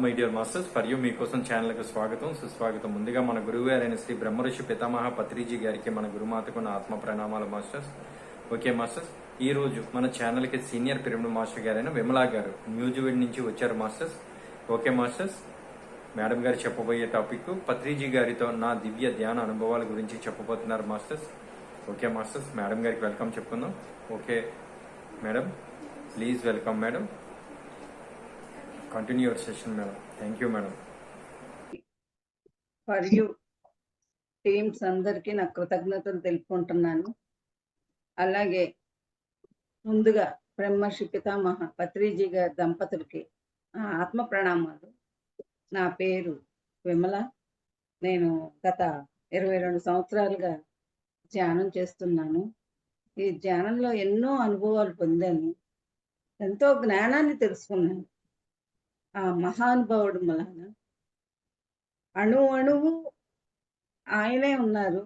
My dear masters for you మీకోసం ఛానల్కి స్వాగతం సుస్వాగతం. ముందుగా మన గురువు గారైన శ్రీ బ్రహ్మర్షి పితామహ పత్రిజీ గారికి మన గురుమాతకు నా ఆత్మ ప్రణామాలు మాస్టర్స్. ఓకే మాస్టర్స్, ఈ రోజు మన ఛానల్కి సీనియర్ పిరమిడ్ మాస్టర్ గారైన విమలా గారు న్యూజివెండ్ నుంచి వచ్చారు మాస్టర్స్. ఓకే మాస్టర్స్, మేడం గారు చెప్పబోయే టాపిక్ పత్రిజీ గారితో నా దివ్య ధ్యాన అనుభవాల గురించి చెప్పబోతున్నారు మాస్టర్స్. ఓకే మాస్టర్స్, మేడం గారికి వెల్కమ్ చెప్పుకుందాం. Okay madam, please welcome madam. Continue your session madam. Thank you madam. For you teams అందరికీ నా కృతజ్ఞతలు తెలుపుకుంటున్నాను. అలాగే ముందుగా బ్రహ్మర్షి పితామహ పత్రిజీ గారి దంపతులకి ఆత్మ ప్రణామాలు. నా పేరు విమల. నేను గత 22 సంవత్సరాలుగా ధ్యానం చేస్తున్నాను. ఈ ధ్యానంలో ఎన్నో అనుభవాలు పొందాను, ఎంతో జ్ఞానాన్ని తెలుసుకున్నాను. ఆ మహానుభావుడు వలన అణువు ఆయనే ఉన్నారు.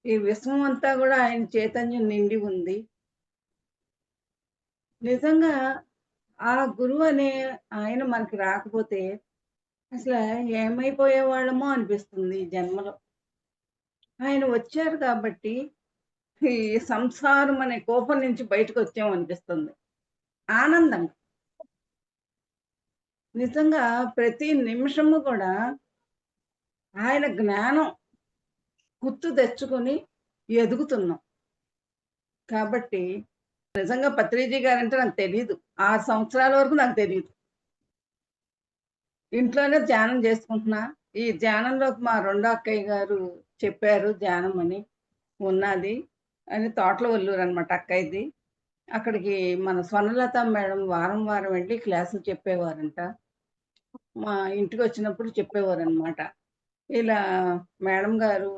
ఈ విశ్వం అంతా కూడా ఆయన చైతన్యం నిండి ఉంది. నిజంగా ఆ గురువు అనే ఆయన మనకి రాకపోతే అసలు ఏమైపోయేవాళ్ళమో అనిపిస్తుంది ఈ జన్మలో. ఆయన వచ్చారు కాబట్టి ఈ సంసారం అనే కోపం నుంచి బయటకు వచ్చామనిపిస్తుంది. ఆనందం నిజంగా ప్రతి నిమిషము కూడా ఆయన జ్ఞానం గుర్తు తెచ్చుకొని ఎదుగుతున్నాం. కాబట్టి నిజంగా పత్రిజీ గారంటే నాకు తెలియదు. 6 సంవత్సరాల వరకు నాకు తెలియదు. ఇంట్లోనే ధ్యానం చేసుకుంటున్నా. ఈ ధ్యానంలోకి మా రెండో అక్కయ్య గారు చెప్పారు ధ్యానం అని ఉన్నది అని. తోటల వల్లూరు అనమాట అక్కయ్యది. అక్కడికి మన స్వర్ణలత మేడం వారం వెళ్ళి క్లాసులు చెప్పేవారంట. మా ఇంటికి వచ్చినప్పుడు చెప్పేవారనమాట. ఇలా మేడం గారు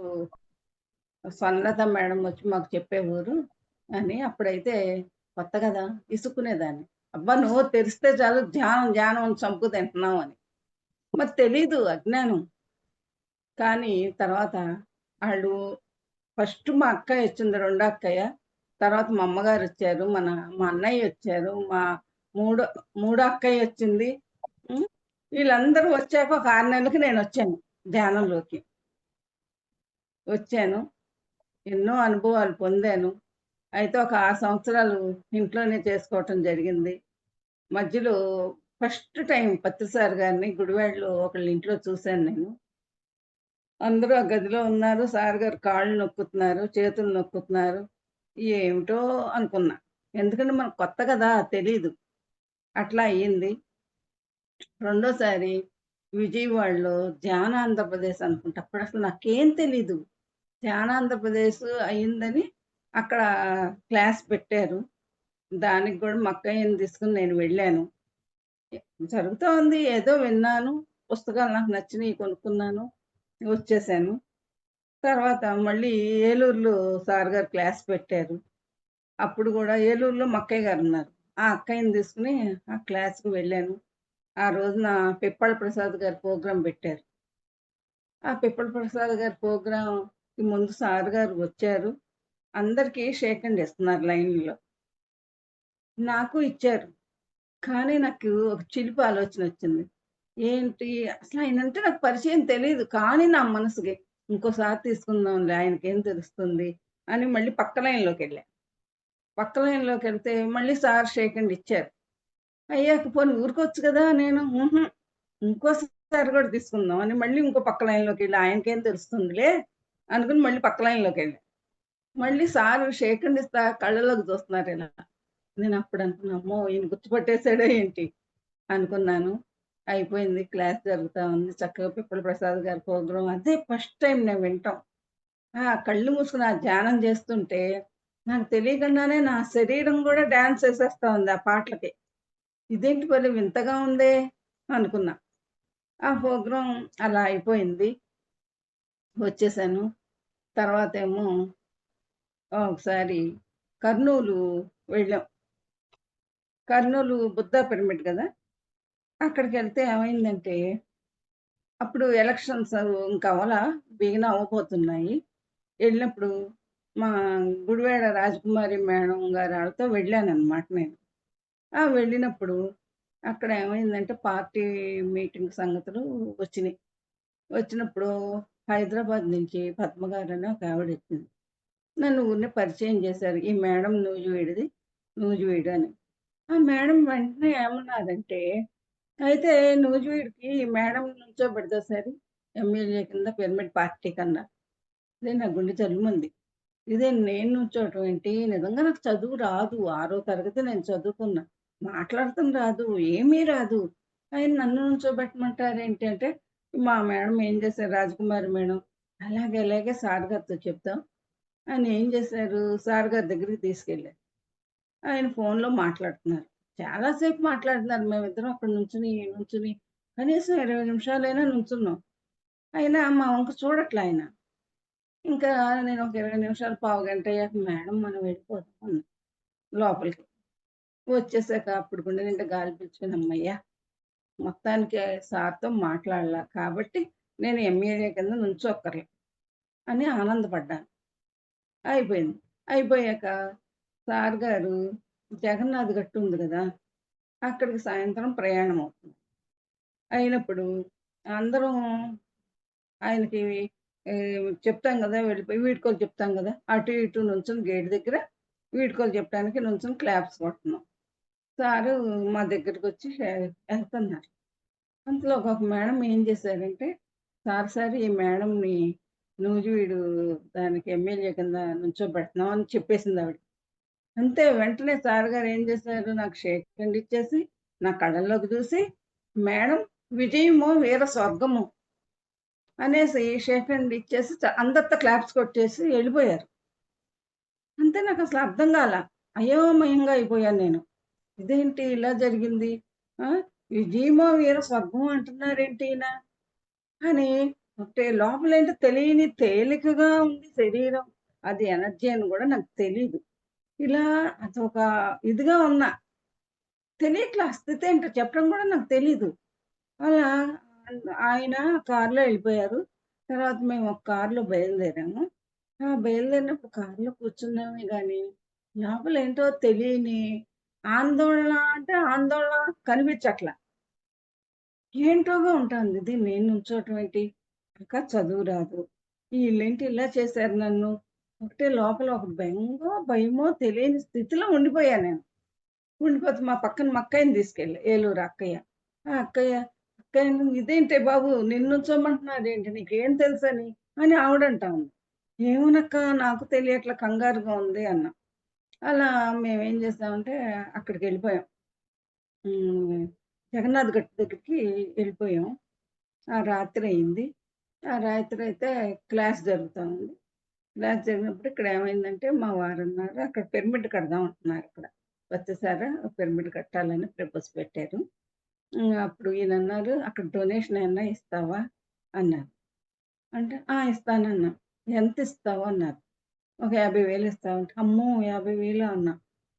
స్వర్ణలత మేడం వచ్చి మాకు చెప్పేవారు అని. అప్పుడైతే కొత్త కదా, ఇసుక్కునేదాన్ని. అబ్బా నువ్వు తెరిస్తే చాలు ధ్యానం అని చంపు తింటున్నావు అని. మరి తెలీదు, అజ్ఞానం. కానీ తర్వాత వాళ్ళు ఫస్ట్ మా అక్కయ్య వచ్చింది, రెండో అక్కయ్య. తర్వాత మా అమ్మగారు వచ్చారు, మా అన్నయ్య వచ్చారు, మా మూడో అక్కయ్య వచ్చింది. వీళ్ళందరూ వచ్చాక ఒక 6 నెలలకి నేను వచ్చాను ధ్యానంలోకి. వచ్చాను, ఎన్నో అనుభవాలు పొందాను. అయితే ఒక 6 సంవత్సరాలు ఇంట్లోనే చేసుకోవటం జరిగింది. మధ్యలో ఫస్ట్ టైం పత్రి సార్ గారిని గుడివాడలో ఒకళ్ళ ఇంట్లో చూశాను నేను. అందరూ ఆ గదిలో ఉన్నారు. సార్ గారు కాళ్ళు నొక్కుతున్నారు, చేతులు నొక్కుతున్నారు. ఏమిటో అనుకున్నా, ఎందుకంటే మనకు కొత్త కదా, తెలీదు. అట్లా అయ్యింది. రెండోసారి విజయవాడలో ధ్యానాంధ్రప్రదేశ్ అనుకుంటా. అప్పుడు అసలు నాకేం తెలీదు. ధ్యానాంధ్రప్రదేశ్ అయిందని అక్కడ క్లాస్ పెట్టారు. దానికి కూడా మా అక్కయ్యని తీసుకుని నేను వెళ్ళాను. జరుగుతూ ఉంది, ఏదో విన్నాను, పుస్తకాలు నాకు నచ్చినవి కొనుక్కున్నాను, వచ్చేసాను. తర్వాత మళ్ళీ ఏలూరులో సార్ గారు క్లాస్ పెట్టారు. అప్పుడు కూడా ఏలూరులో మా అక్కయ్య గారు ఉన్నారు. ఆ అక్కయ్యని తీసుకుని ఆ క్లాస్కి వెళ్ళాను. ఆ రోజున పిప్పళ ప్రసాద్ గారు ప్రోగ్రాం పెట్టారు. ఆ పిప్పళ ప్రసాద్ గారి ప్రోగ్రాంకి ముందు సార్ గారు వచ్చారు. అందరికీ షేక్ హ్యాండ్ ఇస్తున్నారు లైన్లో. నాకు ఇచ్చారు. కానీ నాకు ఒక చిలిపి ఆలోచన వచ్చింది. ఏంటి అసలు ఆయనంటే నాకు పరిచయం తెలీదు. కానీ నా మనసుకి ఇంకోసారి తీసుకుందాంలే, ఆయనకేం తెలుస్తుంది అని మళ్ళీ పక్క లైన్లోకి వెళ్ళా. పక్క లైన్లోకి వెళ్తే మళ్ళీ సార్ షేక్ హ్యాండ్ ఇచ్చారు. అయ్యాక పోనీ ఊరుకోవచ్చు కదా, నేను ఇంకోసారి కూడా తీసుకుందాం అని మళ్ళీ ఇంకో పక్క లైన్లోకి వెళ్ళి ఆయనకేం తెలుస్తుందిలే అనుకుని మళ్ళీ పక్క లైన్లోకి వెళ్ళా. మళ్ళీ సారు షేక్ హ్యాండ్ ఇస్తా కళ్ళలోకి చూస్తున్నారు ఇలా. నేను అప్పుడు అనుకున్నా, అమ్మో ఈయన గుర్తుపట్టేశాడో ఏంటి అనుకున్నాను. అయిపోయింది, క్లాస్ జరుగుతూ ఉంది. చక్కగా పిప్పల ప్రసాద్ గారి ప్రోగ్రాం అదే ఫస్ట్ టైం నేను వింటాం. కళ్ళు మూసుకుని ఆ ధ్యానం చేస్తుంటే నాకు తెలియకుండానే నా శరీరం కూడా డ్యాన్స్ వేసేస్తూ ఉంది ఆ పాటలకి. ఇదేంటి పని వింతగా ఉందే అనుకున్నా. ఆ ప్రోగ్రాం అలా అయిపోయింది, వచ్చేసాను. తర్వాత ఏమో ఒకసారి కర్నూలు వెళ్ళాం. కర్నూలు బుద్ధా పిరమిడ్ కదా, అక్కడికి వెళ్తే ఏమైందంటే అప్పుడు ఎలక్షన్స్ ఇంకా బిగిన అవ్వబోతున్నాయి. వెళ్ళినప్పుడు మా గుడివాడ రాజకుమారి మేడం గారు వాళ్ళతో వెళ్ళానన్నమాట నేను. వెళ్ళినప్పుడు అక్కడ ఏమైందంటే పార్టీ మీటింగ్ సంగతులు వచ్చినియి. వచ్చినప్పుడు హైదరాబాద్ నుంచి పద్మ గారని ఒక ఆవిడొచ్చింది. నన్ను ఊరినే పరిచయం చేశారు. ఈ మేడం నూజివీడుది, నూజివీడు అని. ఆ మేడం వెంటనే ఏమన్నారంటే, అయితే నూజివీడుకి ఈ మేడం నుంచోబెడతా సారు ఎమ్మెల్యే కింద పిరమిడ్ పార్టీ కన్నా. అదే నా గుండె జల్లుమంది. ఇదే నేను నుంచోవటం ఏంటి? నిజంగా నాకు చదువు రాదు. ఆరో తరగతి నేను చదువుకున్నా. మాట్లాడటం రాదు. ఏమీ రాదు. ఆయన నన్ను నుంచోబెట్టమంటారేంటి అంటే, మా మేడం ఏం చేశారు రాజకుమారి మేడం, అలాగే అలాగే సార్ గారితో చెప్తాం అని ఏం చేశారు, సార్ గారి దగ్గరికి తీసుకెళ్లారు. ఆయన ఫోన్‌లో మాట్లాడుతున్నారు. చాలా సేపు మాట్లాడుతున్నారు. మేమిద్దరం అక్కడ నుంచుని కనీసం 20 నిమిషాలైనా నుంచున్నాం. అయినా మా వంక చూడట్ల ఆయన. ఇంకా నేను ఒక 20 నిమిషాలు, పావుగంట అయ్యాక మేడం మనం వెళ్ళిపోదాం అన్నా లోపలికి. వచ్చేసాక అప్పుడు గుండె నిండా గాలి పీల్చుకొని హమ్మయ్య! మొత్తానికి సార్‌తో మాట్లాడలా. కాబట్టి నేను ఎమ్మెల్యే కింద నుంచోక్కర్లా అని ఆనందపడ్డాను. అయిపోయింది. అయిపోయాక సార్ గారు జగన్నాథ్ గట్టు ఉంది గదా! అక్కడికి సాయంత్రం ప్రయాణం అవుతుంది. అయినప్పుడు అందరం ఆయనకి చెప్తాం గదా! వెళ్ళిపోయి వీడ్కోలు చెప్తాం గదా! అటు ఇటు నుంచొని గేట్ దగ్గర వీడ్కోలు చెప్పడానికి నుంచొని క్లాప్స్ కొడుతున్నాం. సారు మా దగ్గరకొచ్చి ఎళ్తన్నారు. అంతలో ఒక మేడం ఏం చేశారంటే, సార్ ఈ మేడంని నూజివీడు దానికి ఎమ్మెల్యే కింద నుంచోబెడుతున్నాం అని చెప్పేసిందావిడ. అంతే వెంటనే సార్ గారు ఏం చేశారు, నాకు షేక్ హ్యాండ్ ఇచ్చేసి, నా కళ్ళల్లోకి చూసి, "మేడం విజయమో వీర స్వర్గమో" అనేసి షేక్ హ్యాండ్ ఇచ్చేసి అందరితో క్లాప్స్ కొట్టేసి ఎళ్ళిపోయారు. అంతే నాకసలు అర్థం కాలా. అయోమయంగా అయిపోయాను నేను. ఇదేంటి ఇలా జరిగింది? ఆ! విజయమో వీర స్వర్గమో అంటున్నారేంటి ఈయన? అని ఒకటే లోపలేంటో తెలియని తేలికగా ఉంది శరీరం. అది ఎనర్జీ అని గూడా నాకు తెలీదు. ఇలా అదొక ఇదిగా ఉన్నా. తెలియట్లా ఆ స్థితేంటో చెప్పడం గూడా నాకు తెలీదు. అలా ఆయన కార్‌లో ఎళ్ళిపోయారు. తర్వాత మేము ఒక కార్‌లో బయలుదేరాము. బయలుదేరినప్పుడు కార్‌లో కూర్చున్నామే గానీ, లోపలేంటో తెలియని ఆందోళన అంటే ఆందోళన కనిపించట్ల. ఏంటోగా ఉంటాంది. ఇది నేను నుంచోవటం ఏంటి? ఇంకా చదువు రాదు. ఈళ్ళేంటి ఇలా చేశారు నన్ను. ఒకటే లోపల ఒక బెంగో, భయమో తెలియని స్థితిలో ఉండిపోయా నేను. ఉండిపోతే మా పక్కన మా అక్కయ్యని తీసుకెళ్ళా. ఏలూరు అక్కయ్య. ఆ అక్కయ్య, "అక్కయ్య ఇదేంటే బాబు నిన్ను నుంచోమంటున్నారేంటి? నీకేం తెలుసని?" అని ఆవిడంటా ఉంది. "ఏమోనక్క నాకు తెలియట్ల కంగారుగా ఉంది" అన్నా. అలా మేమేం చేసామంటే అక్కడికెళ్ళిపోయాం. హ్మ్. జగన్నాథ్ గట్టు దగ్గరికి ఎళ్ళిపోయాం. ఆ రాత్రయింది. ఆ రాత్రయితే క్లాస్ జరుగుతా ఉంది. క్లాస్ జరిగినప్పుడు ఇక్కడేమైందంటే మా వారన్నారు, "అక్కడ పిరమిడ్ కడదాం అంటున్నారిక్కడ. వచ్చేసారా పిరమిడ్ కట్టాలని ప్రపోజ్ పెట్టారు." అప్పుడు ఈయనన్నారు, "అక్కడ డొనేషన్ ఏమన్నా ఇస్తావా?" అన్నారు. అంటే, "ఆ! ఇస్తానన్నా." "ఎంతిస్తావు?" అన్నారు. ఒక 50,000 ఇస్తామంటే, "అమ్మో! 50,000 అన్నా.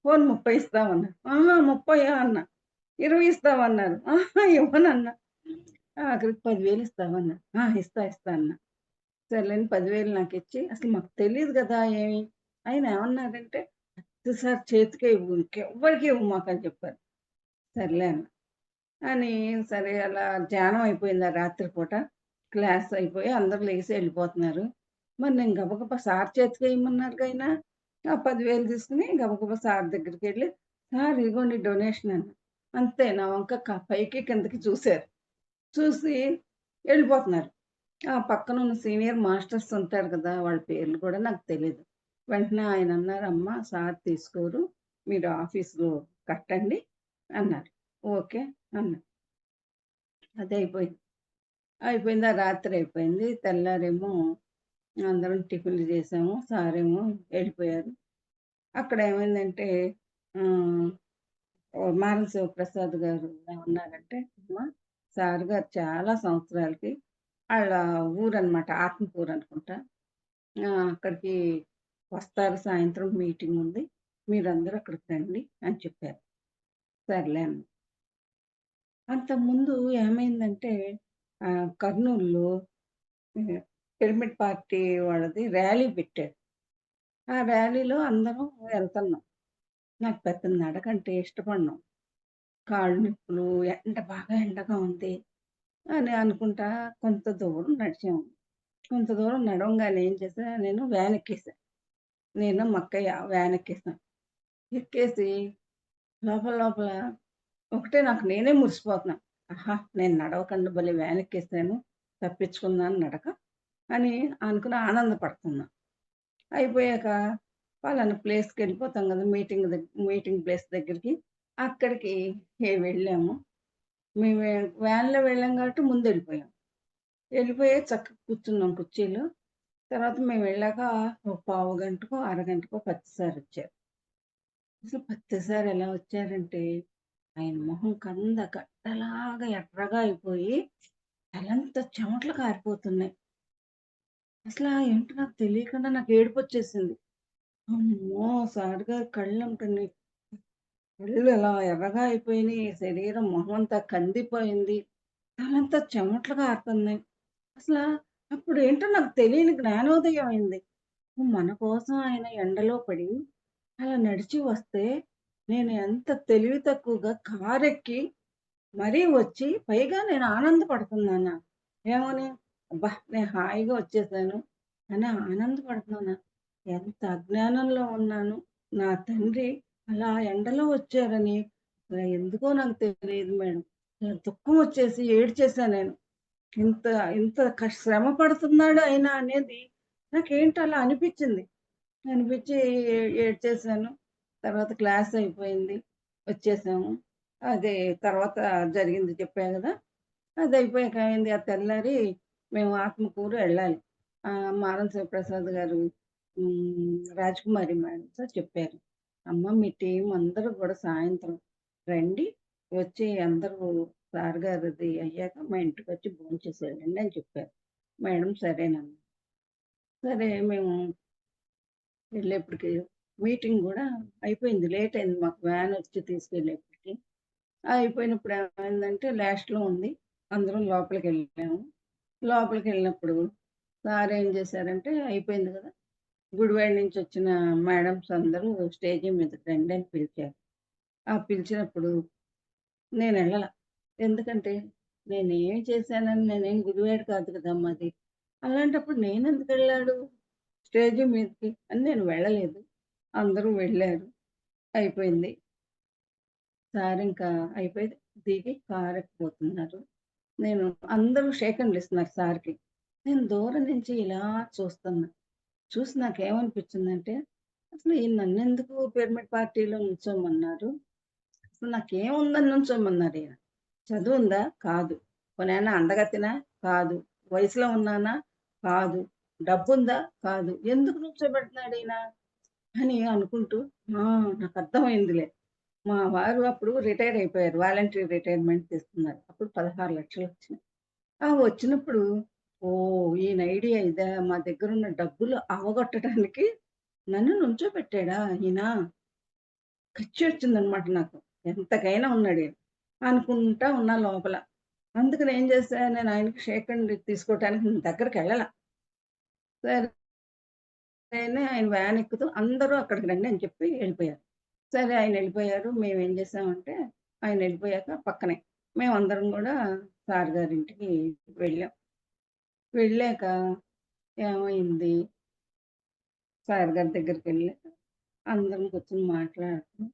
పోనీ 30 ఇస్తామన్నా." "ఆహా! 30 అన్నా. 20 ఇస్తామన్నారు." "ఆహా! ఇవ్వనన్నా." ఆఖరికి 10,000 ఇస్తావన్నా. ఇస్తా" అన్నా. సర్లేని 10,000 నాకిచ్చి అసలు మాకు తెలీదు గదా! ఏమి. ఆయన ఏమన్నారంటే, "ఒక్కసారి చేతికే ఇవ్వు. ఇంకెవ్వరికీ ఇవ్వమాకని" చెప్పారు. సర్లే అన్నా. అని సరే అలా ధ్యానం అయిపోయింది ఆ రాత్రి పూట. క్లాస్ అయిపోయి అందరూ లెగిసి ఎళ్ళిపోతున్నారు. మరి నేను గబగబా సార్ చేతికే ఇమ్మన్నారుగా ఆయన. ఆ 10,000 తీసుకొని గబగబా సార్ దగ్గరికెళ్ళి, "సార్ ఇదిగోండి డొనేషన్" అన్నా. అంతే నా వంక పైకి కిందకి చూసారు. చూసి ఎళ్ళిపోతున్నారు. ఆ పక్కనున్న సీనియర్ మాస్టర్స్ ఉంటారు కదా! వాళ్ళ పేర్లు కూడా నాకు తెలీదు. వెంటనే ఆయనన్నారు, "అమ్మ సార్ తీసుకోరు. మీరు ఆఫీస్‌లో కట్టండి" అన్నారు. ఓకే అన్నా. అది అయిపోయింది. అయిపోయింది. ఆ రాత్రి అయిపోయింది. తెల్లారేమో అందరం టిఫిన్‌లు చేసాము. సారేమో ఎళ్ళిపోయారు. అక్కడ ఏమైందంటే ఆహ్, మారం శివప్రసాద్ గారు ఏమన్నారంటే, "అమ్మ సార్ గారు చాలా సంవత్సరాలకి" ఆళ్ళ ఊరనమాట ఆత్మకూరు అనుకుంటా. అక్కడికి వస్తారు సాయంత్రం మీటింగుంది. మీరందరూ అక్కడికి రండి అని చెప్పారు. సర్లే అన్నా. అంతకుముందు ఏమైందంటే కర్నూలులో హ్మ్. పిరమిడ్ పార్టీ వాళ్ళది ర్యాలీ పెట్టారు. ఆ ర్యాలీలో అందరం వెళ్తున్నాం. నాకు పెద్ద నడకంటే ఇష్టపడను. కాళ్ళు నొప్పులు, బాగా ఎండగా ఉంది అని అనుకుంటా కొంత దూరం నడిచాము. కొంత దూరం నడవంగానే ఏం చేశా, నేను వ్యాన్ ఎక్కేసా. నేను, మా అక్కయ్య వ్యాన్ ఎక్కేసాం. ఎక్కేసి లోపల లోపల ఒకటే నాకు నేనే మురిసిపోతున్నా. ఆహా! నేను నడవకుండా భలే వ్యాన్ ఎక్కేసాను. తప్పించుకున్నాను నడక అని అనుకుని ఆనందపడుతున్నా. అయిపోయాక పలానా ప్లేస్‌కెళ్ళిపోతాం గదా! మీటింగ్ ప్లేస్ దగ్గరికి. అక్కడికి వెళ్ళాము. మేము వ్యాన్‌లో వెళ్ళాం కాబట్టి ముందెళ్ళిపోయాం. వెళ్ళిపోయి చక్కగా కూర్చున్నాం కుర్చీలో. తర్వాత మేము వెళ్ళాక ఒక పావుగంటకో, అరగంటకో పత్తిసారొచ్చారు. అసలు పత్తిసారి ఎలా వచ్చారంటే, ఆయన మొహం గడ్డలాగా ఎర్రగా అయిపోయి, తలంతా చెమటలు కారిపోతున్నాయి. అసలా ఏంటో నాకు తెలియకుండా నాకు ఏడుపొచ్చేసింది. అమ్మో! సార్ గారి కళ్ళంటండి కళ్ళు ఎలా ఎర్రగా అయిపోయినియి, శరీరం మొహమంతా కందిపోయింది. తలంతా చెమటలు కారుతున్నాయి. అసలా అప్పుడేంటో నాకు తెలియని జ్ఞానోదయం అయింది. మన కోసం ఆయన ఎండలో పడి అలా నడిచి వస్తే, నేను ఎంత తెలివి తక్కువగా కారెక్కి మరీ వచ్చి, పైగా నేను ఆనందపడుతున్నానా? ఏమని? అబ్బా! నేను హాయిగా వచ్చేసాను అని ఆనందపడుతున్నానా? ఎంత అజ్ఞానంలో ఉన్నాను. నా తండ్రి అలా ఎండలో వచ్చారని ఎందుకో నాకు తెలీదు మేడం. దుఃఖం వచ్చేసి ఏడ్చేసా నేను. ఇంత ఇంత శ్రమ పడుతున్నాడు ఆయన అనేది నాకేంటో అలా అనిపిచ్చింది. అనిపిచ్చి ఏడ్చేసాను. తర్వాత క్లాస్ అయిపోయింది. వచ్చేసాము. అదే తర్వాత జరిగింది చెప్పా గదా! అదయిపోయాక అయింది. ఆ తెల్లారి మేము ఆత్మకూరు ఎళ్ళాలి. మారం శివప్రసాద్ గారు రాజకుమారి మేడమ్‌తో చెప్పారు. అమ్మ మీ టీమ్ అందరూ గూడా సాయంత్రం రండి. వచ్చి అందరూ సార్ గారిది అయ్యాక మా ఇంటికొచ్చి భోంచేసి వెళ్ళండి అని చెప్పారు. మేడం సరేనన్నారు. సరే మేము వెళ్ళేప్పటికి మీటింగ్ గూడా అయిపోయింది. లేట్ అయింది మాకు వ్యానొచ్చి తీసుకెళ్ళేప్పటికి. అయిపోయినప్పుడు ఏమైందంటే లాస్ట్‌లో ఉంది. అందరం లోపలికెళ్ళాము. లోపలికెళ్ళినప్పుడు సార్ ఏం చేశారంటే అయిపోయింది గదా! గుడివాడ నుంచి వచ్చిన మేడమ్స్ అందరూ స్టేజి మీదకి రండి అని పిలిచారు. ఆ పిలిచినప్పుడు నేనెళ్ళల. ఎందుకంటే నేనేం చేశానని నేనేం గుడివాడ కాదు కదా మాది. అలాంటప్పుడు నేనెందుకెళ్ళాడు స్టేజి మీదకి అని నేను వెళ్ళలేదు. అందరూ వెళ్ళారు. అయిపోయింది. సార్ ఇంకా అయిపోయి దిగి కారెక్కిపోతున్నారు. నేను అందరూ షేక్ హ్యాండ్‌లు ఇస్తున్నారు సార్‌కి. నేను దూరం నుంచి ఇలా చూస్తున్నా. చూసి నాకేమనిపించిందంటే, అసలు ఈయన నన్నెందుకు పిరమిడ్ పార్టీలో నుంచోమన్నారు? అసలు నాకేముందని నుంచోమన్నారు ఈయన? చదువుందా? కాదు. పోనీ ఏమన్నా అందగత్తెనా? కాదు. వయసులో ఉన్నానా? కాదు. డబ్బుందా? కాదు. ఎందుకు నుంచోబెడుతున్నాడు ఈయన? అని అనుకుంటూ ఆ! నాకర్థమైందిలే. మా వారు అప్పుడు రిటైర్ అయిపోయారు. వాలంటరీ రిటైర్మెంట్ తీసుకున్నారు. అప్పుడు 16,00,000 వచ్చినాయి. వచ్చినప్పుడు ఓహ్! ఈయన ఐడియా ఇదా? మా దగ్గరున్న డబ్బులు అవగొట్టడానికి నన్ను నుంచోబెట్టాడా ఈయన? పిచ్చొచ్చిందనమాట నాకు. ఎంతకైనా ఉన్నాడీయన. అనుకుంటా ఉన్నా లోపల. అందుకని ఏం చేశా, నేను ఆయనకి షేక్ హ్యాండ్ తీసుకోవటానికి దగ్గరికెళ్ళల. సరే అని ఆయన వ్యాన్ ఎక్కుతూ అందరూ అక్కడికి రండి అని చెప్పి ఎళ్ళిపోయారు. సరే ఆయనెళ్ళిపోయారు. మేమేం చేసామంటే ఆయనెళ్ళిపోయాక పక్కనే మేమందరం గూడా సార్ గారింటికి వెళ్ళాం. వెళ్ళాక ఏమైంది, సార్ గారి దగ్గరికెళ్ళి అందరం కూర్చొని మాట్లాడుతూ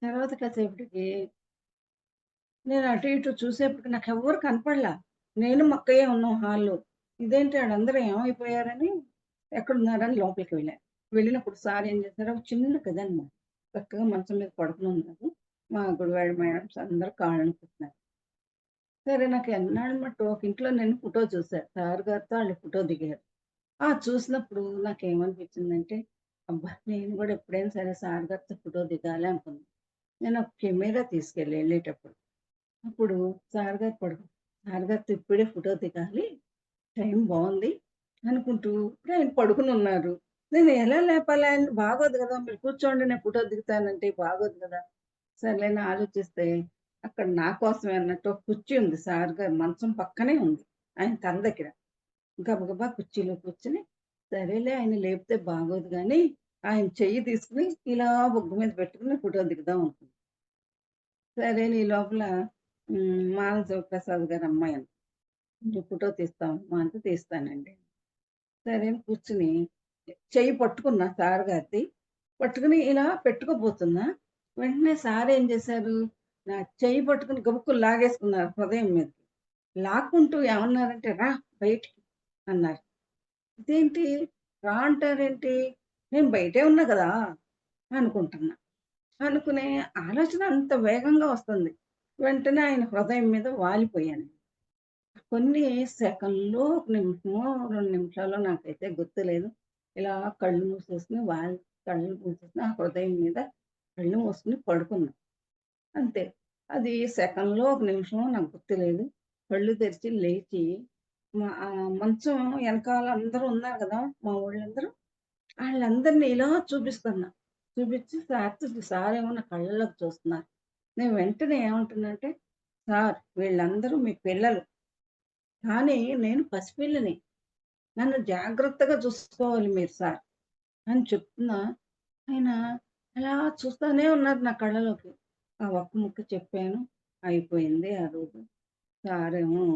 తర్వాత కాసేపటికి నేను అటు ఇటు చూసేప్పటికి నాకెవ్వరు కనపడలా. నేను మా అక్కయ్యే ఉన్నాం హాల్‌లో. ఇదేంటి ఆళ్ళందరూ ఏమైపోయారని ఎక్కడున్నారని లోపలికి వెళ్ళా. వెళ్ళినప్పుడు సార్ ఏం చేశారు, ఒక చిన్న గదనమాట. చక్కగా మంచం మీద పడుకొనున్నారు. మా గుడివాడ మేడమ్స్ అందరూ కాళ్ళనుకుంటున్నారు. సరే నాకు ఎన్నాళ్ళ మట్టు ఒక ఇంట్లో నేను ఫోటో చూసా. సార్ గారితో ఆళ్ళు ఫోటో దిగారు. చూసినప్పుడు నాకేమనిపించిందంటే, అబ్బా! నేను గూడా ఎప్పుడైనా సరే సార్ గారితో ఫోటో దిగాలి అనుకున్నా. నేను ఒక కెమెరా తీసుకెళ్ళా ఎళ్ళేటప్పుడు. అప్పుడు సార్ గారు సార్ గారితో ఇప్పుడే ఫోటో దిగాలి. టైం బావుంది అనుకుంటూ ఇప్పుడే ఆయన పడుకొనున్నారు. నేను ఎలా లేపాలి ఆయన్ని? బాగోదు గదా! మీరు కూర్చోండి నేను ఫోటో దిగుతానంటే బాగోదు గదా! సర్లే అని ఆలోచిస్తే అక్కడ నా కోసమే అన్నట్టు ఒక కుర్చీ ఉంది. సార్ గారి మంచం పక్కనే ఉంది. ఆయన తల దగ్గర. గబగబా కుర్చీలో కూర్చొని, సరేలే ఆయన లేపితే బాగోదు గానీ, ఆయన చెయ్యి తీసుకొని ఇలా బుగ్గ మీద పెట్టుకొని ఫోటో దిగుదాం అనుకున్నా. సరే అని ఈ లోపల మానస ప్రసాద్ గారి అమ్మాయి అంట. "నువ్వు ఫోటో తీస్తావమ్మా" అంటే తీస్తానండి. సరే అని కూర్చొని చెయ్యి పట్టుకున్నా సార్ గారిది. పట్టుకుని ఇలా పెట్టుకోబోతున్నా. వెంటనే సార్ ఏం చేశారు, నా చెయ్యి పట్టుకుని గబుక్కున లాగేసుకున్నారు హృదయం మీదకి. లాక్కుంటూ ఏమన్నారంటే, "రా బయటికి" అన్నారు. ఇదేంటి రా అంటారేంటి? నేను బయటే ఉన్నా గదా! అనుకుంటున్నా. అనుకునే ఆలోచన అంత వేగంగా వస్తుంది. వెంటనే ఆయన హృదయం మీద వాలిపోయాను. కొన్ని సెకన్‌లో, ఒక నిమిషమో, 2 నిమిషాలో నాకైతే గుర్తులేదు. ఇలా కళ్ళు మూసేసుకొని కళ్ళు మూసేసుకొని ఆ హృదయం మీద కళ్ళు మూసుకొని పడుకున్నా. అంతే. అది సెకన్‌లో, ఒక నిమిషమో నాకు గుర్తులేదు. కళ్ళు తెరిచి లేచి మంచం ఎనకాల అందరూ ఉన్నారు గదా! మా వోళ్ళందరూ. ఆళ్ళందరిని ఇలా చూపిస్తున్నా. చూపించి సారేమో నా కళ్ళలోకి చూస్తున్నారు. నేను వెంటనే ఏమంటున్నానంటే, "సార్ వీళ్ళందరూ మీ పిల్లలు. కానీ నేను పసిపిల్లని. నన్ను జాగ్రత్తగా చూసుకోవాలి మీరు సార్" అని చెప్తున్నా. ఆయన అలా చూస్తానే ఉన్నారు నా కళ్ళలోకి. ఆ ఒక్క ముక్క చెప్పాను. అయిపోయింది ఆ రోజు. సారేమో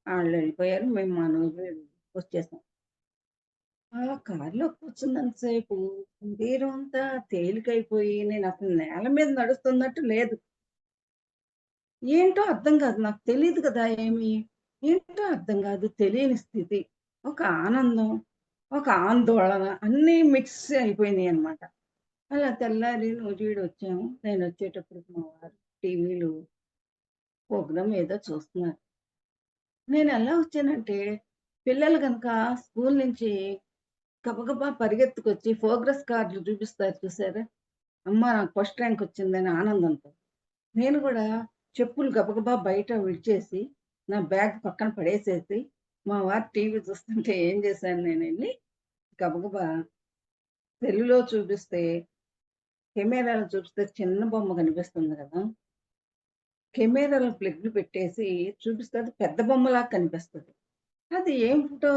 ఆళ్ళెళ్ళిపోయారు. మేము మా నూరు వచ్చేసాం. ఆ కార్‌లో కూర్చున్నంత సేపు శరీరం అంతా తేలికైపోయి నేనసలు నేల మీద నడుస్తున్నట్టు లేదు. ఏంటో అర్థం కాదు. నాకు తెలీదు కదా ఏమి. ఏంటో అర్థం కాదు. తెలియని స్థితి. ఒక ఆనందం, ఒక ఆందోళన అన్నీ మిక్స్ అయిపోయినాయనమాట. అలా తెల్లారి నూజివీడొచ్చాము. నేనొచ్చేటప్పటికి మా వారు టీవీలో ప్రోగ్రామ్ ఏదో చూస్తున్నారు. నేనెలా వచ్చానంటే, పిల్లలు గనక స్కూల్ నుంచి గబగబా పరిగెత్తుకొచ్చి ప్రోగ్రెస్ కార్డులు చూపిస్తారు చూసారా? అమ్మ నాకు ఫస్ట్ ర్యాంక్ వచ్చిందని ఆనందంతో. నేను గూడా చెప్పులు గబగబా బయట విడిచేసి, నా బ్యాగ్ పక్కన పడేసేసి, మా వారు టీవీ చూస్తుంటే ఏం చేశాను నేనెళ్ళి గబగబా సెల్లులో చూపిస్తే, కెమెరాలో చూపిస్తే చిన్న బొమ్మ కనిపిస్తుంది గదా! కెమెరాలో ప్లగ్‌లు పెట్టేసి చూపిస్తే అది పెద్ద బొమ్మలాగా కనిపిస్తది. అది ఏం ఫోటో?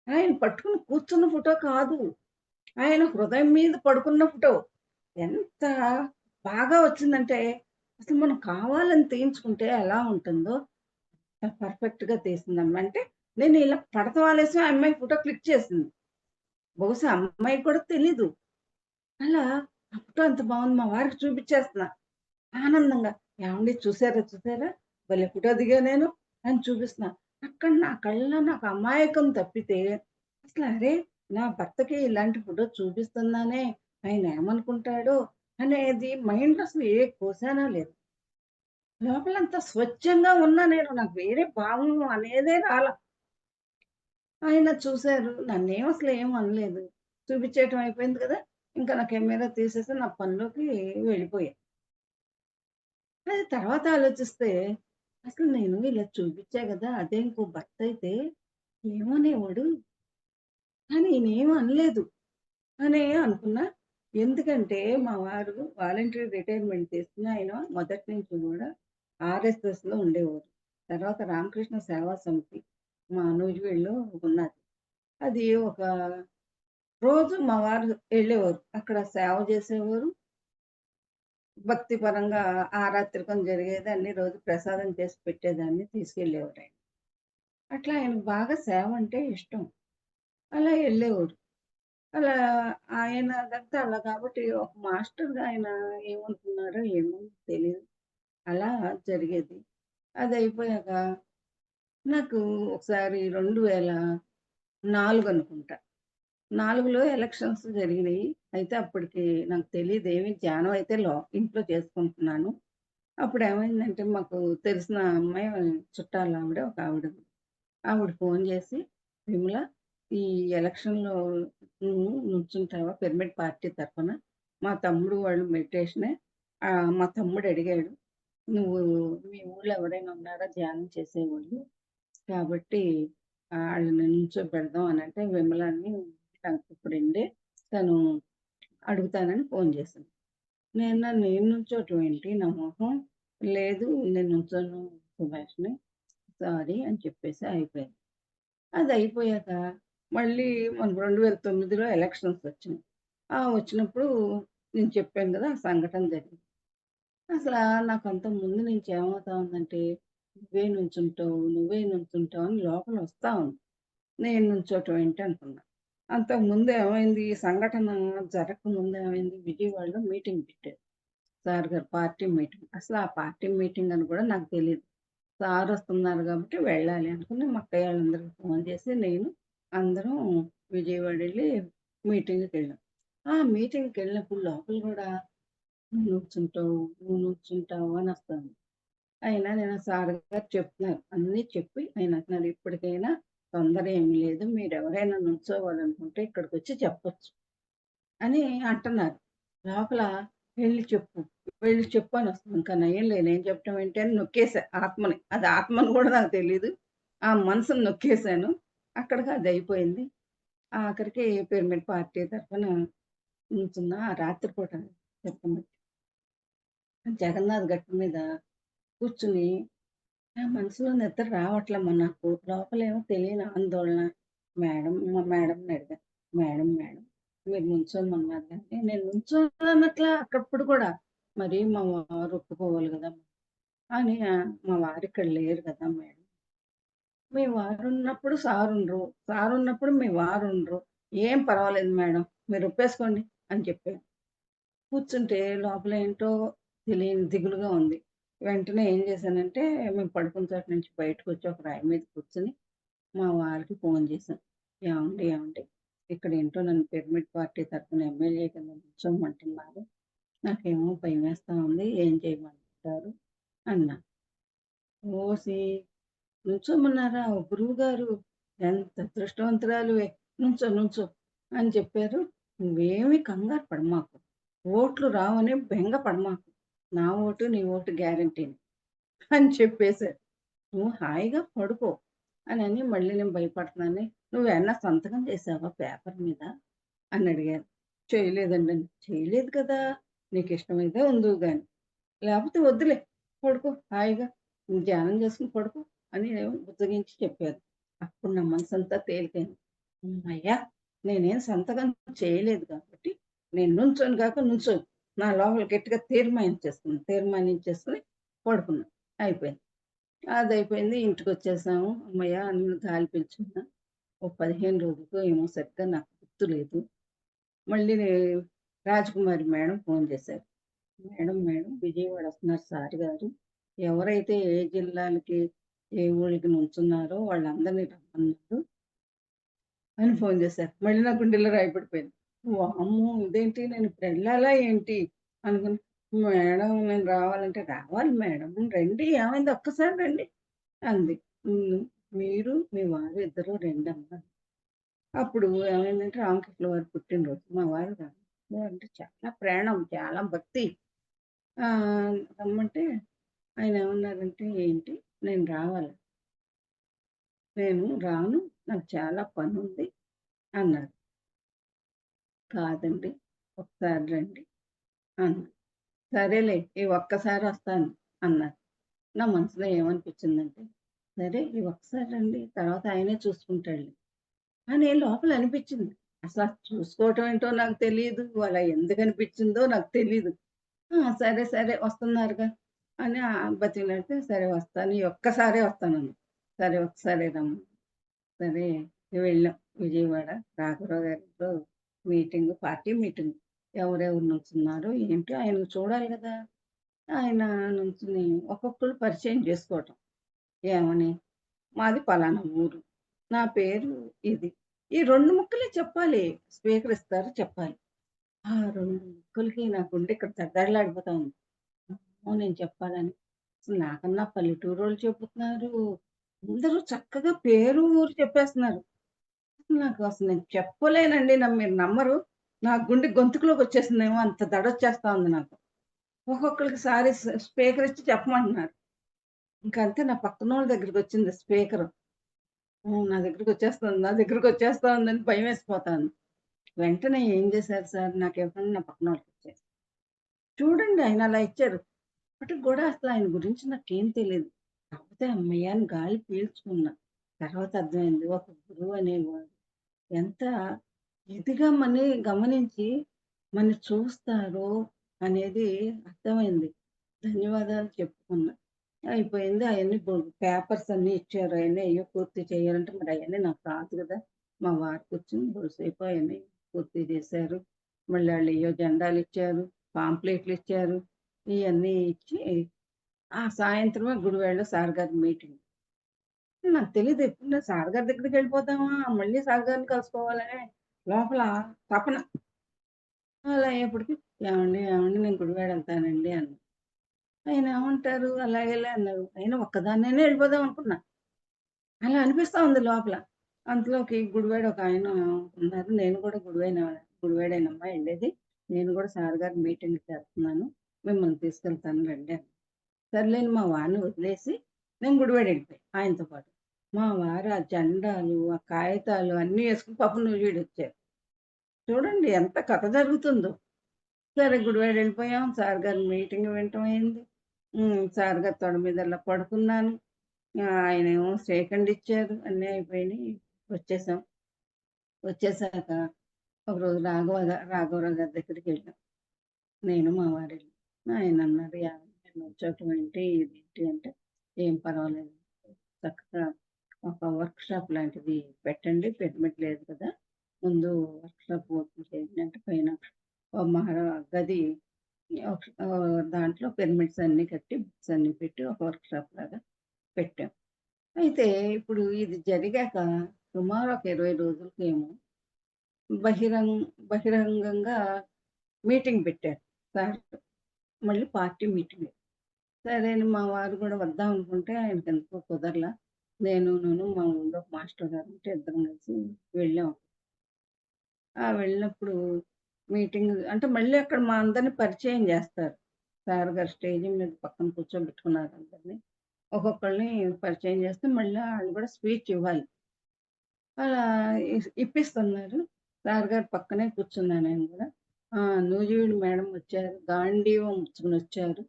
ఆయన పట్టుకొని కూర్చున్న ఫోటో కాదు. ఆయన హృదయం మీద పడుకున్న ఫోటో. ఎంత బాగా వచ్చిందంటే, అసలు మనం కావాలని తీయించుకుంటే ఎలా ఉంటుందో పర్ఫెక్ట్‌గా తీసిందమ్మా. అంటే నేను ఇలా పడత వాలేసి ఆ అమ్మాయి ఫోటో క్లిక్ చేసింది. బహుశా అమ్మాయికి కూడా తెలీదు. అలా ఆ ఫోటో ఎంత బావుంది మా వారికి చూపిచ్చేస్తున్నా ఆనందంగా. "ఏవండీ చూసారా? చూసారా? భలే ఫోటో దిగా నేను" అని చూపిస్తున్నా. అక్కడ నా కళ్ళలో నాకు అమాయకం తప్పితే అసలు అరే! నా భర్తకి ఇలాంటి ఫోటో చూపిస్తున్నానే, ఆయన ఏమనుకుంటాడో అనేది మైండ్‌లో అసలు ఏ కోశానా లేదు. లోపలంతా స్వచ్ఛంగా ఉన్నా నేను. నాకు వేరే భావం అనేదే రాలా. ఆయన చూసారు. నన్నేం అసలు ఏం అనలేదు. చూపిచ్చేయటం అయిపోయింది కదా! ఇంకా నా కెమెరా తీసేసి నా పనిలోకి వెళ్ళిపోయా. అది తర్వాత ఆలోచిస్తే, అసలు నేను ఇలా చూపిచ్చా గదా! అదే ఇంకో భర్తయితే ఏమనేవాడు? కానీ ఈయనేం అనలేదు అనే అనుకున్నా. ఎందుకంటే మా వారు వాలంటరీ రిటైర్మెంట్ తీసుకొని ఆయన మొదటి నుంచి గూడా ఆర్ఎస్ఎస్‌లో ఉండేవారు. తర్వాత రామకృష్ణ సేవా సమితి మా నూజివీడులో ఉన్నది. అది ఒక రోజు మా వారు ఎళ్ళేవారు. అక్కడ సేవ చేసేవారు. భక్తి పరంగా ఆరాత్రికం జరిగేది. అన్ని రోజు ప్రసాదం చేసి పెట్టేదాన్ని. తీసుకెళ్ళేవారాయన. అట్లా ఆయనకు బాగా సేవ అంటే ఇష్టం. అలా ఎళ్ళేవారు. అలా ఆయనదంతా అలా కాబట్టి ఒక మాస్టర్‌గా ఆయన ఏమనుకున్నారో ఏమో తెలీదు. అలా జరిగేది. అదయిపోయాక నాకు ఒకసారి 2004 అనుకుంటా. 4లో ఎలక్షన్స్ జరిగినియి. అయితే అప్పటికి నాకు తెలీదేమి. ధ్యానం అయితే ఇంట్లో చేసుకుంటున్నాను. అప్పుడేమైందంటే మాకు తెలిసిన అమ్మాయి చుట్టాలావిడ ఒకావిడ. ఆవిడ ఫోను జేసి, "విమల ఈ ఎలక్షన్‌లో నువ్వు నుంచుంటావా పిరమిడ్ పార్టీ తరఫున? మా తమ్ముడు వాళ్ళు మెడిటేషనే మా తమ్ముడు అడిగాడు. నువ్వు మీ ఊళ్ళో ఎవరైనా ఉన్నారా ధ్యానం చేసేవాళ్ళు? కాబట్టి ఆళ్ళని నుంచోబెడదాం" అనంటే విమల అని నాకు ఫ్రెండే. తను అడుగుతానని ఫోను జేసింది. నేను నుంచోటం ఏంటి? నా మొహం లేదు నేను నుంచోను సుభాషిణి. సారీ అని చెప్పేసి అయిపోయింది. అదయిపోయాక మళ్ళీ మనకు 2009లో ఎలక్షన్స్ వచ్చినియి. వచ్చినప్పుడు నేను చెప్పాను గదా! ఆ సంఘటన జరిగింది. అసలా నాకంతకు ముందు నుంచి ఏమవుతా ఉందంటే, నువ్వే నుంచుంటావు అని లోపల వస్తా ఉంది. నేను నుంచోటం ఏంటి అనుకున్నా. అంతకుముందు ఏమైంది, ఈ సంఘటన జరగకముందు ఏమైంది, విజయవాడలో మీటింగ్ పెట్టారు. సార్ గారు పార్టీ మీటింగ్. అసలు ఆ పార్టీ మీటింగ్ అని కూడా నాకు తెలీదు. సార్ వస్తున్నారు కాబట్టి వెళ్ళాలి అనుకుని మా అక్కయ్యోళ్ళందరికి ఫోన్ చేసి నేను అందరం విజయవాడ ఎళ్లి మీటింగ్‌కెళ్ళాం. ఆ మీటింగ్‌కెళ్ళినప్పుడు లోపల కూడా నువ్వు నుంచుంటావు అని వస్తుంది. అయినా నేను సార్ గారు చెప్తున్నారు. అన్నీ చెప్పి ఆయన అంటున్నారు, "ఇప్పటికైనా తొందర ఏమి లేదు. మీరెవరైనా నుంచోవాలనుకుంటే ఇక్కడికొచ్చి చెప్పొచ్చు" అని అంటున్నారు. లోపల "వెళ్లి చెప్పు, వెళ్లి చెప్పు" అని వస్తుంది. ఇంకా నయం నేను చెప్పడం ఏంటి అని నొక్కేసా ఆత్మని. అది ఆత్మని కూడా నాకు తెలీదు. ఆ మనసుని నొక్కేసాను. అక్కడికి అది అయిపోయింది. ఆఖరికి పిరమిడ్ పార్టీ తరఫున నుంచున్నా. ఆ రాత్రి పూట చెప్పండి. జగన్నాథ్ గట్టు మీద కూర్చుని నా మనసులో నిద్ర రావట్లేమ్మా నాకు. లోపలేమో తెలియని ఆందోళన. మా మేడంని అడిగా. మేడం మీరు నుంచోమన్నారు గానీ, నేను నుంచోనట్లా అక్కడప్పుడు కూడా. మరి మా వారు ఒప్పుకోవాలి గదా! అని మా వారిక్కడ లేరు కదా మేడం. మీ వారున్నప్పుడు సారుండరు. సారున్నప్పుడు మీ వారుండరు. ఏం పర్వాలేదు మేడం. మీరు ఒప్పేసుకోండి అని చెప్పాను. కూర్చుంటే లోపల ఏంటో తెలియని దిగులుగా ఉంది. వెంటనే ఏం చేశానంటే, మేము పడుకున్న చోట నుంచి బయటకొచ్చి ఒక రాయి మీద కూర్చొని, మా వారికి ఫోన్ చేశాను. ఏవండి ఇక్కడేంటో నన్ను పిరమిడ్ పార్టీ తరఫున ఎమ్మెల్యే కింద నిల్చోమంటున్నారు. నాకేమో భయమేస్తా ఉంది. ఏం చేయమంటారు అన్నా. ఓసి నుంచోమన్నారా? గురువుగారు ఎంత అదృష్టవంతురాలివే. నుంచో అని చెప్పారు. నువ్వేమి కంగారు పడమాకు. ఓట్లు రావని బెంగ పడమాకు. నా ఓటు, నీ ఓటు గ్యారంటీని అని చెప్పేసారు. నువ్వు హాయిగా పడుకో అనని మళ్ళీ నేను భయపడుతున్నానని, నువ్వేమన్నా సంతకం చేశావా పేపర్ మీద అని అడిగారు. చేయలేదండి అని. చేయలేదు కదా! నీకిష్టమైతే ఉందువు గాని. లేపోతే వద్దులే. పడుకో హాయిగా. నువ్వు ధ్యానం చేసుకొని పడుకో అని బుజ్జగించి చెప్పారు. అప్పుడు నా మనసంతా తేలికైంది. హమ్మయ్య! నేనేం సంతకం చేయలేదు కాబట్టి, నేను నుంచోను గాక నుంచోను. నా లోపల గట్టిగా తీర్మానించేసుకొని పడుకున్నా. అయిపోయింది. అదయిపోయింది. ఇంటికొచ్చేసాము. హమ్మయ్య! అని గాలి పీల్చుకున్నా. ఓ 15 రోజులకో ఏమో సరిగ్గా నాకు గుర్తులేదు. మళ్ళీ రాజకుమారి మేడం ఫోన్ చేశారు. మేడం విజయవాడ వస్తున్నారు సార్ గారు. ఎవరైతే ఏ జిల్లాలకి, ఏ ఊళ్ళకి నుంచున్నారో వాళ్ళందరిని రమ్మన్నారు అని ఫోన్ చేశారు. మళ్ళీ నా గుండెల్లో రాయి పడిపోయింది. వామ్మో! ఇదేంటి నేను ఇప్పుడెళ్ళాలా ఏంటి అనుకుని, మేడం నేను రావాలంటే, రావాలి మేడం రండి ఏమైంది ఒక్కసారి రండి అంది. హ్మ్. మీరు మీ వారు ఇద్దరు రండన్నారు. అప్పుడు ఏమైందంటే రామకృష్ణ వారి పుట్టినరోజు. మా వారు అంటే చాలా ప్రాణం, చాలా భక్తి. రమ్మంటే ఆయన ఏమన్నారంటే, "ఏంటి నేను రావాలా? నేను రాను. నాకు చాలా పనుంది" అన్నారు. "కాదండి ఒకసారి రండి" అన్నా. "సరేలే ఈ ఒక్కసారి వస్తాను" అన్నారు. నా మనసులో ఏమనిపించిందంటే, సరే ఈ ఒక్కసారి రండి తర్వాత ఆయనే చూసుకుంటాడులే అని లోపల అనిపించింది. అసల చూసుకోవటం ఏంటో నాకు తెలీదు. అలా ఎందుకనిపించిందో నాకు తెలీదు. సరే వస్తున్నారుగా అని బతిమిలాడితే, సరే వస్తాను. ఈ ఒక్కసారే వస్తానన్నా. సరే ఒక్కసారే రమ్మన్నారు. సరే వెళ్ళాం విజయవాడ. రాఘవరావు గారితో పార్టీ మీటింగ్. ఎవరెవరు నుంచున్నారో ఏంటో ఆయనకు చూడాలి గదా! ఆయన నుంచుని ఒక్కొక్కళ్ళు పరిచయం చేసుకోవటం. ఏమని? మాది పలానా ఊరు. నా పేరు ఇది. ఈ 2 ముక్కలే చెప్పాలి. స్పీకర్ ఇస్తారు చెప్పాలి. ఆ 2 ముక్కలకి నా గుండె ఇక్కడ దడదడలాడిపోతా ఉంది. అమ్మో! నేను చెప్పాలని. అసలు నాకన్నా పల్లెటూరోళ్ళు చెబుతున్నారు. అందరూ చక్కగా పేరు, ఊరు చెప్పేస్తున్నారు. నాకు అసలు నేను చెప్పలేనండి. మీరు నమ్మరు. నా గుండె గొంతుకులోకొచ్చేసిందేమో అంత దడొచ్చేస్తా ఉంది నాకు. ఒక్కొక్కళ్ళకి సారి స్పీకర్ ఇచ్చి చెప్పమంటున్నారు. ఇంకంతే నా పక్కనోళ్ళ దగ్గరికొచ్చింది స్పీకరు. నా దగ్గరికొచ్చేస్తా ఉందని భయమేసిపోతాంది. వెంటనే ఏం చేశారు సార్ నాకివ్వకుండా నా పక్కనోళ్ళకిచ్చారు. చూడండి ఆయన అలా ఇచ్చారు. ఇప్పటికి గూడా అసలు ఆయన గురించి నాకేం తెలీదు. కాకపోతే హమ్మయ్య! అని గాలి పీల్చుకున్నా. తర్వాత అర్థమైంది. ఒక గురువు అనేవాడు ఎంత ఇదిగా గమనించి మనని చూస్తారో అనేది అర్థమైంది. ధన్యవాదాలు చెప్పుకున్నా. అయిపోయింది. అయన్నీ పేపర్స్ అన్నీ ఇచ్చారు. అయన్నీ అయ్యో పూర్తి చేయాలంటే మరి అయన్నీ నాకు రాదు గదా! మా వారు కూర్చొని బోసేపు అయన్నీ పూర్తి చేశారు. మళ్ళీ ఆళ్ళెయ్యో జెండాలిచ్చారు, పాంప్లెట్‌లిచ్చారు. ఇయన్నీ ఇచ్చి ఆ సాయంత్రమే గుడివాడలో సార్ గారి మీటింగ్. నాకు తెలీదు ఎప్పుడు నేను సార్ గారి దగ్గరికెళ్ళిపోదామా, మళ్ళీ సార్ గారిని కలుసుకోవాలనే లోపల తపన. అలా అయ్యేప్పటికి ఏవండీ, ఏవండీ నేను గుడివాడ ఎళ్తానండి అన్నా. ఆయన ఏమంటారు అలాగేలే అన్నారు. అయినా ఒక్కదాన్నేనే ఎళ్ళిపోదాం అనుకున్నా. అలా అనిపిస్తా ఉంది లోపల. అంతలోకి గుడివాడ ఒకాయన ఉన్నారు. నేను కూడా గుడివాడేనమ్మా ఎళ్ళేది. నేను కూడా సార్ గారి మీటింగ్‌కెళ్తున్నాను. మిమ్మల్ని తీసుకెళ్తాను రండి అన్నారు. సర్లేని మా వారిని వదిలేసి నేను గుడివాడ ఎళ్ళిపోయా ఆయనతో పాటు. మా వారు ఆ జెండాలు, ఆ కాగితాలు అన్నీ యేసుకొని పాపం నూజివీడొచ్చారు. చూడండి ఎంత కథ జరుగుతుందో. సరే గుడివాడ ఎళ్ళిపోయాం. సార్ గారి మీటింగ్ వినటం అయింది. సార్ గారి తొడ మీద ఇలా పడుకున్నాను. ఆయనేమో స్టేకండ్ ఇచ్చారు. అన్నీ అయిపోయినియి. వచ్చేసాం. వచ్చేసాక ఒకరోజు రాఘవరావు గారి దగ్గరికెళ్ళాం. నేను మా వారెళ్ళాం. ఆయనన్నారు, "ఏవండీ మీరు నుంచోటం ఏంటి? ఇదేంటి?" అంటే, "ఏం పర్వాలేదు. చక్కగా ఒక వర్క్‌షాప్ లాంటిది పెట్టండి. పిరమిడ్ లేదు కదా! ముందు వర్క్‌షాప్ ఓపెన్ చేయండి" అంటే పైన ఓ గది దాంట్లో పిరమిడ్స్ అన్నీ కట్టి, బుక్స్ అన్నీ పెట్టి ఒక వర్క్‌షాప్ లాగా పెట్టాం. అయితే ఇప్పుడు ఇది జరిగాక సుమారు ఒక 20 రోజులకేమో బహిరంగ బహిరంగంగా మీటింగ్ పెట్టారు సార్. మళ్ళీ పార్టీ మీటింగ్. సరే అని మా వారు కూడా వద్దాం అనుకుంటే ఆయనకెందుకో కుదరలా. నేనును మా ఊళ్ళో ఒక మాస్టర్ గారు ఉంటే ఇద్దరం కలిసి వెళ్ళాం. వెళ్ళినప్పుడు మీటింగ్ అంటే మళ్ళీ అక్కడ మా అందరిని పరిచయం చేస్తారు. సార్ గారు స్టేజ్ మీద పక్కన కూర్చోబెట్టుకున్నారు అందరిని. ఒక్కొక్కళ్ళని పరిచయం చేస్తే మళ్ళీ ఆళ్ళు కూడా స్పీచ్ ఇవ్వాలి. అలా ఇప్పిస్తున్నారు. సార్ గారి పక్కనే కూర్చున్నా నేను గూడా. ఆ! నూజివీడు మేడం వచ్చారు. గాండీవం పుచ్చుకొనొచ్చారు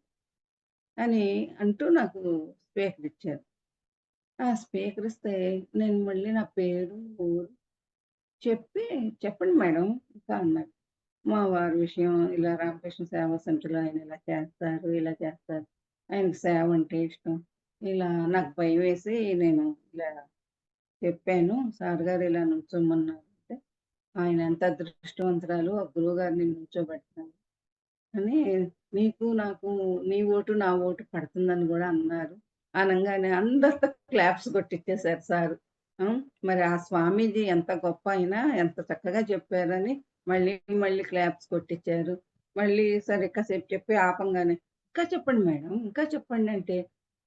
అని అంటూ నాకు స్పీకర్ ఇచ్చారు. ఆ స్పీకర్ ఇస్తే నేను మళ్ళీ నా పేరు, ఊరు చెప్పి "చెప్పండి మేడం" ఇంకా అన్నారు. మా వారి విషయం ఇలా రామకృష్ణ సేవా సమితిలో ఆయన ఇలా చేస్తారు, ఇలా చేస్తారు. ఆయనకి సేవ అంటే ఇష్టం. ఇలా నాకు భయమేసి నేను ఇలా చెప్పాను. సార్ గారు ఇలా నుంచోమన్నారు అంటే, ఆయన ఎంత అదృష్టవంతురాలు ఆ గురువుగారిని నుంచోబెడతాను అని నీకు నాకు నీ ఓటు, నా ఓటు పడుతుందని గూడా అన్నారు. అనంగానే అందరితో క్లాప్స్ కొట్టిచ్చేశారు సారు. మరి ఆ స్వామీజీ ఎంత గొప్ప ఆయన, ఎంత చక్కగా చెప్పారని మళ్ళీ, మళ్ళీ క్లాప్స్ కొట్టిచ్చారు. మళ్ళీ సరే కాసేపు చెప్పి ఆపంగానే, "ఇంకా చెప్పండి మేడం, ఇంకా చెప్పండి" అంటే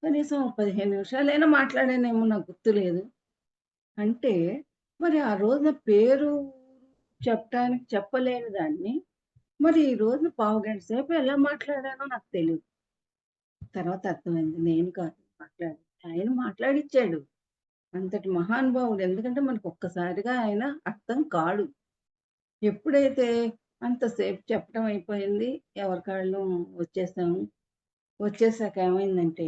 కనీసం 15 నిమిషాలైనా మాట్లాడానేమో నాకు గుర్తులేదు. అంటే మరి ఆ రోజున పేరు చెప్పటానికి చెప్పలేని దాన్ని, మరి ఈ రోజున పావుగంట సేపు ఎలా మాట్లాడానో నాకు తెలీదు. తర్వాత అర్థమైంది. నేను కాదు మాట్లాడింది. ఆయన మాట్లాడిచ్చాడు. అంతటి మహానుభావుడు. ఎందుకంటే మనకు ఒక్కసారిగా ఆయన అర్థం కాడు. ఎప్పుడైతే అంతసేపు చెప్పడం అయిపోయింది. ఎవరికాళ్ళు వచ్చేసాము. వచ్చేసాక ఏమైందంటే,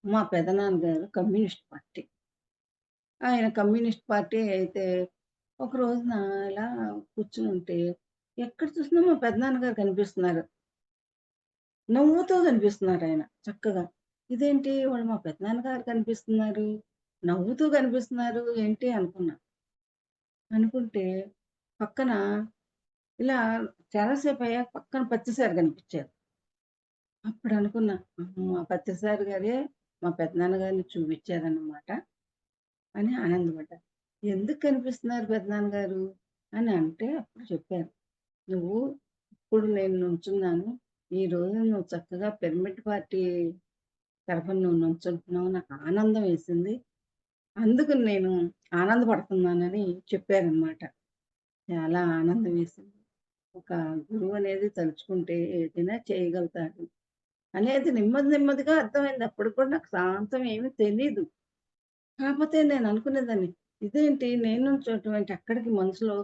మా పెదనాన్నగారు కమ్యూనిస్ట్ పార్టీ. ఆయన కమ్యూనిస్ట్ పార్టీ అయితే ఒక రోజున ఇలా కూర్చునుంటే, ఎక్కడ చూసినా మా పెదనాన్నగారు కనిపిస్తున్నారు. నవ్వుతూ కనిపిస్తున్నారాయన చక్కగా. ఇదేంటి వాళ్ళు మా పెదనాన్నగారు కనిపిస్తున్నారు, నవ్వుతూ కనిపిస్తున్నారు ఏంటి అనుకున్నా. అనుకుంటే పక్కన ఇలా చాలా సేపయ్యాక పక్కన పత్తిసారు కనిపిచ్చారు. అప్పుడనుకున్నా, మా పత్తిసారు గారే మా పెదనాన్నగారిని చూపిచ్చారన్నమాట అని ఆనందపడ్డా. ఎందుకు కనిపిస్తున్నారు పెదనాన్నగారు అని అంటే అప్పుడు చెప్పారు. నువ్వు ఇప్పుడు నేను నుంచున్నాను. ఈరోజు నువ్వు చక్కగా పిరమిడ్ పార్టీ తరఫున నువ్వు నుంచుంటున్నావు. నాకు ఆనందం వేసింది. అందుకు నేను ఆనందపడుతున్నానని చెప్పారనమాట. చాలా ఆనందం వేసింది. ఒక గురువనేది తలుచుకుంటే ఏదైనా చేయగలుగుతాడు అనేది నెమ్మది నెమ్మదిగా అర్థమైంది. అప్పటికి కూడా నాకు సాంతం ఏమీ తెలీదు. కాపోతే నేను అనుకునేదాన్ని, ఇదేంటి నేను నుంచోటం ఏంటి అక్కడికి మనసులో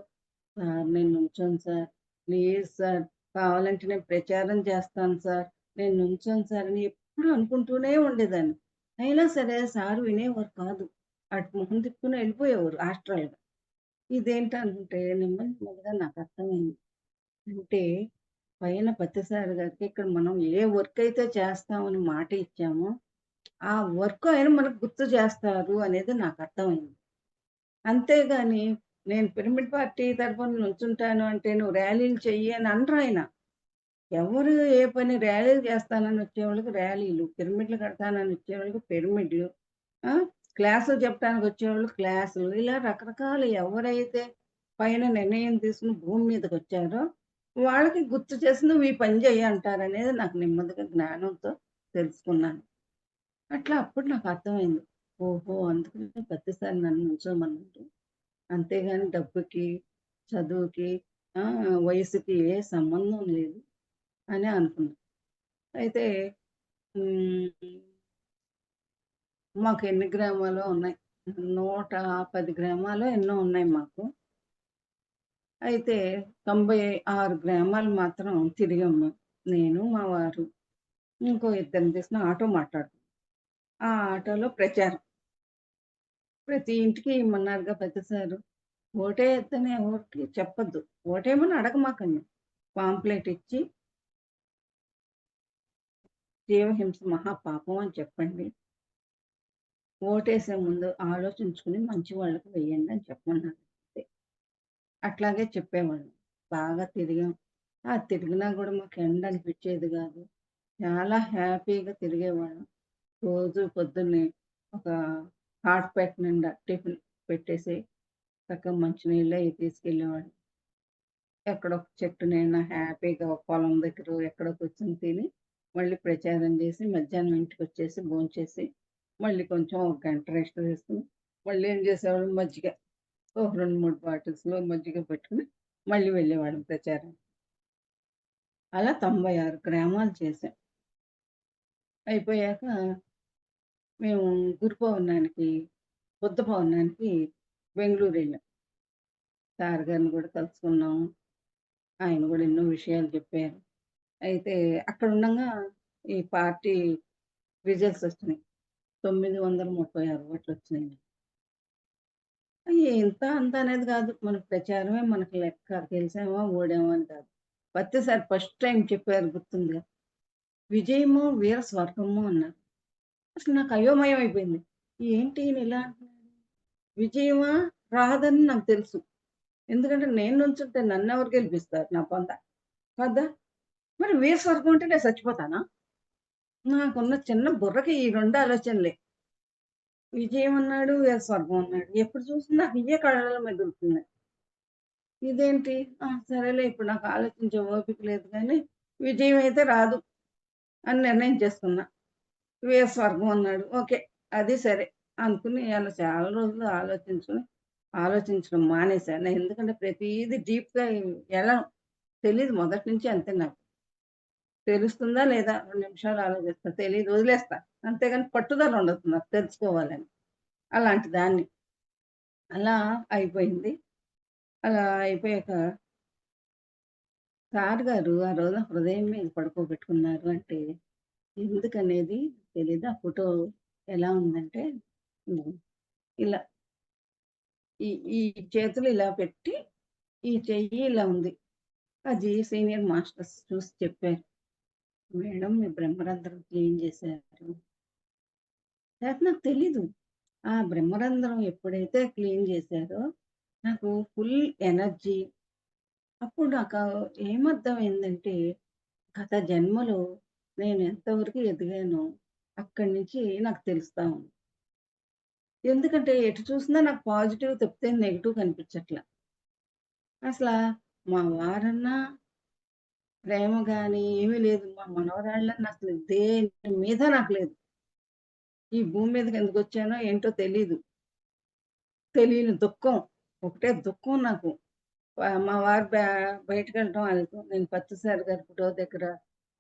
నేను నుంచోను సార్. Please sir. కావాలంటే నేను ప్రచారం చేస్తాను సార్. నేను నుంచోను సార్ అని ఎప్పుడూ అనుకుంటూనే ఉండేదాన్ని. అయినా సరే సార్ వినేవారు కాదు. అటు మొహం తిప్పుకొని వెళ్ళిపోయేవారు ఆస్ట్రల్‌గా. ఇదేంటనుకుంటే నెమ్మది నెమ్మదిగా నాకర్థమైంది. అంటే పైన పత్తిసారి గారికి ఇక్కడ మనం ఏ వర్క్ అయితే చేస్తామని మాట ఇచ్చామో, ఆ వర్క్ ఆయన మనకు గుర్తు చేస్తారు అనేది నాకర్థమైంది. అంతేగాని నేను పిరమిడ్ పార్టీ తరఫున నుంచుంటాను అంటే, "నువ్వు ర్యాలీలు చెయ్యి" అని అనరాయన. ఎవరు ఏ పని ర్యాలీలు చేస్తానని వచ్చేవాళ్ళకి ర్యాలీలు, పిరమిడ్లు కడతానని వచ్చేవాళ్ళకి పిరమిడ్లు, ఆ! క్లాసులు చెప్పడానికి వచ్చేవాళ్ళు క్లాసులు. ఇలా రకరకాల ఎవరైతే పైన నిర్ణయం తీసుకొని భూమి మీదకొచ్చారో, వాళ్ళకి గుర్తు చేసి "నువ్వు ఈ పని చెయ్యి" అంటారనేది నాకు నెమ్మదిగా జ్ఞానంతో తెలుసుకున్నాను. అట్లా అప్పుడు నాకు అర్థమైంది. ఓహో! అందుకనే ప్రతిసారి నన్ను నుంచోమన్నారు. అంతేగాని డబ్బుకి, చదువుకి, వయసుకి ఏ సంబంధం లేదు అని అనుకున్నా. అయితే హ్మ్. మాకు ఎన్ని గ్రామాలో ఉన్నాయి. 110 గ్రామాలో ఎన్నో ఉన్నాయి మాకు. అయితే 96 గ్రామాలు మాత్రం తిరిగాం మేము. నేను, మా వారు, ఇంకో ఇద్దరిని తీసుకొని ఆటో మాట్లాడుకున్నాం. ఆ ఆటోలో ప్రచారం. ప్రతి ఇంటికి ఇమ్మన్నారుగా ప్రతిసారి. ఓటేయొద్దని ఎవరికీ చెప్పొద్దు. ఓటేయమని అడగమాకండి. పాంప్లెట్ ఇచ్చి జీవహింస మహాపాపం అని చెప్పండి. ఓటేసే ముందు ఆలోచించుకొని మంచి వాళ్ళకి వెయ్యండి అని చెప్పమన్నారు. అంతే. అట్లాగే చెప్పేవాళ్ళం. బాగా తిరిగాం. తిరిగినా గూడా మాకు ఎండ అనిపిచ్చేది గాదు. చాలా హ్యాపీగా తిరిగేవాళ్ళం. రోజు పొద్దున్నే ఒక హాట్ ప్యాక్ నిండా టిఫిన్ పెట్టేసి చక్కగా మంచినీళ్ళు అయి తీసుకెళ్ళేవాళ్ళం. ఎక్కడో ఒక చెట్టు నీడన హ్యాపీగా ఒక పొలం దగ్గరో ఎక్కడో కూర్చొని తిని, మళ్ళీ ప్రచారం చేసి, మధ్యాహ్నం ఇంటికొచ్చేసి భోంచేసి, మళ్ళీ కొంచెం ఒక గంట రెస్ట్ తీసుకొని, మళ్ళీ ఏం చేసేవాళ్ళం మజ్జిగ. ఒక 2, 3 బాటిల్స్‌లో మజ్జిగ పెట్టుకొని, మళ్ళీ వెళ్ళేవాళ్ళం ప్రచారానికి. అలా 96 గ్రామాలు చేశాం. అయిపోయాక మేము గురు పౌర్ణానికి, బుద్ధ పౌర్ణానికి బెంగుళూరెళ్ళాం. సార్ గారిని కూడా కలుసుకున్నాం. ఆయన కూడా ఎన్నో విషయాలు చెప్పారు. అయితే అక్కడ ఉండంగా ఈ పార్టీ రిజల్ట్స్ వచ్చినాయి. 936 ఓట్లొచ్చినాయి. ఇంత అంత అనేది కాదు. మన ప్రచారమే మనకు లెక్క. గెలిసామా, ఓడామా అని కాదు. ప్రతిసారి ఫస్ట్ టైమ్ చెప్పారు గుర్తుందా? విజయము వీర స్వర్గము అన్నారు. అసలు నాకు అయోమయం అయిపోయింది. ఏంటి ఈయన ఇలా అంటున్నాడు? విజయమా రాదని నాకు తెలుసు. ఎందుకంటే నేను నుంచుంటే నన్నెవరు గెలిపిస్తారు నా పొంద. కదా! మరి వీర స్వర్గం అంటే నేను చచ్చిపోతానా? నాకున్న చిన్న బుర్రకి ఈ 2 ఆలోచనలే. విజయం అన్నాడు, స్వర్గం అన్నాడు. ఎప్పుడు చూసినా నాకు ఇయ్యే కళ్ళలో మెదులుతున్నాయి. ఇదేంటి? సరేలే ఇప్పుడు నాకు ఆలోచించే ఓపిక లేదు గానీ, విజయం అయితే రాదు అని నిర్ణయం చేసుకున్నా. స్వర్గం అన్నాడు. ఓకే. అది సరే అనుకుని అలా చాలా రోజులు ఆలోచించడం మానేశాను. ఎందుకంటే ప్రతీది డీప్‌గా ఎళ్ళను. తెలీదు మొదటి నుంచి అంతే నాకు. తెలుస్తుందా లేదా? 2 నిమిషాలు ఆలోచిస్తా. తెలీదు వదిలేస్తా. అంతేగాని పట్టుదల ఉండదు నాకు తెలుసుకోవాలని. అలాంటి దాన్ని. అలా అయిపోయింది. అలా అయిపోయాక సార్ గారు ఆ రోజున హృదయం మీద పడుకోబెట్టుకున్నారు అంటే ఎందుకనేది తెలీదు. ఆ ఫోటో ఎలా ఉందంటే హ్మ్. ఇలా ఈ ఈ చేతులు ఇలా పెట్టి, ఈ చెయ్యి ఇలా ఉంది. అది సీనియర్ మాస్టర్స్ చూసి చెప్పారు. "మేడం మీ బ్రహ్మరంధ్రం క్లీన్ చేశారు." అది నాకు తెలీదు. ఆ బ్రహ్మరంధ్రం ఎప్పుడైతే క్లీన్ చేశారో నాకు ఫుల్ ఎనర్జీ. అప్పుడు నాకు ఏమర్థమైందంటే, గత జన్మలో నేను ఎంతవరకు ఎదిగానో అక్కడి నుంచి నాకు తెలుస్తా ఉంది. ఎందుకంటే ఎటు చూసినా నాకు పాజిటివ్ తప్పితే నెగెటివ్ కనిపించట్ల. అసలా మా వారన్నా ప్రేమ గాని ఏమీ లేదు. మా మనవరాళ్ళన్నా అసలు దేని మీద నాకు లేదు. ఈ భూమి మీదకి ఎందుకొచ్చానో ఏంటో తెలీదు. తెలియని దుఃఖం. ఒకటే దుఃఖం నాకు. మా వారు బయటికెళ్ళటం నేను పత్తిసారి గారి ఫోటో దగ్గర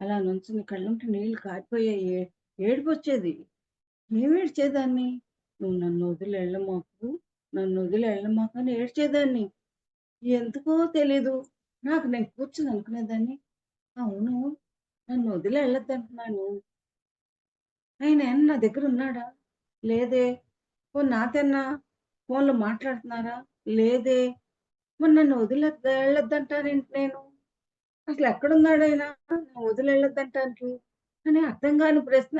అలా నుంచుని కళ్ళంట నీళ్ళు కారిపోయాయి. ఏడుపొచ్చేది. ఏం ఏడ్చేదాన్ని? "నువ్వు నన్నొదిలి ఎళ్ళమాకు, నన్నొదిలి ఎళ్ళమాకు" అని ఏడ్చేదాన్ని. ఎందుకో తెలీదు. నేను కూర్చొని అనుకునేదాన్ని, అవును నన్నొదిలి ఎళ్ళొద్దంటున్నాను. ఆయనేమన్నా నా దగ్గరున్నాడా? లేదే. పోనీ నాతోన్నా ఫోన్‌లో మాట్లాడుతున్నారా? లేదే. మరి నన్ను ఎళ్ళొద్దంటానేంటి నేను? అసలెక్కడున్నాడాయన? వదిలెళ్ళొద్దంటానికి అని అర్థం కాని ప్రశ్న.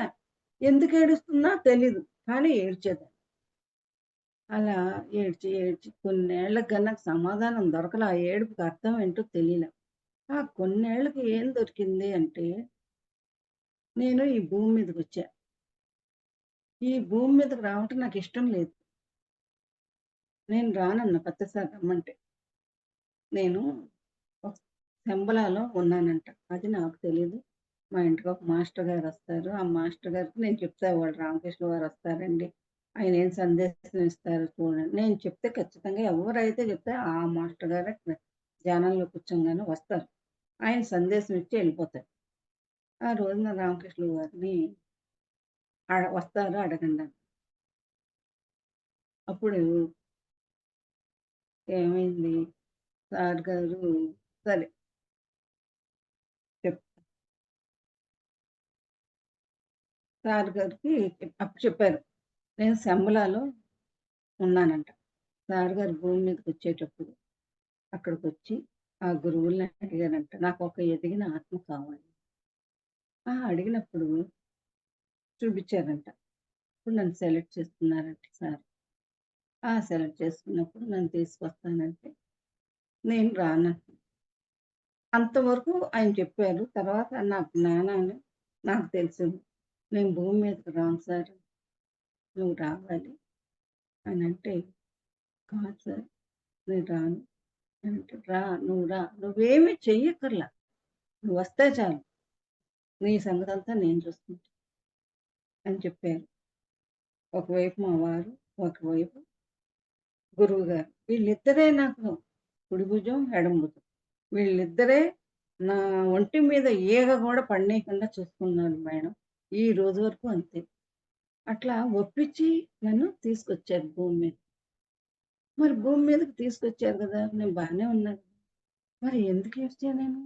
ఎందుకేడుస్తున్నా తెలీదు. కానీ ఏడ్చేదాన్ని. అలా ఏడ్చి, ఏడ్చి కొన్నేళ్ళకి నాకు సమాధానం దొరకలా. ఆ ఏడుపుకి అర్థం ఏంటో తెలీలా. ఆ కొన్నేళ్ళకి ఏం దొరికింది అంటే, నేను ఈ భూమి మీదకొచ్చా. ఈ భూమి మీదకి రావటం నాకిష్టం లేదు. నేను రానన్నా ప్రతిసారి రమ్మంటే. నేను ఒక శంబలాలో ఉన్నానంట. అది నాకు తెలీదు. మా ఇంటికి ఒక మాస్టర్ గారొస్తారు. ఆ మాస్టర్ గారికి నేను చెప్తా, రామకృష్ణ గారొస్తారండి. ఆయనేం సందేశం ఇస్తారో చూడండి. నేను చెప్తే ఖచ్చితంగా ఎవరైతే చెప్తే ఆ మాస్టర్ గారే ధ్యానంలో కూర్చోంగానే వస్తారు. ఆయన సందేశం ఇచ్చి ఎళ్ళిపోతారు. ఆ రోజున రామకృష్ణ గారిని వస్తారు అడగండని. అప్పుడు ఏమైంది, సార్ గారు సరే చెప్ సార్ గారికి అప్పుడు చెప్పారు. నేను శంబలాలో ఉన్నానంట. సార్ గారు భూమి మీదకొచ్చేటప్పుడు అక్కడికొచ్చి ఆ గురువుల్ని అడిగారంట. నాకొక ఎదిగిన ఆత్మ కావాలి. అడిగినప్పుడు చూపిచ్చారంట. అప్పుడు నన్ను సెలెక్ట్ చేసుకున్నారంట సార్. సెలెక్ట్ చేసుకున్నప్పుడు నన్ను తీసుకొస్తానంటే నేను రానన్నా. అంతవరకు ఆయన చెప్పారు. తర్వాత నా జ్ఞానాన్ని నాకు తెలిసింది. నేను భూమి మీదకి రాను సార్. నువ్వు రావాలి అనంటే, కాదు సార్ నేను రాను అంటే, నువ్వు రా. నువ్వేమి చెయ్యక్కర్లా. నువ్వొస్తే చాలు. నీ సంగతంతా నేను చూసుకుంటా అని చెప్పారు. ఒకవైపు మా వారు, ఒకవైపు గురువుగారు. వీళ్ళిద్దరే నాకు కుడి భుజం, ఎడమ భుజం. వీళ్ళిద్దరే నా ఒంటి మీద ఈగ గూడా పడనీయకుండా చూసుకున్నారు మేడం. ఈ రోజు వరకు అంతే. అట్లా ఒప్పించి నన్ను తీసుకొచ్చారు భూమి మీద. మరి భూమి మీదకి తీసుకొచ్చారు గదా! నేను బానే ఉన్నాను. మరి ఎందుకు ఏడ్చా నేను?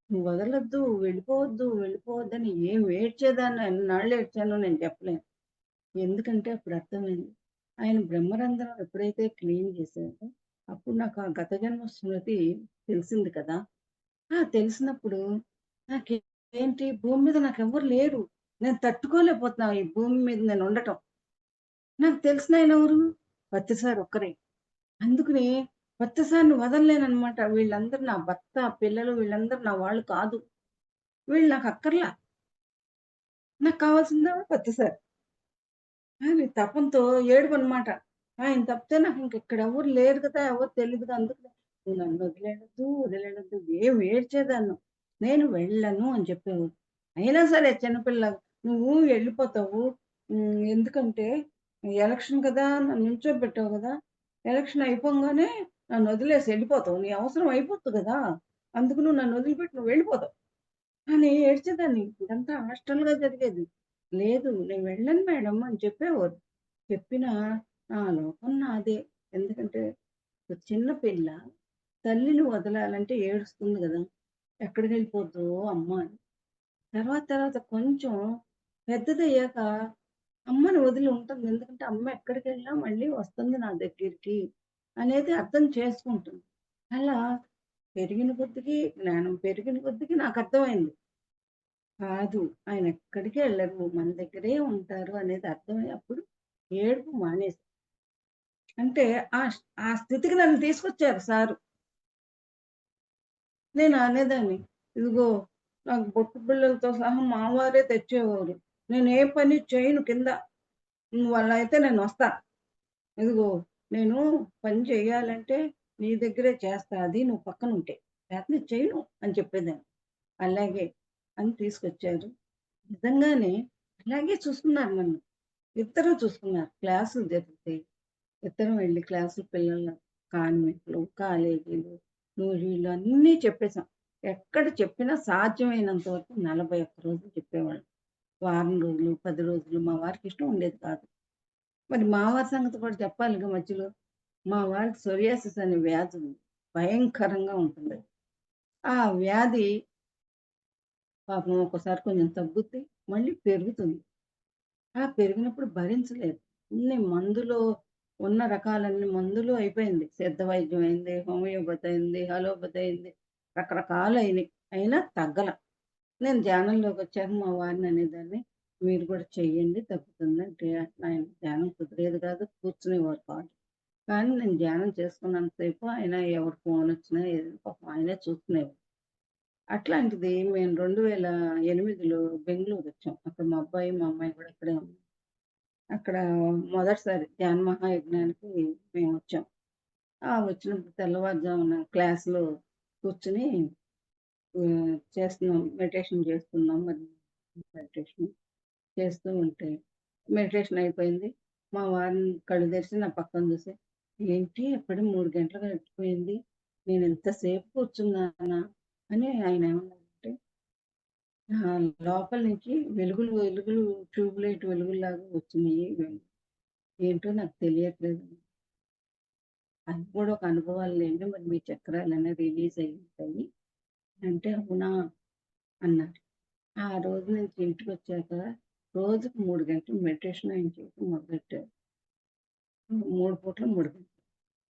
నువ్వు వదలొద్దు, వెళ్ళిపోవద్దు, వెళ్ళిపోవద్దని ఏం ఏడ్చేదాన్నో, ఎన్నాళ్ళు ఏడ్చానో నేను చెప్పలేను. ఎందుకంటే అప్పుడు అర్థమైంది. ఆయన బ్రహ్మరంధ్రం ఎప్పుడైతే క్లీన్ చేశారో, అప్పుడు నాకు ఆ గత జన్మ స్మృతి తెలిసింది కదా! తెలిసినప్పుడు నాకేంటి భూమి మీద నాకెవ్వరు లేరు. నేను తట్టుకోలేకపోతున్నా ఈ భూమి మీద నేనుండటం. నాకు తెలిసినాయనెవరు? పత్తి సార్ ఒక్కరే. అందుకని పత్తి సార్‌ని వదలలేననమాట. వీళ్ళందరూ నా భర్త, పిల్లలు వీళ్ళందరూ నా వాళ్ళు కాదు. వీళ్ళు నాకు అక్కర్లా. నాకు కావాల్సిందేమో పత్తి సార్. అని తపంతో ఏడుపనమాట. ఆయన తప్పితే నాకు ఇంకెక్కడ ఎవరు లేరు కదా! ఎవరు తెలీదుగా. అందుకనే "నువ్వు నన్ను వదిలేయొద్దు, వదిలేయొద్దు" ఏం ఏడ్చేదాన్నో. నేను వెళ్ళను అని చెప్పేవారు. అయినా సరే చిన్నపిల్ల "నువ్వు వెళ్ళిపోతావు. ఎందుకంటే ఎలక్షన్ కదా! నన్ను నిల్చోబెట్టావు కదా! ఎలక్షన్ అయిపోంగానే నన్ను వదిలేసి వెళ్ళిపోతావు. నీ అవసరం అయిపోద్ది కదా! అందుకు నువ్వు నన్ను వదిలిపెట్టి నువ్వు వెళ్ళిపోతావు" అని ఏడ్చేదాన్ని. ఇదంతా హాస్టల్‌గా జరిగేది. లేదు నేను వెళ్ళను మేడం అని చెప్పేవారు. చెప్పినా నా లోకం నాదే. ఎందుకంటే ఒక చిన్న పిల్ల తల్లిని వదలాలంటే ఏడుస్తుంది గదా! ఎక్కడికెళ్ళిపోద్దో అమ్మ అని. తర్వాత తర్వాత కొంచెం పెద్దదయ్యాక అమ్మని వదిలి ఉంటుంది. ఎందుకంటే అమ్మ ఎక్కడికెళ్ళినా మళ్ళీ వస్తుంది నా దగ్గరికి అనేది అర్థం చేసుకుంటుంది. అలా పెరిగిన కొద్దికి జ్ఞానం పెరిగిన కొద్దికి నాకర్థమైంది. కాదు. ఆయనెక్కడికి ఎళ్ళరు. మన దగ్గరే ఉంటారు అనేది అర్థమై అప్పుడు ఏడుపు మానేసా. అంటే ఆ స్థితికి నన్ను తీసుకొచ్చారు సారు. నేను అనేదాన్ని, ఇదిగో నాకు బొట్టు బిళ్ళలతో సహా మా వారే తెచ్చేవారు. నేను ఏ పని చేయను కింద. నువ్వలా అయితే నేనొస్తా. ఇదిగో నేను పని చెయ్యాలంటే నీ దగ్గరే చేస్తా. అది నువ్వు పక్కనుంటే. లేతే చేయను అని చెప్పేదాన్ని. అలాగే అని తీసుకొచ్చారు. నిజంగానే అలాగే చూసుకున్నారు నన్ను. ఇద్దరు చూసుకున్నారు. క్లాసులు జరుగుతాయి. ఇద్దరం వెళ్లి క్లాసులు పిల్లల కాన్వెంట్‌లు, కాలేజీలు, నూజీలు అన్నీ చెప్పేసాం. ఎక్కడ చెప్పినా సాధ్యమైనంత వరకు 41 రోజులు చెప్పేవాళ్ళం. వారం రోజులు, 10 రోజులు మా వారికి ఇష్టం ఉండేది కాదు. మరి మా వారి సంగతి కూడా చెప్పాలిగా మధ్యలో. మా వారికి సోరియాసిస్ అనే వ్యాధి ఉంది. భయంకరంగా ఉంటుందది. ఆ వ్యాధి పాపం ఒక్కోసారి కొంచెం తగ్గుద్ది, మళ్ళీ పెరుగుతుంది. పెరిగినప్పుడు భరించలేదు. అన్ని మందులో ఉన్న రకాలన్ని మందులు అయిపోయింది. సిద్ధ వైద్యం అయింది, హోమియోపతి అయింది, అలోపతి అయింది. రకరకాలయినియి. అయినా తగ్గల. నేను ధ్యానంలోకొచ్చాక మా వారిని అనేదాన్ని, "మీరు కూడా చెయ్యండి తగ్గుతుందంటే" ఆయన ధ్యానం కుదిరేది కాదు, కూర్చునేవారు కాదు. కానీ నేను ధ్యానం చేసుకున్నంత సేపు ఆయన ఎవరి ఫోనొచ్చినా ఏది పాపం ఆయనే చూసుకునేవారు. అట్లాంటిది మేము 2008లో బెంగుళూరొచ్చాం. అక్కడ మా అబ్బాయి, మా అమ్మాయి కూడా అక్కడే ఉన్నారు. అక్కడ మొదటిసారి ధ్యాన మహాయజ్ఞానికి మేమొచ్చాం. వచ్చినప్పుడు తెల్లవారుజామున క్లాస్‌లో కూర్చొని చేస్తున్నాం. మెడిటేషన్ చేస్తున్నాం. మరి మెడిటేషన్ చేస్తూ ఉంటే మెడిటేషన్ అయిపోయింది. మా వారిని కళ్ళు తెరిచి నా పక్కన చూసి, "ఏంటి అప్పుడే 3 గంటలు గడిచిపోయింది. నేను ఇంతసేపు కూర్చున్నానా?" అని ఆయన ఏమన్నారంటే, లోపల నుంచి వెలుగులు, వెలుగులు ట్యూబ్ లైట్ వెలుగుల్లాగా వచ్చినియి. ఏంటో నాకు తెలియట్లేదు. అది కూడా ఒక అనుభవాలేండి. మరి మీ చక్రాలన్నీ రిలీజ్ అయ్యి ఉంటాయి." అంటే, "అవునా?" అన్నారు. ఆ రోజు నుంచి ఇంటికొచ్చాక రోజుకి 3 గంటలు మెడిటేషన్ ఆయన చేయటం మొదలెట్టారు. 3 పూటలు 3 గంటలు.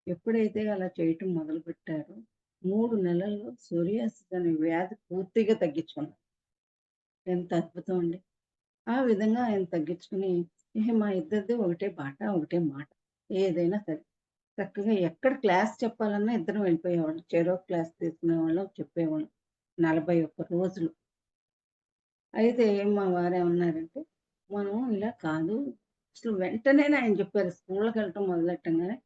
ఎప్పుడైతే అలా చేయటం మొదలుపెట్టారో 3 నెలల్లో సోరియాసిస్ అనే వ్యాధి పూర్తిగా తగ్గించుకున్నారు. ఎంత అద్భుతం అండి. ఆ విధంగా ఆయన తగ్గించుకొని ఇహ మా ఇద్దరిది ఒకటే బాట, ఒకటే మాట. ఏదైనా సరే చక్కగా ఎక్కడ క్లాస్ చెప్పాలన్నా ఇద్దరం వెళ్ళిపోయేవాళ్ళం. చెరో క్లాస్ తీసుకునేవాళ్ళం, చెప్పేవాళ్ళం. 41 రోజులు. అయితే మా వారేమన్నారంటే, "మనం ఇలా కాదు." అసలు వెంటనేనే ఆయన చెప్పారు. స్కూళ్ళకెళ్ళటం మొదలెట్టంగానే,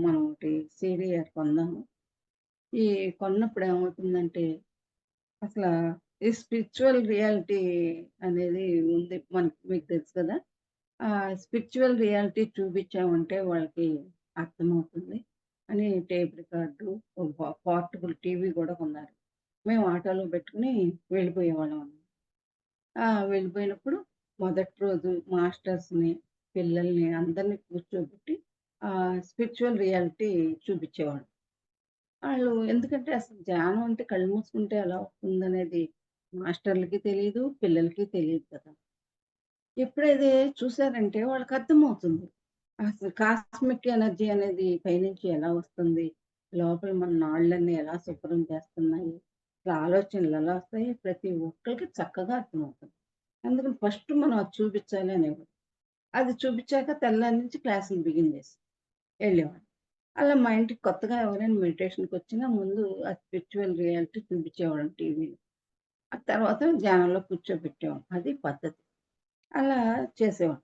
మనం ఒకటి సీడీఆర్ కొందాము. ఈ కొన్నప్పుడు ఏమవుతుందంటే, అసలా ఈ స్పిరిచ్యువల్ రియాలిటీ అనేది ఉంది. మీకు తెలుసు కదా! ఆ స్పిరిచ్యువల్ రియాలిటీ చూపిచ్చామంటే వాళ్ళకి అర్థమవుతుంది అని టేప్ రికార్డు, ఒక పోర్టబుల్ టీవీ గూడా కొన్నారు. మేము ఆటోలో పెట్టుకొని వెళ్ళిపోయేవాళ్ళం. వెళ్ళిపోయినప్పుడు మొదటి రోజు మాస్టర్స్‌ని, పిల్లల్ని అందరిని కూర్చోబెట్టి స్పిరిచ్యువల్ రియాలిటీ చూపిచ్చేవాడు. ఆళ్ళు ఎందుకంటే అసలు ధ్యానం అంటే కళ్ళు మూసుకుంటే ఎలా వస్తుందనేది మాస్టర్లకి తెలీదు, పిల్లలకి తెలీదు కదా! ఎప్పుడైతే చూసారంటే వాళ్ళకర్థమవుతుంది. అసలు కాస్మిక్ ఎనర్జీ అనేది పైనుంచి ఎలా వస్తుంది? లోపల మన నాళ్ళన్నీ ఎలా శుభ్రం చేస్తున్నాయి? అసలు ఆలోచనలు ఎలా వస్తాయి? ప్రతి ఒక్కళ్ళకి చక్కగా అర్థమవుతుంది. అందుకని ఫస్ట్ మనం అది చూపిచ్చాలి అనేవారు. అది చూపిచ్చాక తెల్లారి నుంచి క్లాసులు బిగిన్ చేసి వెళ్ళేవాళ్ళం. అలా మా ఇంటికి కొత్తగా ఎవరైనా మెడిటేషన్‌కొచ్చినా ముందు ఆ స్పిరిచ్యువల్ రియాలిటీ చూపిచ్చేవాళ్ళం టీవీలో. ఆ తర్వాత ధ్యానంలో కూర్చోబెట్టేవాళ్ళం. అది పద్ధతి. అలా చేసేవాళ్ళం.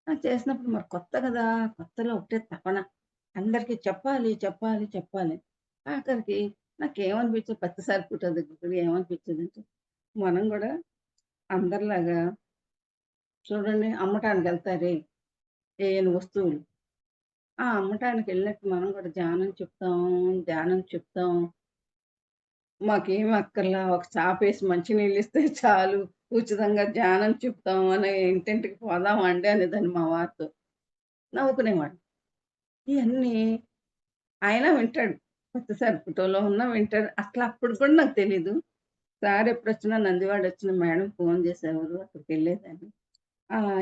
చేసినప్పుడు మరి కొత్త గదా! కొత్తలో ఒకటే తపన. అందరికి చెప్పాలి, చెప్పాలి, చెప్పాలి. ఆఖరికి నాకేమనిపించేది ప్రతిసారి ఫోటో దగ్గరికి ఏమనిపించేదంటే, మనం గూడా అందరిలాగా చూడండి అమ్మటానికెళ్తారే ఏయని వస్తువులు. అమ్మటానికెళ్ళినట్టు మనం గూడా ధ్యానం చెప్తాం. మాకేమి అక్కర్లా ఒక చాపేసి మంచినీళ్ళిస్తే చాలు. ఉచితంగా ధ్యానం చెప్తాం అని ఇంటింటికి పోదామా అండి అనేదాన్ని మా వారితో. నవ్వుకునేవాడు. ఇయన్నీ ఆయన వింటాడు. ప్రతిసారి ఫోటోలో ఉన్నా వింటాడు. అసలప్పుడు కూడా నాకు తెలీదు. సార్ ఎప్పుడొచ్చినా నందివాడొచ్చిన మేడం ఫోను చేసేవారు. అక్కడికెళ్ళేదాన్ని.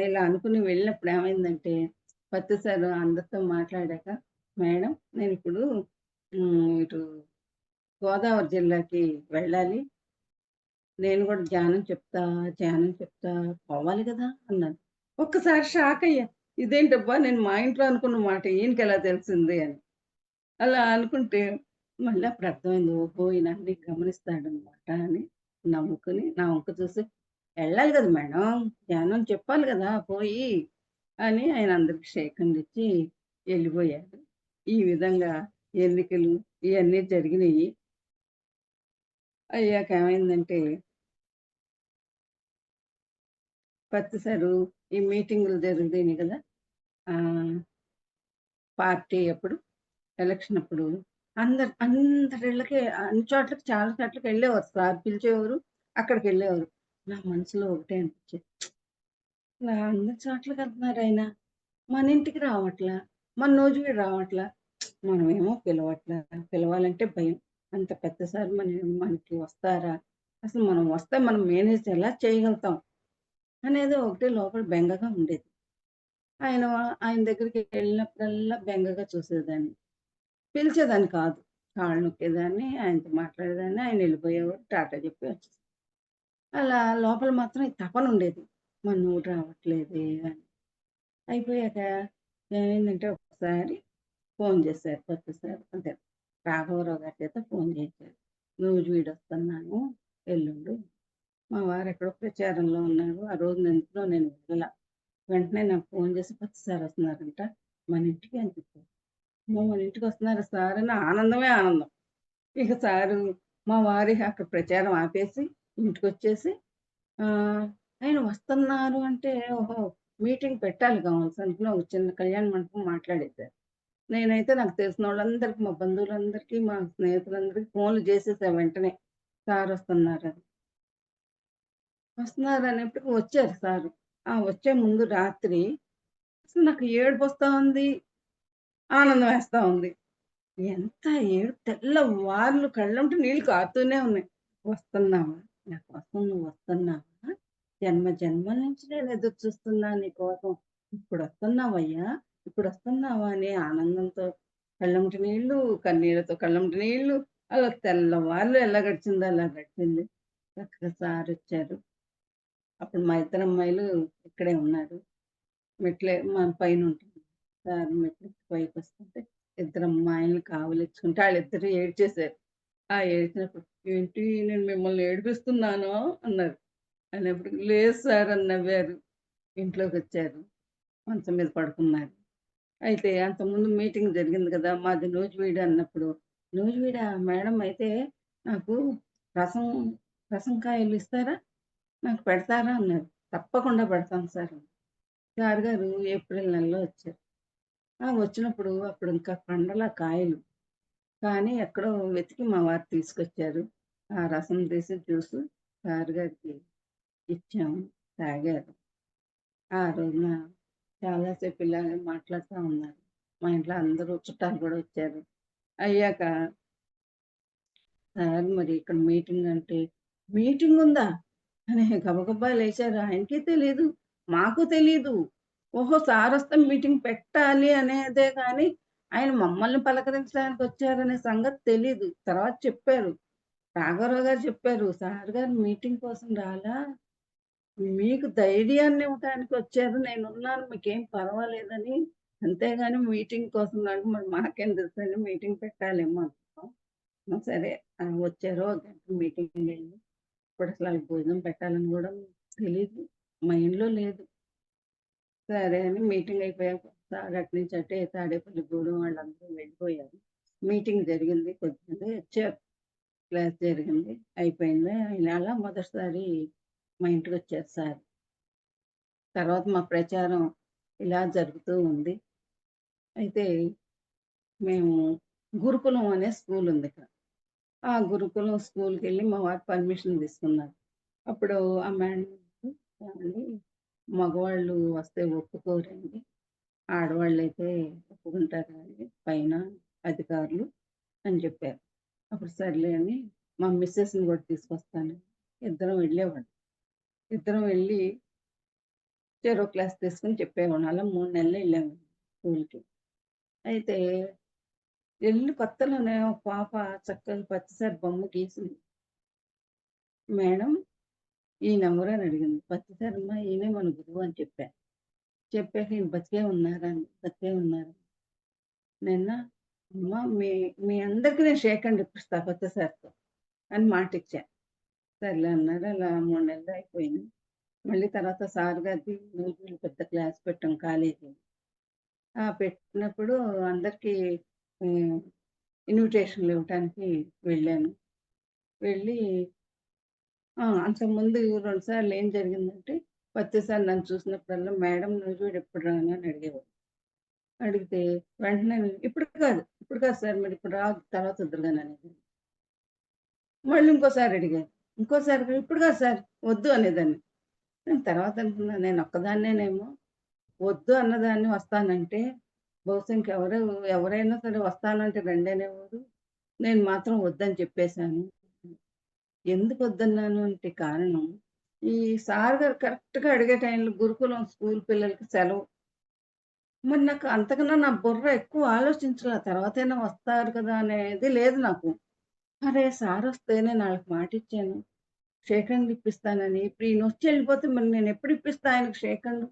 ఇలా అనుకుని వెళ్ళినప్పుడు ఏమైందంటే, పత్తి సారు అందరితో మాట్లాడాక, "మేడం నేనిప్పుడు ఇటు గోదావరి జిల్లాకి వెళ్ళాలి. నేను గూడా ధ్యానం చెప్తా పోవాలి గదా!" అన్నాను. ఒక్కసారి షాకయ్యా. ఇదేంటబ్బా! నేను మా ఇంట్లో అనుకున్న మాట ఈయనకెలా తెలిసింది అని. అలా అనుకుంటే మళ్ళీ అప్పుడు అర్థమైంది. ఓహో! ఈయన అన్నీ గమనిస్తాడనమాట అని నవ్వుకొని నా వంక చూసి, "ఎళ్ళాలి గదా మేడం! ధ్యానం చెప్పాలి గదా! పోయి" అని ఆయన అందరికి షేక్ హ్యాండ్ ఇచ్చి ఎళ్ళిపోయారు. ఈ విధంగా ఎన్నికలు ఇయన్నీ జరిగినియి. అయ్యాక ఏమైందంటే ప్రతిసారు ఈ మీటింగులు జరుగుతాయినాయి గదా! ఆహ్, పార్టీ అప్పుడు, ఎలక్షన్ అప్పుడు అందరిళ్ళకి అన్ని చోట్లకి చాలా చోట్లకెళ్ళేవారు. సార్ పిలిచేవారు. అక్కడికెళ్ళేవారు. నా మనసులో ఒకటే అనిపిచ్చేది. ఇలా అన్ని చోట్లకెళ్తున్నారాయన. మన ఇంటికి రావట్లా. మన రోజుకి రావట్లా. మనమేమో పిలవట్లా. పిలవాలంటే భయం. అంత పెద్ద సార్ మనకి వస్తారా? అసలు మనం వస్తే మనం మేనేజ్ ఎలా చేయగలుగుతాం? అనేది ఒకటే లోపల బెంగగా ఉండేది. ఆయన ఆయన దగ్గరికి వెళ్ళినప్పుడల్లా బెంగగా చూసేదాన్ని. పిలిచేదాన్ని కాదు. కాళ్ళు నొక్కేదాన్ని, ఆయనతో మాట్లాడేదాన్ని. ఆయన వెళ్ళిపోయేవారు. టాటా చెప్పి వచ్చేసాను. అలా లోపల మాత్రం ఈ తపనుండేది. మరి నువ్వు రావట్లేదే అని. అయిపోయాక ఏమైందంటే ఒకసారి ఫోన్ చేశారు కొత్త సార్. అదే రాఘవరావు గారి చేత ఫోన్ చేశారు. "నూజివీడొస్తున్నాను ఎల్లుండి. మా వారెక్కడో ప్రచారంలో ఉన్నారు. ఆ రోజు ఎందుకునో నేను వెళ్ళలా. వెంటనే నాకు ఫోన్ చేసి "కొత్త సార్ వస్తున్నారంట మన ఇంటికి" అని చెప్పారు. అమ్మో! మన ఇంటికొస్తున్నారా సార్ అని ఆనందమే ఆనందం. ఇక సారు మా వారి అక్కడ ప్రచారం ఆపేసి ఇంటికొచ్చేసి ఆయన వస్తున్నారు అంటే ఓహో! మీటింగ్ పెట్టాలి కావాల్సి అనుకుని ఒక చిన్న కళ్యాణ మండపం మాట్లాడేశారు. నేనైతే నాకు తెలిసినోళ్ళందరికి, మా బంధువులందరికీ, మా స్నేహితులందరికీ ఫోన్‌లు చేసేసా వెంటనే. సారొస్తున్నారని. వస్తున్నారనేప్పటికి వచ్చారు సారు. వచ్చే ముందు రాత్రి అసలు నాకు ఏడుపొస్తా ఉంది. ఆనందమేస్తా ఉంది. ఎంత ఏడుపు తెల్లవార్లు కళ్ళంట నీళ్ళు కారుతూనే ఉన్నాయి. "వస్తున్నావా? నా కోసం నువ్వు వస్తున్నావా? జన్మ జన్మల నుంచి నేను ఎదురు చూస్తున్నా నీ కోసం. ఇప్పుడొస్తున్నావయ్యా, ఇప్పుడొస్తున్నావా" అని ఆనందంతో కళ్ళంట నీళ్ళు, కన్నీళ్లతో కళ్ళంట నీళ్ళు అలా తెల్లవార్లు ఎలా గడిచిందో అలా గడిచింది. చక్కగా సారొచ్చారు. అప్పుడు మా ఇద్దరు అమ్మాయిలు ఇక్కడే ఉన్నారు. మా పైనుంటుంది. సార్ మెట్లెక్కి పైకొస్తుంటే ఇద్దరు అమ్మాయిల్ని కావలించుకుంటే ఆళ్ళిద్దరూ ఏడ్చేశారు. ఏడ్చినప్పుడు "ఏంటి నేను మిమ్మల్ని ఏడిపిస్తున్నానా?" అన్నారు. అనేప్పటికి "లేదు సార్" అని నవ్వారు. ఇంట్లోకొచ్చారు. మంచం మీద పడుకున్నారు. అయితే అంతకుముందు మీటింగ్ జరిగింది కదా! మాది నూజివీడు అన్నప్పుడు, "నూజివీడా మేడం అయితే నాకు రసం రసం కాయలు ఇస్తారా? నాకు పెడతారా?" అన్నారు. "తప్పకుండా పెడతాను సార్" అన్నా. సార్ గారు ఏప్రిల్ నెలలో వచ్చారు. వచ్చినప్పుడు అప్పుడు ఇంకా పండల కాయలు. కానీ ఎక్కడో వెతికి మా వారు తీసుకొచ్చారు. ఆ రసం తీసి జ్యూసు సార్ గారికి ఇచ్చాము. తాగారు. ఆ రోజున చాలా సేపు ఇలాగే మాట్లాడుతా ఉన్నారు. మా ఇంట్లో అందరూ చుట్టాలు కూడా వచ్చారు. అయ్యాక సార్ మరి ఇక్కడ మీటింగ్ అంటే, "మీటింగ్ ఉందా?" అని గబగబా లేచారు. ఆయనకి తెలీదు. మాకు తెలీదు. ఓహో! సారొస్తే మీటింగ్ పెట్టాలి అనేదే గానీ, ఆయన మమ్మల్ని పలకరించడానికి వచ్చారనే సంగతి తెలీదు. తర్వాత చెప్పారు. రాఘవరావు గారు చెప్పారు. "సార్ గారు మీటింగ్ కోసం రాలా. మీకు ధైర్యాన్ని ఇవ్వటానికి వచ్చారు. నేనున్నాను మీకేం పర్వాలేదని. అంతేగాని మీటింగ్ కోసం అంటే మరి మాకేం తెలుసండి మీటింగ్ పెట్టాలేమో అనుకున్నాం. సరే వచ్చారు. ఒక గంట మీటింగయింది. ఇప్పుడసలు ఆళ్ళకి భోజనం పెట్టాలని గూడా తెలీదు. మైండ్‌లో లేదు. సరే అని మీటింగ్ అయిపోయాక సార్ అటునుంచి అటే తాడేపల్లిగూడెం వాళ్ళందరూ వెళ్ళిపోయారు. మీటింగ్ జరిగింది. కొద్దిమంది వచ్చారు. క్లాస్ జరిగింది. అయిపోయింది. ఆయన అలా మొదటిసారి మా ఇంటికొచ్చారు సార్. తర్వాత మా ప్రచారం ఇలా జరుగుతూ ఉంది. అయితే మేము గురుకులం అనే స్కూలుందిక్కడ. ఆ గురుకులం స్కూల్‌కెళ్ళి మా వారు పర్మిషన్ తీసుకున్నారు. అప్పుడు ఆ మేడం "ఏవండీ మగవాళ్ళు వస్తే ఒప్పుకోరండి. ఆడవాళ్ళైతే ఒప్పుకుంటారా అండి పైన అధికారులు" అని చెప్పారు. అప్పుడు సర్లే అని మా మిసెస్‌ని కూడా తీసుకొస్తాను. ఇద్దరం వెళ్ళేవాళ్ళం. ఇద్దరం వెళ్ళి చెరో క్లాస్ తీసుకొని చెప్పేవాళ్ళం. అలా 3 నెలలు వెళ్ళాము స్కూల్‌కి. అయితే ఎళ్ళిన కొత్తలోనే ఒక పాప చక్కగా పచ్చిసారి బొమ్మ గీసింది. "మేడం ఈయనెవరు" అని అడిగింది. "పచ్చిసారమ్మా ఈయనే మన గురువు" అని చెప్పా. చెప్పాక "ఈయన బతికే ఉన్నారా" అని. "బతికే ఉన్నారు." నిన్న "అమ్మ మీ మీ అందరికి నేను షేక్ హ్యాండ్ ఇప్పిస్తా కొత్త సార్‌తో" అని మాటిచ్చా. సర్లే అన్నారు. అలా 3 నెలలు అయిపోయింది. మళ్ళీ తర్వాత సార్ గారిది నూజివీడులో పెద్ద క్లాస్ పెట్టాం కాలేజీ. పెట్టినప్పుడు అందరికీ హ్మ్, ఇన్విటేషన్‌లు ఇవ్వటానికి వెళ్ళాను. వెళ్ళి అంతకుముందు 2 సార్లు ఏం జరిగిందంటే, ప్రతిసారి నన్ను చూసినప్పుడల్లా "మేడం నూజివీడు ఎప్పుడు రాను" అని అడిగేవారు. అడిగితే వెంటనే ఇప్పుడు కాదు సార్ మీరిప్పుడు రావద్దు తర్వాత వద్దురు గాని" అనేదాన్ని. మళ్ళీ ఇంకోసారి అడిగారు. ఇంకోసారి కూడా "ఇప్పుడు కాదు సార్ వద్దు" అనేదాన్ని. నేను తర్వాత అనుకున్నా నేనొక్కదాన్నేనేమో వద్దు అన్నదాన్ని వస్తానంటే, బహుశా ఎవరైనా సరే వస్తానంటే రండనేవారు. నేను మాత్రం వద్దని చెప్పేసాను. ఎందుకు వద్దన్నాను అంటే కారణం, ఈ సార్ గారు కరెక్ట్‌గా అడిగే టైంలో గురుకులం స్కూల్ పిల్లలకి సెలవు. మరి నాకు అంతకన్నా నా బుర్ర ఎక్కువ ఆలోచించలా. తర్వాతైనా వస్తారు కదా అనేది లేదు నాకు. అరే! సారొస్తే నేను ఆళ్ళకి మాటిచ్చాను. Shake hand ఇప్పిస్తానని. ఇప్పుడు ఈయనొచ్చి ఎళ్ళిపోతే మరి నేనెప్పుడు ఇప్పిస్తా ఆయనకి షేక్ హ్యాండ్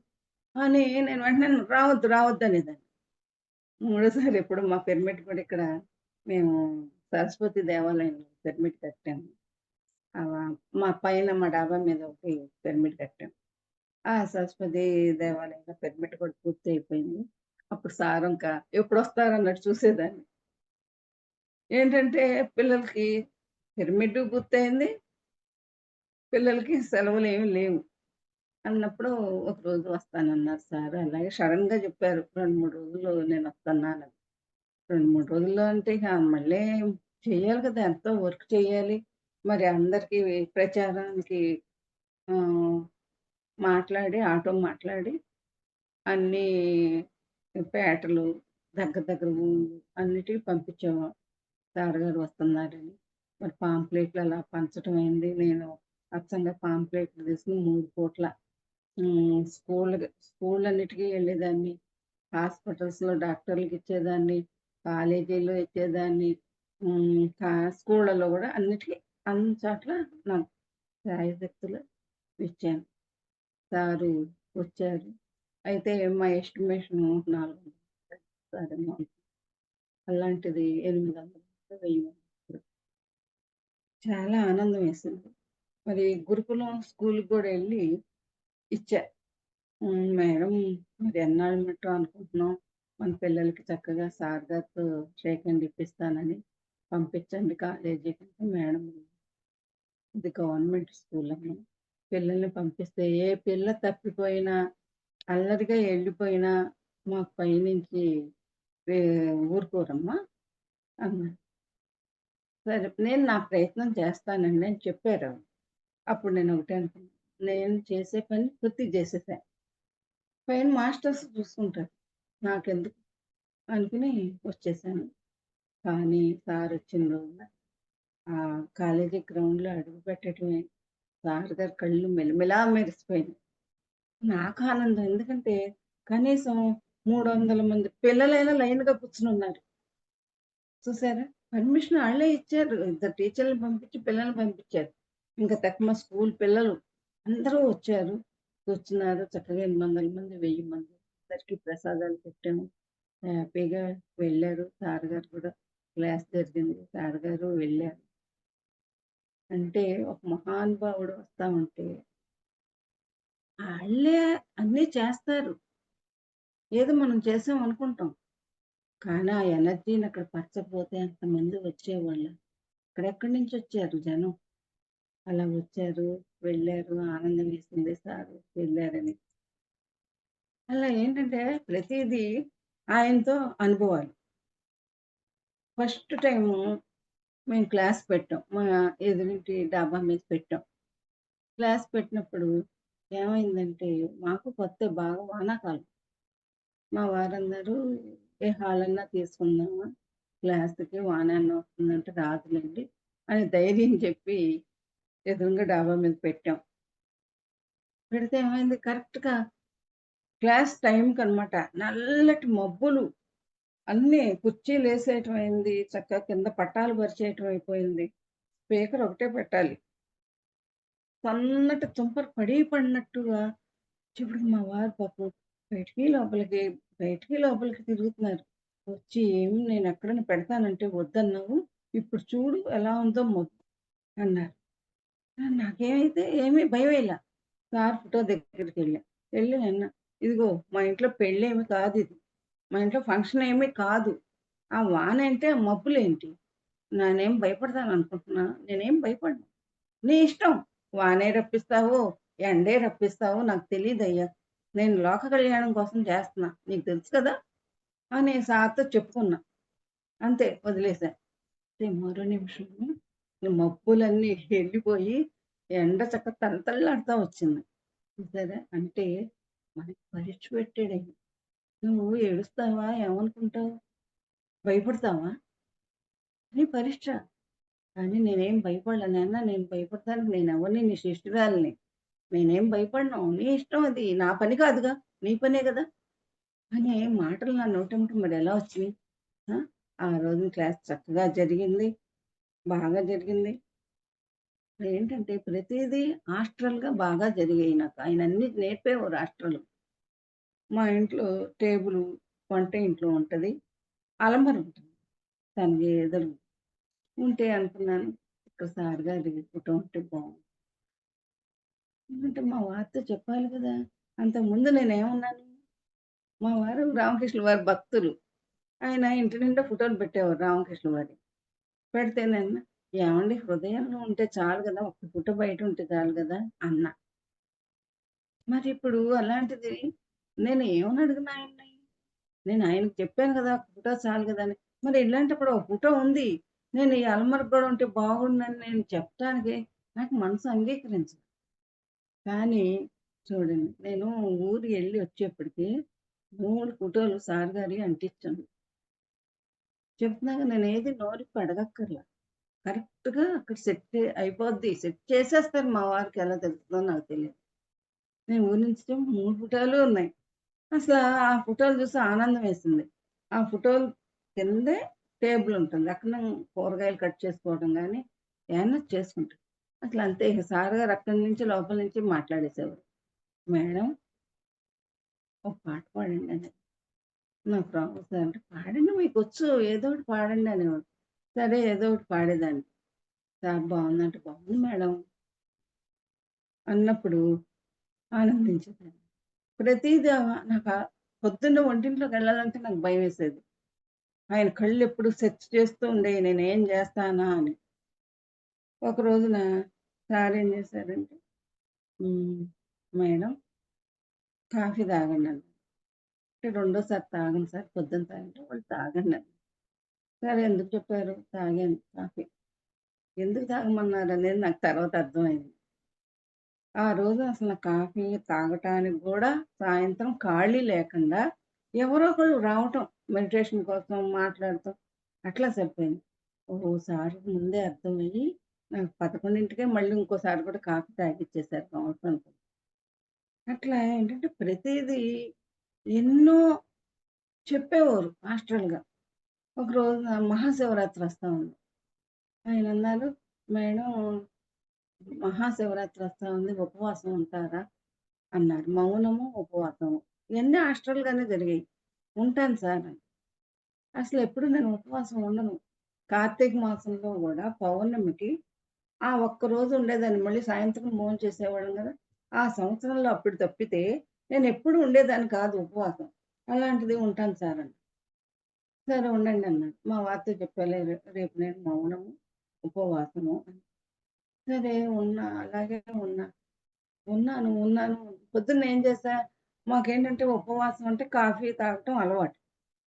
అని నేను వెంటనే రావద్దు, రావద్దనేదాన్ని. మూడోసారి ఎప్పుడో మా పిరమిడ్ కూడా ఇక్కడ మేము సరస్వతి దేవాలయంలో పిరమిడ్ కట్టాము. మా పైన మా డాబా మీద ఒకటి పిరమిడ్ కట్టాం. ఆ! సరస్వతి దేవాలయంలో పిరమిడ్ కూడా పూర్తయిపోయింది. అప్పుడు సార్ ఇంకా ఎప్పుడొస్తారన్నట్టు చూసేదాన్ని. ఏంటంటే పిల్లలకి పిరమిడ్డు పూర్తయింది. పిల్లలకి సెలవులేమి లేవు. అన్నప్పుడు ఒకరోజు వస్తానన్నారు సార్. అలాగే సడెన్‌గా చెప్పారు. 2, 3 రోజుల్లో నేనొస్తున్నానని. 2, 3 రోజుల్లో అంటే ఇక మళ్ళీ చేయాలి కదా! ఎంతో వర్క్ చేయాలి. మరి అందరికి ప్రచారానికి ఆహ్, మాట్లాడి ఆటో మాట్లాడి అన్నీ పేటలు, దగ్గర దగ్గర ఊళ్ళు అన్నిటికి పంపించాము. సార్ గారు వస్తున్నారని. మరి పాంప్లెట్లు అలా పంచటం అయింది. నేను అచ్చంగా పాంప్లెట్లు తీసుకొని 3 పూట్ల స్కూళ్ళన్నిటికి వెళ్ళేదాన్ని. హాస్పిటల్స్‌లో డాక్టర్లకిచ్చేదాన్ని. కాలేజీల్లో ఇచ్చేదాన్ని. హ్మ్. స్కూళ్ళలో గూడా అన్నిటికి అన్ని చోట్ల నాకు శాయశక్తులా ఇచ్చాను. సారు వచ్చారు. అయితే మా ఎస్టిమేషను 400 ఇస్తారేమో అలాంటిది 800 1000 చాలా ఆనందం వేసింది. మరి గురుకులం స్కూలుకి గూడా ఎళ్లి ఇచ్చా. మేడం మరి ఎన్నాళ్ళు మట్టో అనుకుంటున్నాం. మన పిల్లలకి చక్కగా సార్ గారితో షేక్ హ్యాండ్ ఇప్పిస్తానని పంపించండి కాలేజీకి అంటే, మేడం ఇది గవర్నమెంట్ స్కూలమ్మా. పిల్లల్ని పంపిస్తే ఏ పిల్ల తప్పిపోయినా, అల్లరిగా ఎళ్ళిపోయినా మాకు పైనుంచి వే ఊరుకోరమ్మా అన్నారు. సరే నేను నా ప్రయత్నం చేస్తానండి అని చెప్పారావిడ. అప్పుడు నేను ఒకటే అనుకున్నా. నేను చేసే పని పూర్తిగా చేసేసా. పైన మాస్టర్స్ చూసుకుంటారు. నాకెందుకు అనుకుని వచ్చేసాను. కానీ సారొచ్చిన రోజున కాలేజీ గ్రౌండ్‌లో అడుగు పెట్టడమే సార్ గారి కళ్ళు మిలమిలా మెరిసిపోయినాయి. నాకు ఆనందం. ఎందుకంటే కనీసం 300 మంది పిల్లలైనా లైన్‌గా కూర్చొనున్నారు. చూసారా? పర్మిషన్ ఆళ్ళే ఇచ్చారు. ఇద్దరు టీచర్‌లని పంపించి పిల్లల్ని పంపించారు. ఇంక తక్కమ స్కూల్ పిల్లలు అందరూ వచ్చారు. కూర్చున్నారు. చక్కగా 800 మంది, 1000 మంది అందరికీ ప్రసాదాలు పెట్టాము. హ్యాపీగా వెళ్ళారు. సార్ గారు కూడా క్లాస్ జరిగింది. సార్ గారు వెళ్ళారు. అంటే ఒక మహానుభావుడు వస్తా ఉంటే ఆళ్ళే అన్నీ చేస్తారు. ఏదో మనం చేసాం అనుకుంటాం. కానీ ఆ ఎనర్జీని అక్కడ పరచకపోతే అంతమంది వచ్చేవాళ్ళా? ఎక్కడెక్కడి నుంచొచ్చారు జనం. అలా వచ్చారు, వెళ్ళారు. ఆనందం వేసింది సారు వెళ్ళారని. అలా ఏంటంటే ప్రతీదీ ఆయనతో అనుభవాలు. ఫస్ట్ టైము మేము క్లాస్ పెట్టాం. మా ఎదురింటి డాబా మీద పెట్టాం. క్లాస్ పెట్టినప్పుడు ఏమైందంటే మాకు కొత్తే బాగా వానాకాలం. మా వారన్నారు, "ఏ హాలన్నా తీసుకుందామా? క్లాస్‌కి వానన్నా వస్తుందంటే రాదులెండి" అని ధైర్యం చెప్పి ఎదురుంగా డాబా మీద పెట్టాం. పెడితే ఏమైంది కరెక్ట్‌గా క్లాస్ టైంకనమాట. నల్లటి మబ్బులు అన్నీ కుర్చీలేసేయటం అయింది. చక్కగా కింద పట్టాలు పరిచేయటం అయిపోయింది. స్పీకర్ ఒకటే పెట్టాలి. సన్నటి తుంపర పడి పడినట్టుగా చివరికి మా వారు పాపం బయటికి, లోపలికి, బయటికి, లోపలికి తిరుగుతున్నారు. వచ్చి "ఏమి నేనెక్కడైనా పెడతానంటే వద్దన్నావు. ఇప్పుడు చూడు ఎలా ఉందో మబ్బు" అన్నారు. నాకేమైతే ఏమీ భయమేయల. Sir photo దగ్గరికెళ్ళా. ఎళ్ళి అన్నా, "ఇదిగో మా ఇంట్లో పెళ్ళేమి కాదిది. మా ఇంట్లో ఫంక్షన్ ఏమీ కాదు. ఆ వానేంటి, ఆ మబ్బులేంటి? నేనేం భయపడతాననుకుంటున్నావా? నేనేం భయపడను. నీ ఇష్టం. వానే రప్పిస్తావో, ఎండే రప్పిస్తావో నాకు తెలీదయ్యా. నేను లోక కళ్యాణం కోసం చేస్తున్నా. నీకు తెలుసు కదా!" అని సార్‌తో చెప్పుకున్నా. అంతే వదిలేసా. అయితే మరో నిమిషము ఈ మబ్బులన్నీ ఎళ్ళిపోయి ఎండ తళతళలాడుతా వచ్చింది. చూసారా? అంటే మనకి పరీక్ష పెట్టాడాయన. నువ్వు ఏడుస్తావా? ఏమనుకుంటావు? భయపడతావా? అని పరీక్ష. కానీ నేనేం భయపడలే నాన్న నేను భయపడతానికి నేనెవరిని నీ శిష్యురాలిని. నేనేం భయపడను. నీ ఇష్టం అది. నా పని కాదుగా. నీ పనే గదా! అనే మాటలు నా నోటెంట మరెలా వచ్చినియి? ఆ! ఆ రోజున క్లాస్ చక్కగా జరిగింది. బాగా జరిగింది. ఏంటంటే ప్రతీదీ ఆస్ట్రల్‌గా బాగా జరిగాయి నాకు. ఆయన అన్నీ నేర్పేవారు ఆస్ట్రల్. మా ఇంట్లో టేబులు వంట ఇంట్లో ఉంటది. అలమర ఉంటుంది. దానికి ఎదురు ఉంటే అనుకున్నాను, ఇక్కడ సార్ గారి ఫోటో ఉంటే బావుండు. ఎందుకంటే మా వారితో చెప్పాలి కదా! అంతకుముందు నేనేమన్నాను, మా వారు రామకృష్ణుల వారి భక్తులు. ఆయన ఇంటి నిండా ఫోటోలు పెట్టేవారు రామకృష్ణ వారియి. పెడితే నేను, "ఏవండీ హృదయంలో ఉంటే చాలు గదా! ఒక్క ఫోటో బయట ఉంటే చాలు గదా!" అన్నా. మరిప్పుడు అలాంటిది నేను ఏమని అడగను ఆయన్ని? నేను ఆయనకి చెప్పాను గదా! ఒక ఫోటో చాలు గదా! అని. మరి ఇలాంటప్పుడు ఒక ఫోటో ఉంది. నేను ఈ అల్మార గూడా ఉంటే బాగుండని నేను చెప్పటానికి నాకు మనసు అంగీకరించదు. కానీ చూడండి, నేను ఊరు ఎళ్లి వచ్చేప్పటికి 3 ఫోటోలు సార్ గారియి అంటించాను. చెప్తున్నాగా నేనేది నోరిప్పి అడగక్కర్లా. కరెక్ట్‌గా అక్కడ సెట్ అయిపోద్ది. సెట్ చేసేస్తారు మా వారికి ఎలా తెలుస్తదో నాకు తెలీదు. నేను ఊహించడం 3 ఫోటోలు ఉన్నాయి. అసలా ఆ ఫోటోలు చూసి ఆనందమేసింది. ఆ ఫోటోలు కిందే టేబుల్ ఉంటుంది. అక్కడ నేను కూరగాయలు కట్ చేసుకోవడం గానీ, ఏమన్నా చేసుకుంటా. అసలంతే ఇక సార్ గారు అక్కడి నుంచి లోపల నుంచి మాట్లాడేసేవారు. "మేడం ఒక పాట పాడండి" అని. నాకు రావు సార్ అంటే, "పాడండి మీకొచ్చు ఏదో ఒకటి పాడండి" అనేవారు. సరే ఏదో ఒకటి పాడేదాన్ని. సార్ బావుందంటే, "బావుంది మేడం" అన్నప్పుడు ఆనందించేదాన్ని. ప్రతీదీ నాకా పొద్దున్న వంటింట్లోకెళ్ళాలంటే నాకు భయమేసేది. ఆయన కళ్ళెప్పుడు సెర్చ్ చేస్తూ ఉండేయి నేనేం జేస్తానా అని. ఒక రోజున సారేం జేశారంటే, హ్మ్. "మేడం కాఫీ తాగండన్నారు." అంటే రెండోసారి తాగను సార్ పొద్దున తాగంటే, వాళ్ళు తాగండన్నారు. సరే ఎందుకు చెప్పారు? తాగాను కాఫీ. ఎందుకు తాగమన్నారనేది నాకు తర్వాత అర్థమైంది. ఆ రోజు అసలు కాఫీ తాగటానికి గూడా సాయంత్రం ఖాళీ లేకుండా ఎవరో ఒకళ్ళు రావటం మెడిటేషన్ కోసం మాట్లాడటం అట్లా సరిపోయింది. ఓహో! సార్‌కి ముందే అర్థమయ్యి నాకు 11కే మళ్ళీ ఇంకోసారి కూడా కాఫీ తాగిచ్చేసారు కావచ్చు అనుకున్నా. అట్లా ఏంటంటే ప్రతీదీ ఎన్నో చెప్పేవారు మాస్టర్‌లుగా. ఒక రోజున మహాశివరాత్రి వస్తా ఉంది. ఆయనన్నారు, "మేడం మహాశివరాత్రి వస్తా ఉంది ఉపవాసం ఉంటారా?" అన్నారు. మౌనము, ఉపవాసము. ఇయన్నీ ఆస్ట్రల్‌గానే జరిగాయి. ఉంటాను సార్ అని. అసలెప్పుడు నేను ఉపవాసం ఉండను. కార్తీక మాసంలో గూడా పౌర్ణమికి ఆ ఒక్కరోజు ఉండేదాన్ని. మళ్ళీ సాయంత్రం భోంచేసేవాళ్ళం గదా! ఆ సంవత్సరంలో అప్పుడు తప్పితే నేనెప్పుడు ఉండేదాన్ని కాదు ఉపవాసం. అలాంటిది ఉంటాను సార్ అని. సరే ఉండండన్నారు. మా వారితో చెప్పాలే రేపు నేను మౌనము, ఉపవాసము అని. సరే ఉన్నా. అలాగే ఉన్నా. ఉన్నాను. పొద్దున్న ఏం చేశా, మాకేంటంటే ఉపవాసం అంటే కాఫీ తాగటం అలవాటు.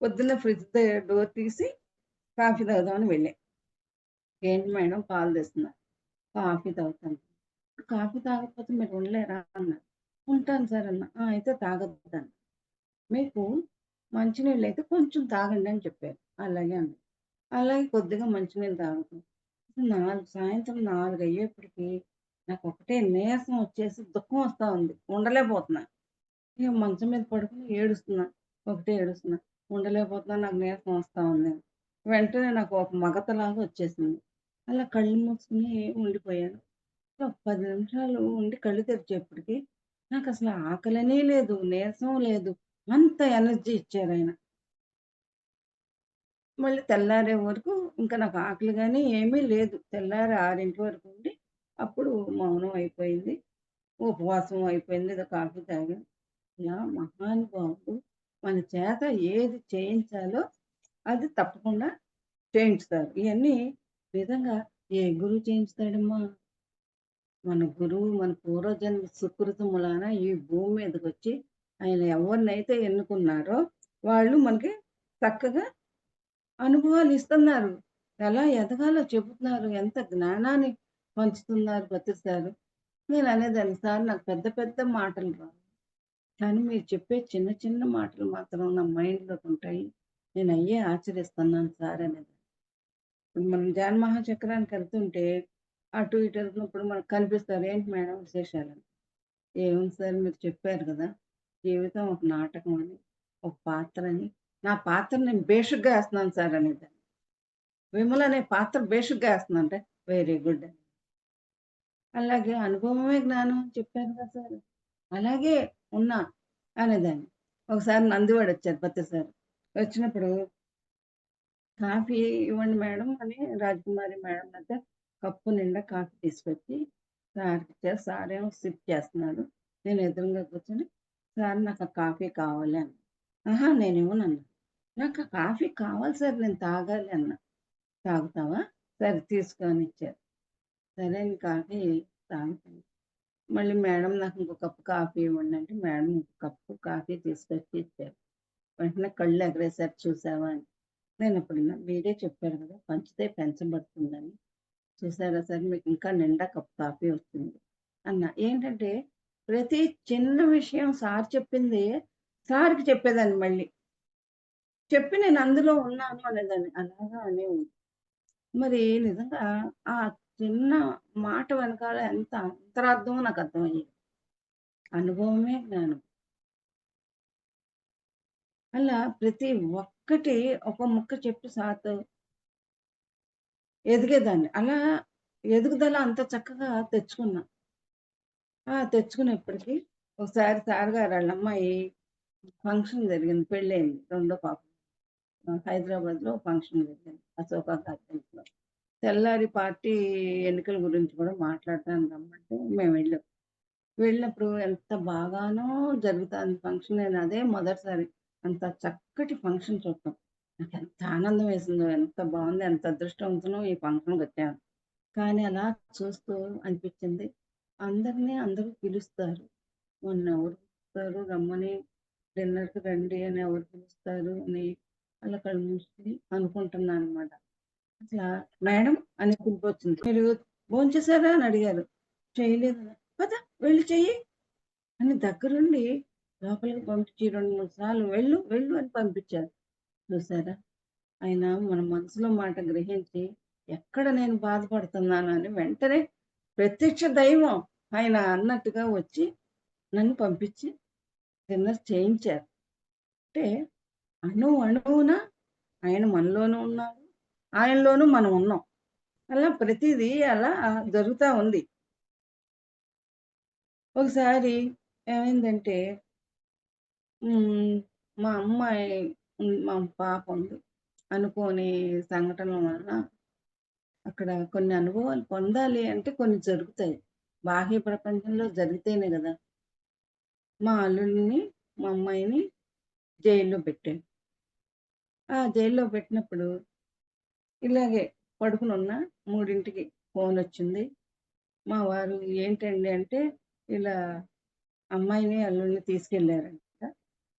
పొద్దున్న ఫ్రిడ్జ్ డోర్ తీసి కాఫీ తాగుదామని వెళ్ళా. "ఏంటి మేడం పాలు తెస్తున్నారు." "కాఫీ తాగుతాను." "కాఫీ తాగకపోతే మీరు ఉండలేరా?" అన్నారు. "ఉంటాను సార్" అన్నా. "ఆ! అయితే తాగొద్దన్నారు. మీకు మంచినీళ్ళైతే కొంచెం తాగండి" అని చెప్పారు. అలాగే అన్నా. అలాగే కొద్దిగా మంచినీళ్ళు తాగుతాం. 4 సాయంత్రం 4 అయ్యేప్పటికి నాకొకటే నీరసం వచ్చేసి దుఃఖం వస్తా ఉంది. ఉండలేకపోతున్నా. ఇక మంచం మీద పడుకొని ఏడుస్తున్నా. ఒకటే ఏడుస్తున్నా. ఉండలేకపోతున్నా. నాకు నీరసం వస్తా ఉంది. వెంటనే నాకు ఒక మగతలాగా వచ్చేసింది. అలా కళ్ళు మూసుకొని ఉండిపోయాను. ఒక 10 నిమిషాలు ఉండి కళ్ళు తెరిచేప్పటికి నాకసలు ఆకలనే లేదు. నీరసం లేదు. అంత ఎనర్జీ ఇచ్చారాయన. మళ్ళీ తెల్లారే వరకు ఇంకా నాకు ఆకలి గాని ఏమీ లేదు. తెల్లారి 6 వరకు ఉండి అప్పుడు మౌనం అయిపోయింది. ఉపవాసం అయిపోయింది. ఏదో కాఫీ తాగాను. ఇలా మహానుభావుడు మన చేత ఏది చేయించాలో అది తప్పకుండా చేయించుతారు. ఇయన్నీ నిజంగా ఏ గురువు చేయించుతాడమ్మా? మన గురువు మన పూర్వజన్మ సుకృతం మూలాన ఈ భూమి మీదకొచ్చి ఆయన ఎవరినైతే ఎన్నుకున్నారో వాళ్ళు మనకి చక్కగా అనుభవాలు ఇస్తున్నారు. ఎలా ఎదగాలో చెబుతున్నారు. ఎంత జ్ఞానాన్ని పంచుతున్నారు, బతిస్తారు. నేననేదాన్ని సార్ నాకు పెద్ద పెద్ద మాటలు రావు. కానీ మీరు చెప్పే చిన్న చిన్న మాటలు మాత్రం నా మైండ్‌లోకుంటాయి. నేనయ్యే ఆచరిస్తున్నాను సార్ అనేది. మనం ధ్యాన మహాచక్రానికెళ్తుంటే అటు ఇటు వెళ్తున్నప్పుడు మనకు కనిపిస్తారు. ఏంటి మేడం విశేషాలని? ఏముంది సార్ మీరు చెప్పారు గదా! జీవితం ఒక నాటకం అని. ఒక పాత్రని, నా పాత్ర నేను బేషుగ్గా ఏస్తున్నాను సార్ అనేదాన్ని. విమల అనే పాత్ర బేషుగ్గా ఏస్తున్నా అంటే, వెరీ గుడ్ అని. అలాగే అనుభవమే జ్ఞానం అని చెప్పారు కదా సార్. అలాగే ఉన్నా అనేదాన్ని. ఒకసారి నందివాడొచ్చారు పత్రి సార్. వచ్చినప్పుడు కాఫీ ఇవ్వండి మేడం అని రాజకుమారి మేడం దగ్గర కప్పు నిండా కాఫీ తీసుకొచ్చి సార్‌కిచ్చారు. సారేమో సిప్ చేస్తున్నాడు. నేను ఎదురుంగా కూర్చొని, "సార్ నాకు ఆ కాఫీ కావాలి" అన్నా. "ఆహా! నేనివ్వనన్నా." "నాకు ఆ కాఫీ కావాలి సార్ నేను తాగాలి" అన్నా. "తాగుతావా? సరే తీసుకో" అని ఇచ్చారు. సరే అని కాఫీ తాగుతున్నా. మళ్ళీ మేడం నాకు ఇంకో కప్పు కాఫీ ఇవ్వండి అంటే, మేడం ఇంకో కప్పు కాఫీ తీసుకొచ్చి ఇచ్చారు. వెంటనే కళ్ళు ఎగరేశారు చూసావా అని. నేనప్పుడన్నా మీరే చెప్పారు కదా! పంచితే పెంచబడుతుందని. చూసారా సార్ మీకు ఇంకా నిండా కప్ కాఫీ వస్తుంది అన్నా. ఏంటంటే ప్రతి చిన్న విషయం సార్ చెప్పింది సార్‌కి చెప్పేదాన్ని మళ్ళీ. చెప్పి నేను అందులో ఉన్నాను అనేదాన్ని. అలాగా అనేవాళ్ళు. మరి నిజంగా ఆ చిన్న మాట వెనకాల ఎంత అంతరార్థమో నాకు అర్థమయ్యేది. అనుభవమే జ్ఞానం. అలా ప్రతి ఒక్కటి ఒక ముక్క చెప్పి సార్‌తో ఎదిగేదాన్ని. అలా ఎదుగుదల అంత చక్కగా తెచ్చుకున్నా. తెచ్చుకునేప్పటికి ఒకసారి సార్ గారు ఆళ్ళ అమ్మాయి ఫంక్షన్ జరిగింది. పెళ్ళయింది. రెండో పాప. హైదరాబాద్‌లో ఫంక్షన్ జరిగింది. అశోక గార్డెన్స్‌లో. తెల్లారి పార్టీ ఎన్నికల గురించి కూడా మాట్లాడటానికి రమ్మంటే మేమెళ్ళాం. వెళ్ళినప్పుడు ఎంత బాగానో జరుగుతాంది ఫంక్షన్. నేను అదే మొదటిసారి అంత చక్కటి ఫంక్షన్ చూడటం. నాకెంత ఆనందం వేసిందో, ఎంత బావుంది, ఎంత అదృష్టవంతులం ఈ ఫంక్షన్‌కొచ్చాను. కానీ అలా చూస్తూ అనిపించింది. అందరూ పిలుస్తారు. నన్నెవరు పిలుస్తారు రమ్మని, డిన్నర్‌కి రండి అని ఎవరు పిలుస్తారు అని అలా కళ్ళు మూసుకొని అనుకుంటున్నాననమాట. అసలా మేడం అని పిలుపొచ్చింది. "మీరు భోంచేసారా?" అని అడిగారు. చేయలేదన్నా. "పద వెళ్లి చెయ్యి" అని దగ్గరుండి లోపలికి పంపించి 2, 3 సార్లు "వెళ్ళు, వెళ్ళు" అని పంపించారు. చూసారా? ఆయన మన మనసులో మాట గ్రహించి, ఎక్కడ నేను బాధపడుతున్నాను అని వెంటనే ప్రత్యక్ష దైవం ఆయన అన్నట్టుగా వచ్చి నన్ను పంపించి డిన్నర్ చేయించారు. అంటే అణువున ఆయన మనలోనూ ఉన్నారు. ఆయనలోనూ మనం ఉన్నాం. అలా ప్రతీదీ అలా జరుగుతా ఉంది. ఒకసారి ఏమైందంటే హ్మ్. మా అమ్మాయి మా పాప ఉంది. అనుకోని సంఘటనల వలన అక్కడ కొన్ని అనుభవాలు పొందాలి అంటే కొన్ని జరుగుతాయి. బాహ్య ప్రపంచంలో జరిగితేనే గదా! మా అల్లుడిని, మా అమ్మాయిని జైల్లో పెట్టాను. జైల్లో పెట్టినప్పుడు ఇలాగే పడుకునున్నా 3కి ఫోనొచ్చింది. మా వారు ఏంటండి అంటే, ఇలా అమ్మాయిని, అల్లుడిని తీసుకెళ్లారంట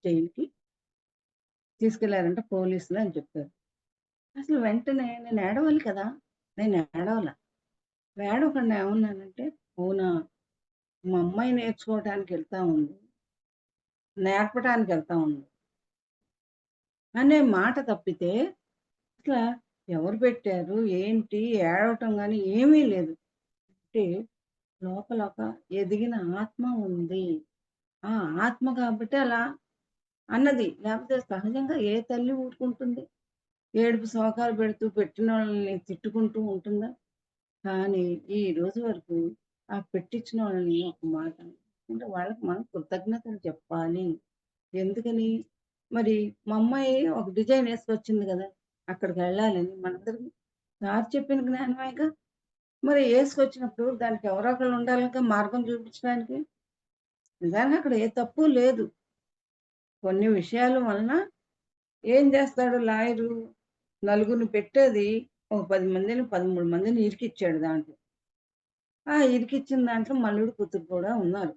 జైలుకి. తీసుకెళ్లారంట పోలీసులు అని చెప్పారు. అసలు వెంటనే నేను ఏడవాలి కదా! నేను ఏడవల. ఏడవకుండా ఏమన్నానంటే, అవునా! మా అమ్మాయి నేర్చుకోవటానికెళ్తా ఉంది. నేర్పటానికెళ్తా ఉంది. అనే మాట తప్పితే అసల ఎవరు పెట్టారు? ఏంటి? ఏడవటం గాని ఏమీ లేదు. అంటే లోపల ఒక ఎదిగిన ఆత్మ ఉంది. ఆ ఆత్మ కాబట్టి అలా అన్నది. లేకపోతే సహజంగా ఏ తల్లి ఊరుకుంటుంది? ఏడుపు శోకాలు పెడుతూ పెట్టినోళ్ళని తిట్టుకుంటూ ఉంటుందా? కానీ ఈ రోజు వరకు ఆ పెట్టించినోళ్ళని ఒక మాట అంటే వాళ్ళకి మనం కృతజ్ఞతలు చెప్పాలి. ఎందుకని? మరి మా అమ్మాయి ఒక డిజైన్ ఏసుకొచ్చింది గదా! అక్కడికెళ్ళాలని మనందరం సార్ చెప్పిన జ్ఞానమేగా! మరి ఏసుకొచ్చినప్పుడు దానికి ఎవరో ఒకళ్ళు ఉండాలిగా మార్గం చూపించడానికి. నిజానికి అక్కడ ఏ తప్పు లేదు. కొన్ని విషయాల వలన ఏం చేస్తాడు లాయరు నలుగురిని పెట్టేది ఒక 10 మందిని, 13 మందిని ఇరికిచ్చాడు దాంట్లో. ఇరికిచ్చిన దాంట్లో మల్లుడు కూతురు కూడా ఉన్నారు.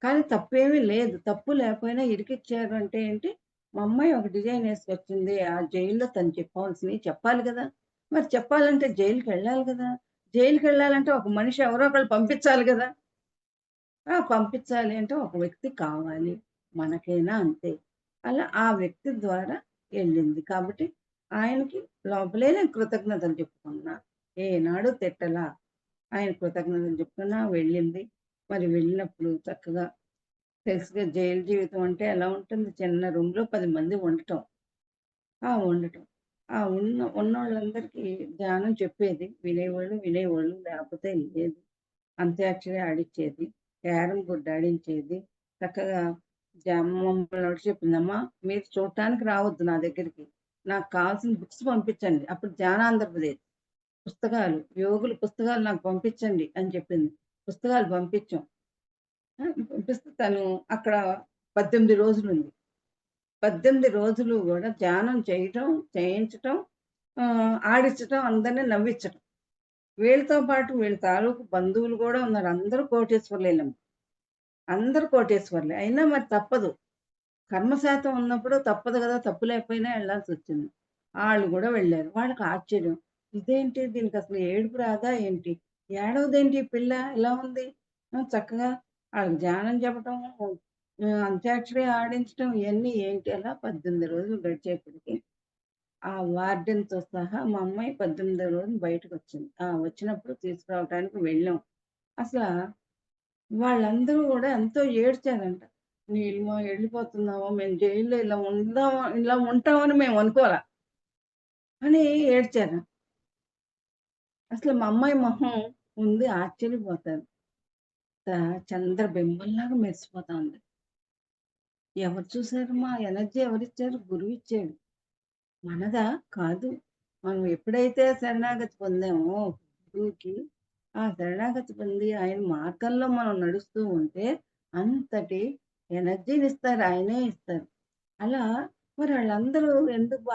కానీ తప్పేమీ లేదు. తప్పు లేకపోయినా ఇరికిచ్చారు అంటే ఏంటి? మా అమ్మాయి ఒక డిజైన్ ఏసుకొచ్చింది. ఆ జైల్‌లో తను చెప్పాల్సినయి చెప్పాలి గదా! మరి చెప్పాలంటే జైలుకెళ్ళాలి గదా! జైలుకెళ్ళాలంటే ఒక మనిషి ఎవరో ఒకళ్ళు పంపించాలి గదా! పంపించాలి అంటే ఒక వ్యక్తి కావాలి. మనకైనా అంతే. అలా ఆ వ్యక్తి ద్వారా ఎళ్ళింది. కాబట్టి ఆయనకి లోపలే నేను కృతజ్ఞతలు చెప్పుకున్నా. ఏనాడు తిట్టలా. ఆయన కృతజ్ఞతలు చెప్పుకున్నా వెళ్ళింది. మరి వెళ్ళినప్పుడు చక్కగా తెలుసుగా జైలు జీవితం అంటే ఎలా ఉంటుంది? చిన్న రూమ్‌లో 10 మంది ఉండటం. ఉండటం. ఉన్నోళ్ళందరికీ ధ్యానం చెప్పేది. వినేవాళ్ళు. లేకపోతే లేదు. అంత్యాక్షరి ఆడిచ్చేది. క్యారమ్ బోర్డ్ ఆడించేది. చక్కగా మమ్మల్ని ఒకటి చెప్పిందమ్మా, మీరు చూడటానికి రావద్దు నా దగ్గరికి. నాకు కావాల్సిన బుక్స్ పంపించండి. అప్పుడు ధ్యానాంధ్రప్రదేశ్ పుస్తకాలు, యోగుల పుస్తకాలు నాకు పంపించండి అని చెప్పింది. పుస్తకాలు పంపించాం. పంపిస్తే తను అక్కడ 18 రోజులుంది. 18 రోజులు గూడా ధ్యానం చేయటం, చేయించటం, ఆడించటం, అందరిని నవ్విచ్చటం. వీళ్ళతో పాటు వీళ్ళ తాలూకు బంధువులు గూడా ఉన్నారు. అందరూ కోటీశ్వరులేనమ్మ. అందరూ కోటీశ్వరులే. అయినా మరి తప్పదు. కర్మశాతం ఉన్నప్పుడు తప్పదు గదా! తప్పు లేకపోయినా ఎళ్ళాల్సొచ్చింది. ఆళ్ళు గూడా వెళ్ళారు. వాళ్ళకి ఆశ్చర్యం. ఇదేంటి దీనికసలు ఏడుపు రాదా ఏంటి? ఏడవదేంటి ఈ పిల్ల ఇలా ఉంది? చక్కగా ఆళ్ళకి ధ్యానం చెప్పటం, అంత్యాక్షరి ఆడించటం ఇయన్నీ ఏంటి అలా 18 రోజులు గడిచేప్పటికి ఆ వార్డెన్‌తో సహా మా అమ్మాయి 18 రోజులు బయటకొచ్చింది. వచ్చినప్పుడు తీసుకురావటానికి వెళ్ళాం. అసలా వాళ్ళందరూ గూడా ఎంతో ఏడ్చారంట. "నీలిమ ఎళ్ళిపోతున్నావా? మేము జైల్‌లో ఇలా ఉంటామని మేము అనుకోలా" అని ఏడ్చారు. అసలు మా అమ్మాయి మొహం ముందు ఆశ్చర్యపోతారు. చంద్రబింబంలాగా మెరిసిపోతా ఉంది. ఎవరు చూసారమ్మా? ఎనర్జీ ఎవరిచ్చారు? గురువిచ్చాడు. మనదా? కాదు. మనం ఎప్పుడైతే శరణాగతి పొందామో గురువుకి, ఆ శరణాగతి పొంది ఆయన మార్గంలో మనం నడుస్తూ ఉంటే అంతటి ఎనర్జీనిస్తారు. ఆయనే ఇస్తారు. అలా మరి ఆళ్ళందరూ ఎందుకు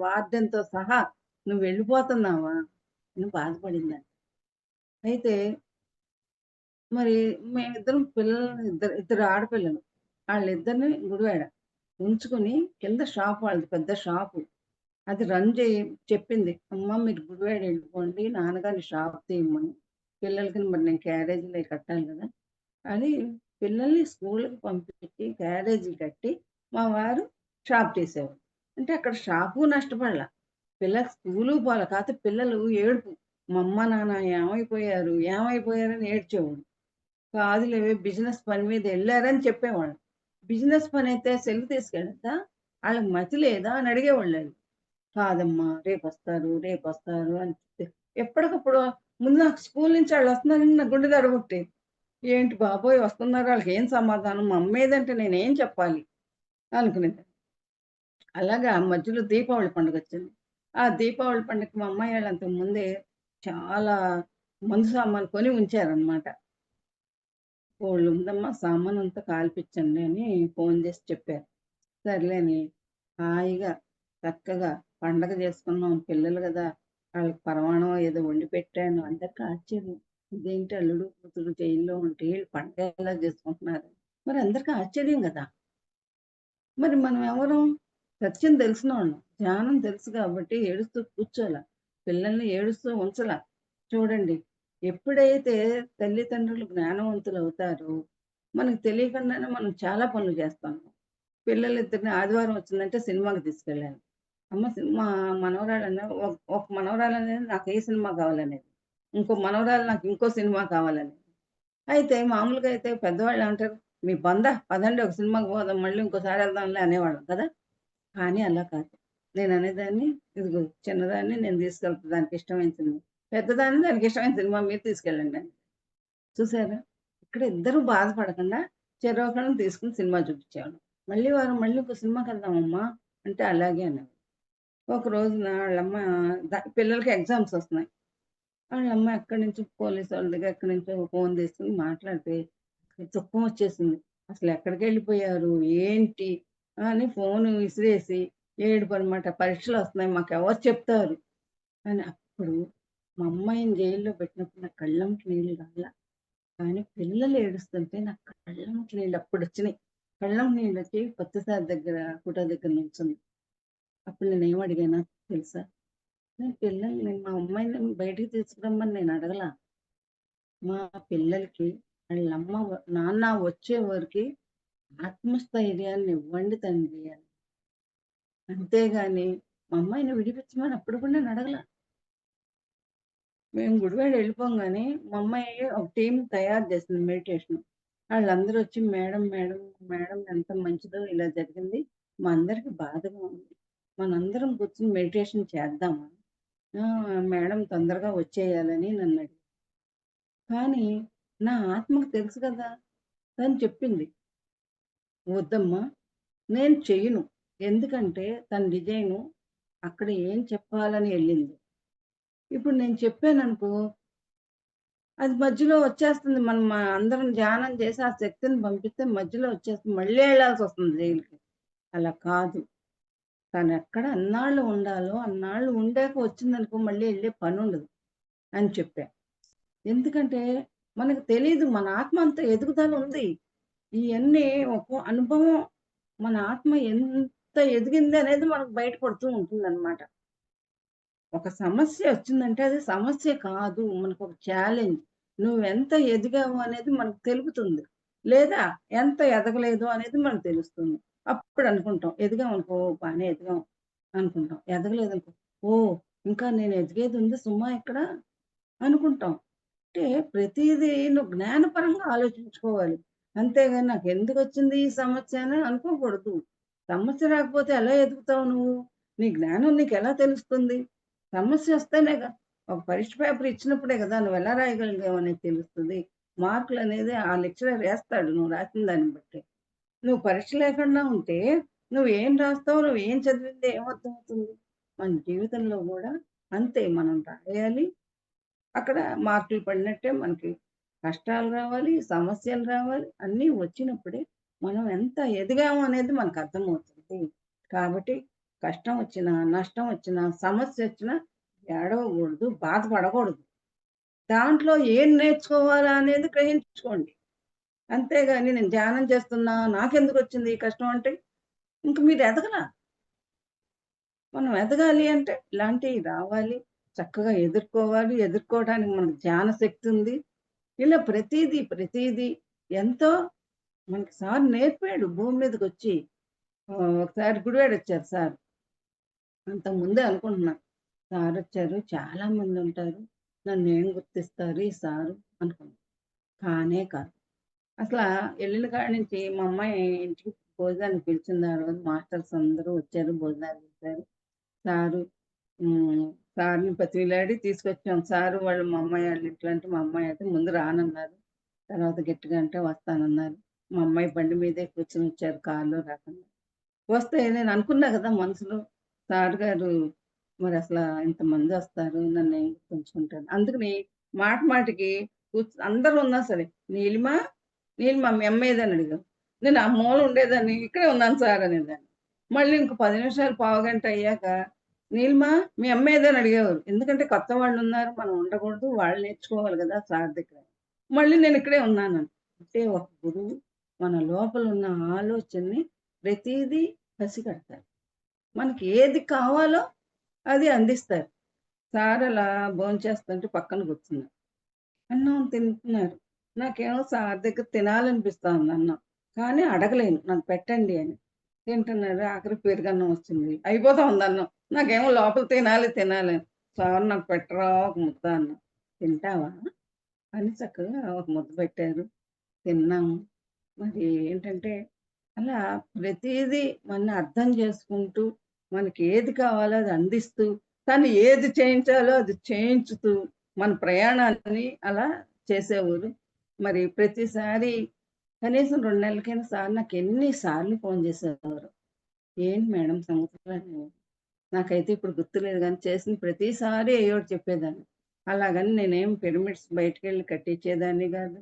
వార్డెన్‌తో సహా "నువ్వు వెళ్ళిపోతున్నావా?" అని బాధపడిందంట. అయితే మరి మేమిద్దరం పిల్లలని ఇద్దరు ఆడపిల్లలు. ఆళ్ళిద్దరిని గుడివాడ ఉంచుకొని కింద షాప్ వాళ్ళది పెద్ద షాపు. అది రన్ చెప్పింది. "అమ్మ మీరు గుడివాడ వెళ్ళిపోండి. నాన్నగారిని షాప్ తీయమని. పిల్లలకి మరి నేను క్యారేజీలు అయి కట్టాలి కదా!" అని పిల్లల్ని స్కూలుకి పంపించి క్యారేజీలు కట్టి మా వారు షాప్ తీసేవారు. అంటే అక్కడ షాపు నష్టపడల. పిల్లలు స్కూలుకి పోలా. కాతే పిల్లలు ఏడుపు. మా అమ్మ, నాన్న ఏమైపోయారు? ఏమైపోయారని ఏడ్చేవాడు. కాదులేవే బిజినెస్ పని మీద ఎళ్లారని చెప్పేవాళ్ళం. బిజినెస్ పనైతే సెలవు తీసుకెళ్ళొద్దా? ఆళ్ళకి మతి లేదా? అని అడిగేవాళ్ళండి. కాదమ్మా రేపొస్తారు అని చెప్తే ఎప్పటికప్పుడు ముందు నాకు స్కూలు నుంచి ఆళ్ళొస్తున్నారని నా గుండె దడగొట్టేది. ఏంటి బాబోయ్! వస్తున్నారు ఆళ్ళకేం సమాధానం? మా అమ్మేదంటే నేనేం చెప్పాలి? అనుకునేదాన్ని. అలాగా మధ్యలో దీపావళి పండుగొచ్చింది. ఆ దీపావళి పండగకి మా అమ్మాయి ఆళ్ళు అంతకు ముందే చాలా మందు సామాను కొని ఉంచారనమాట. "బోలెడుందమ్మా సామానంతా కాల్పిచ్చండి" అని ఫోను చేసి చెప్పారు. సర్లే అని హాయిగా, చక్కగా పండగ చేసుకున్నాం. పిల్లలు గదా! ఆళ్ళకి పరమాన్నం ఏదో వండి పెట్టాను. అందరికి ఆశ్చర్యం. ఇదేంటి అల్లుడు, కూతురు జైల్లో ఉంటే ఈళ్ళు పండగ ఎలా చేసుకుంటున్నారు? మరి అందరికి ఆశ్చర్యం గదా! మరి మనం ఎవరం? సత్యం తెలిసినోళ్ళం. జ్ఞానం తెలుసు కాబట్టి ఏడుస్తూ కూర్చోలా. పిల్లల్ని ఏడుస్తూ ఉంచలా. చూడండి, ఎప్పుడైతే తల్లిదండ్రులు జ్ఞానవంతులవుతారో, మనకు తెలియకుండానే మనం చాలా పనులు చేస్తాం. పిల్లలిద్దరిని ఆదివారం వచ్చిందంటే సినిమాకి తీసుకెళ్ళాను. అమ్మ సినిమా మనవరాలన్న ఒక మనవరాలనేది నాకు ఏ సినిమా కావాలనేది. ఇంకో మనవరాలు నాకు ఇంకో సినిమా కావాలని. అయితే మామూలుగా అయితే పెద్దవాళ్ళేమంటారు, "మీ బొంద పదండి ఒక సినిమాకి పోదాం. మళ్ళీ ఇంకోసారి ఎళ్దాంలే" అనేవాళ్ళం కదా! కానీ అలా కాదు. నేననేదాన్ని, "ఇదిగో చిన్నదాన్ని నేను తీసుకెళ్తా దానికిష్టమైన సినిమా. పెద్దదాన్ని దానికిష్టమైన సినిమా మీరు తీసుకెళ్ళండి" అని. చూసారా? ఇక్కడ ఇద్దరు బాధపడకుండా చెరొకళ్ళని తీసుకొని సినిమా చూపించేవాళ్ళం. మళ్ళీ ఇంకో సినిమాకెళ్దామమ్మా అంటే అలాగే అనేవారు. ఒక రోజున ఆళ్ళమ్మ పిల్లలకి ఎగ్జామ్స్ వస్తున్నాయి. ఆళ్ళమ్మ ఎక్కడి నుంచో పోలీసోళ్ళ దగ్గర ఎక్కడి నుంచో ఫోన్ తీసుకొని మాట్లాడితే దుఃఖం వచ్చేసింది. అసలెక్కడికెళ్ళిపోయారు? ఏంటి? అని ఫోను విసిరేసి ఏడుపనమాట. పరీక్షలొస్తున్నాయి మాకెవరు చెప్తారు? అని అప్పుడు మా అమ్మాయిని జైల్లో పెట్టినప్పుడు నా కళ్ళెంట నీళ్ళు రాలా. కానీ పిల్లలు ఏడుస్తుంటే నాకు కళ్ళెంట నీళ్ళు అప్పుడొచ్చినియి. కళ్ళెంట నీళ్ళొచ్చి కొత్త సార్ దగ్గర ఫోటో దగ్గర నిల్చున్నా. అప్పుడు నేనేమడిగానో తెలుసా? మా అమ్మాయిని బయటికి తీసుకురమ్మని నేను అడగలా. మా పిల్లలకి ఆళ్ళమ్మ నాన్న వచ్చే వరకి ఆత్మస్థైర్యాన్ని ఇవ్వండి తండ్రి అని. అంతేగాని మా అమ్మాయిని విడిపించమని అప్పుడు కూడా నేను అడగలా. మేము గుడివాడ వెళ్ళిపోంగానే మా అమ్మాయి ఒక టీమ్ తయారు చేసింది మెడిటేషన్. ఆళ్ళందరూ వచ్చి మేడం, మేడం, మేడం ఎంత మంచిదో ఇలా జరిగింది. మా అందరికి బాధగా ఉంది. మనందరం కూర్చొని మెడిటేషన్ చేద్దామా? ఆ! మేడం తొందరగా వచ్చేయాలని నన్నడిగారు. కానీ నా ఆత్మకు తెలుసు కదా! తను చెప్పింది, "వద్దమ్మా నేను చెయ్యను." ఎందుకంటే తన డిజైను అక్కడ ఏం చెప్పాలని ఎళ్ళింది. ఇప్పుడు నేను చెప్పాననుకో, అది మధ్యలో వచ్చేస్తుంది. మనం అందరం ధ్యానం చేసి ఆ శక్తిని పంపిస్తే మధ్యలో వచ్చేస్తుంది. మళ్ళీ ఎళ్ళాల్సొస్తుంది జైలుకి. అలా కాదు. తనెక్కడ అన్నాళ్ళు ఉండాలో అన్నాళ్ళు ఉండాక వచ్చిందనుకో మళ్ళీ ఎళ్ళే పనుండదు అని చెప్పా. ఎందుకంటే మనకు తెలీదు. మన ఆత్మ అంత ఎదుగుదల ఉంది. ఇయన్నీ ఒక్కో అనుభవం మన ఆత్మ ఎంత ఎదిగింది అనేది మనకు బయటపడుతూ ఉంటుందనమాట. ఒక సమస్య వచ్చిందంటే అది సమస్య కాదు. మనకొక ఛాలెంజ్. నువ్వెంత ఎదిగావు అనేది మనకు తెలుపుతుంది. లేదా ఎంత ఎదగలేదు అనేది మనకు తెలుస్తుంది. అప్పుడు అనుకుంటాం. ఎదిగామనుకో బానే ఎదిగాం అనుకుంటాం. ఎదగలేదనుకో ఓహ్! ఇంకా నేను ఎదిగేదుంది సుమా ఇక్కడ అనుకుంటాం. అంటే ప్రతీదీ నువ్వు జ్ఞానపరంగా ఆలోచించుకోవాలి. అంతేగాని నాకెందుకొచ్చింది ఈ సమస్య అని అనుకోకూడదు. సమస్య రాకపోతే ఎలా ఎదుగుతావు నువ్వు? నీ జ్ఞానం నీకెలా తెలుస్తుంది? సమస్యొస్తేనేగా ఒక పరీక్ష పేపర్ ఇచ్చినప్పుడే గదా! నువ్వెలా రాయగలిగావు అనేది తెలుస్తది. మార్కులనేది ఆ లెక్చరర్ ఏస్తాడు నువ్వు రాసిన దాన్ని బట్టి. నువ్వు పరీక్ష లేకుండా ఉంటే నువ్వేం రాస్తావు? నువ్వేం చదివింది ఏమర్థమవుతుంది? మన జీవితంలో గూడా అంతే. మనం రాయాలి. అక్కడ మార్కులు పడినట్టే మనకి కష్టాలు రావాలి, సమస్యలు రావాలి. అన్నీ వచ్చినప్పుడే మనం ఎంత ఎదిగాము అనేది మనకర్థమవుతుంది. కాబట్టి కష్టం వచ్చినా, నష్టం వచ్చినా, సమస్యొచ్చినా ఏడవగూడదు, బాధపడకూడదు. దాంట్లో ఏం నేర్చుకోవాలా అనేది గ్రహించుకోండి. అంతేగాని నేను ధ్యానం చేస్తున్నా, నాకెందుకొచ్చింది ఈ కష్టం అంటే, ఇంక మీరు ఎదగలా. మనం ఎదగాలి అంటే ఇలాంటియి రావాలి. చక్కగా ఎదుర్కోవాలి. ఎదుర్కోవడానికి మనకు ధ్యాన శక్తి ఉంది. ఇలా ప్రతీదీ ఎంతో మనకి సార్ నేర్పాడు భూమి మీదకొచ్చి. ఒకసారి గుడివాడొచ్చారు సార్. అంతకుముందే అనుకుంటున్నా. సారొచ్చారు చాలా మందుంటారు. నన్నేం గుర్తిస్తారు ఈ సారు అనుకున్నా. కానే కాదు. అసలా ఎళ్ళిన కాడ నుంచి మా అమ్మాయి ఇంటికి భోజనానికి పిలిచింది ఆ రోజు. మాస్టర్స్ అందరూ వచ్చారు. భోజనాలు చేశారు. సారు హ్మ్. సార్‌ని బతిమిలాడి తీసుకొచ్చాం. సారు వాళ్ళు మా అమ్మాయి ఆళ్ళ ఇంట్లో అంటే మా అమ్మాయి అయితే ముందు రానన్నారు. తర్వాత గట్టిగా అంటే వస్తానన్నారు. మా అమ్మాయి బండి మీదే కూర్చొనొచ్చారు కార్‌లో రాకుండా. వస్తే నేను అనుకున్నా గదా మనసులో సార్ గారు మరసలా ఇంతమందొస్తారు నన్నేం గుర్తుంచుకుంటారు. అందుకని మాటికి అందరూ ఉన్నా సరే, "నీలిమా, నీలిమా మీ అమ్మ ఏదని" అడిగారు. నేను ఆ మూల ఉండేదాన్ని. "ఇక్కడే ఉన్నాను సార్" అనేదాన్ని. మళ్ళీ ఇంకో 10 నిమిషాలు, పావుగంట అయ్యాక, "నీలిమా మీ అమ్మ ఏదని" అడిగేవారు. ఎందుకంటే కొత్త వాళ్ళున్నారు. మనం ఉండకూడదు. వాళ్ళు నేర్చుకోవాలి గదా సార్ దగ్గర. మళ్ళీ నేనిక్కడే ఉన్నానని. అంటే ఒక గురువు మన లోపలున్న ఆలోచనని ప్రతీదీ పసిగడతారు. మనకి ఏది కావాలో అది అందిస్తారు. సార్ అలా భోంచేస్తుంటే పక్కన కూర్చున్నారు. అన్నం తింటున్నారు. నాకేమో సార్ దగ్గర తినాలనిపిస్తా ఉంది అన్నం. కానీ అడగలేను. నాకు పెట్టండి అని. తింటున్నారు. ఆఖరికి పెరుగన్నం వచ్చింది. అయిపోతా ఉంది అన్నం. నాకేమో లోపల తినాలి అని. సార్ నాకు పెట్టరా ఒక ముద్ద అన్నా. తింటావా? అని చక్కగా ఒక ముద్ద పెట్టారు. తిన్నాము. మరి ఏంటంటే, అలా ప్రతీదీ మనని అర్థం చేసుకుంటూ, మనకి ఏది కావాలో అది అందిస్తూ, కానీ ఏది చేయించాలో అది చేయించుతూ, మన ప్రయాణాన్ని అలా చేసేవారు. మరి ప్రతిసారి కనీసం 2 నెలలకైనా సార్ నాకెన్ని సార్లు ఫోను చేసేవారు. "ఏంటి మేడం సంగతులని?" నాకైతే ఇప్పుడు గుర్తులేదు గానీ, చేసిన ప్రతిసారి ఏయోటి చెప్పేదాన్ని. అలాగని నేనేం పిరమిడ్స్ బయటికెళ్ళి కట్టించేదాన్ని గాదు.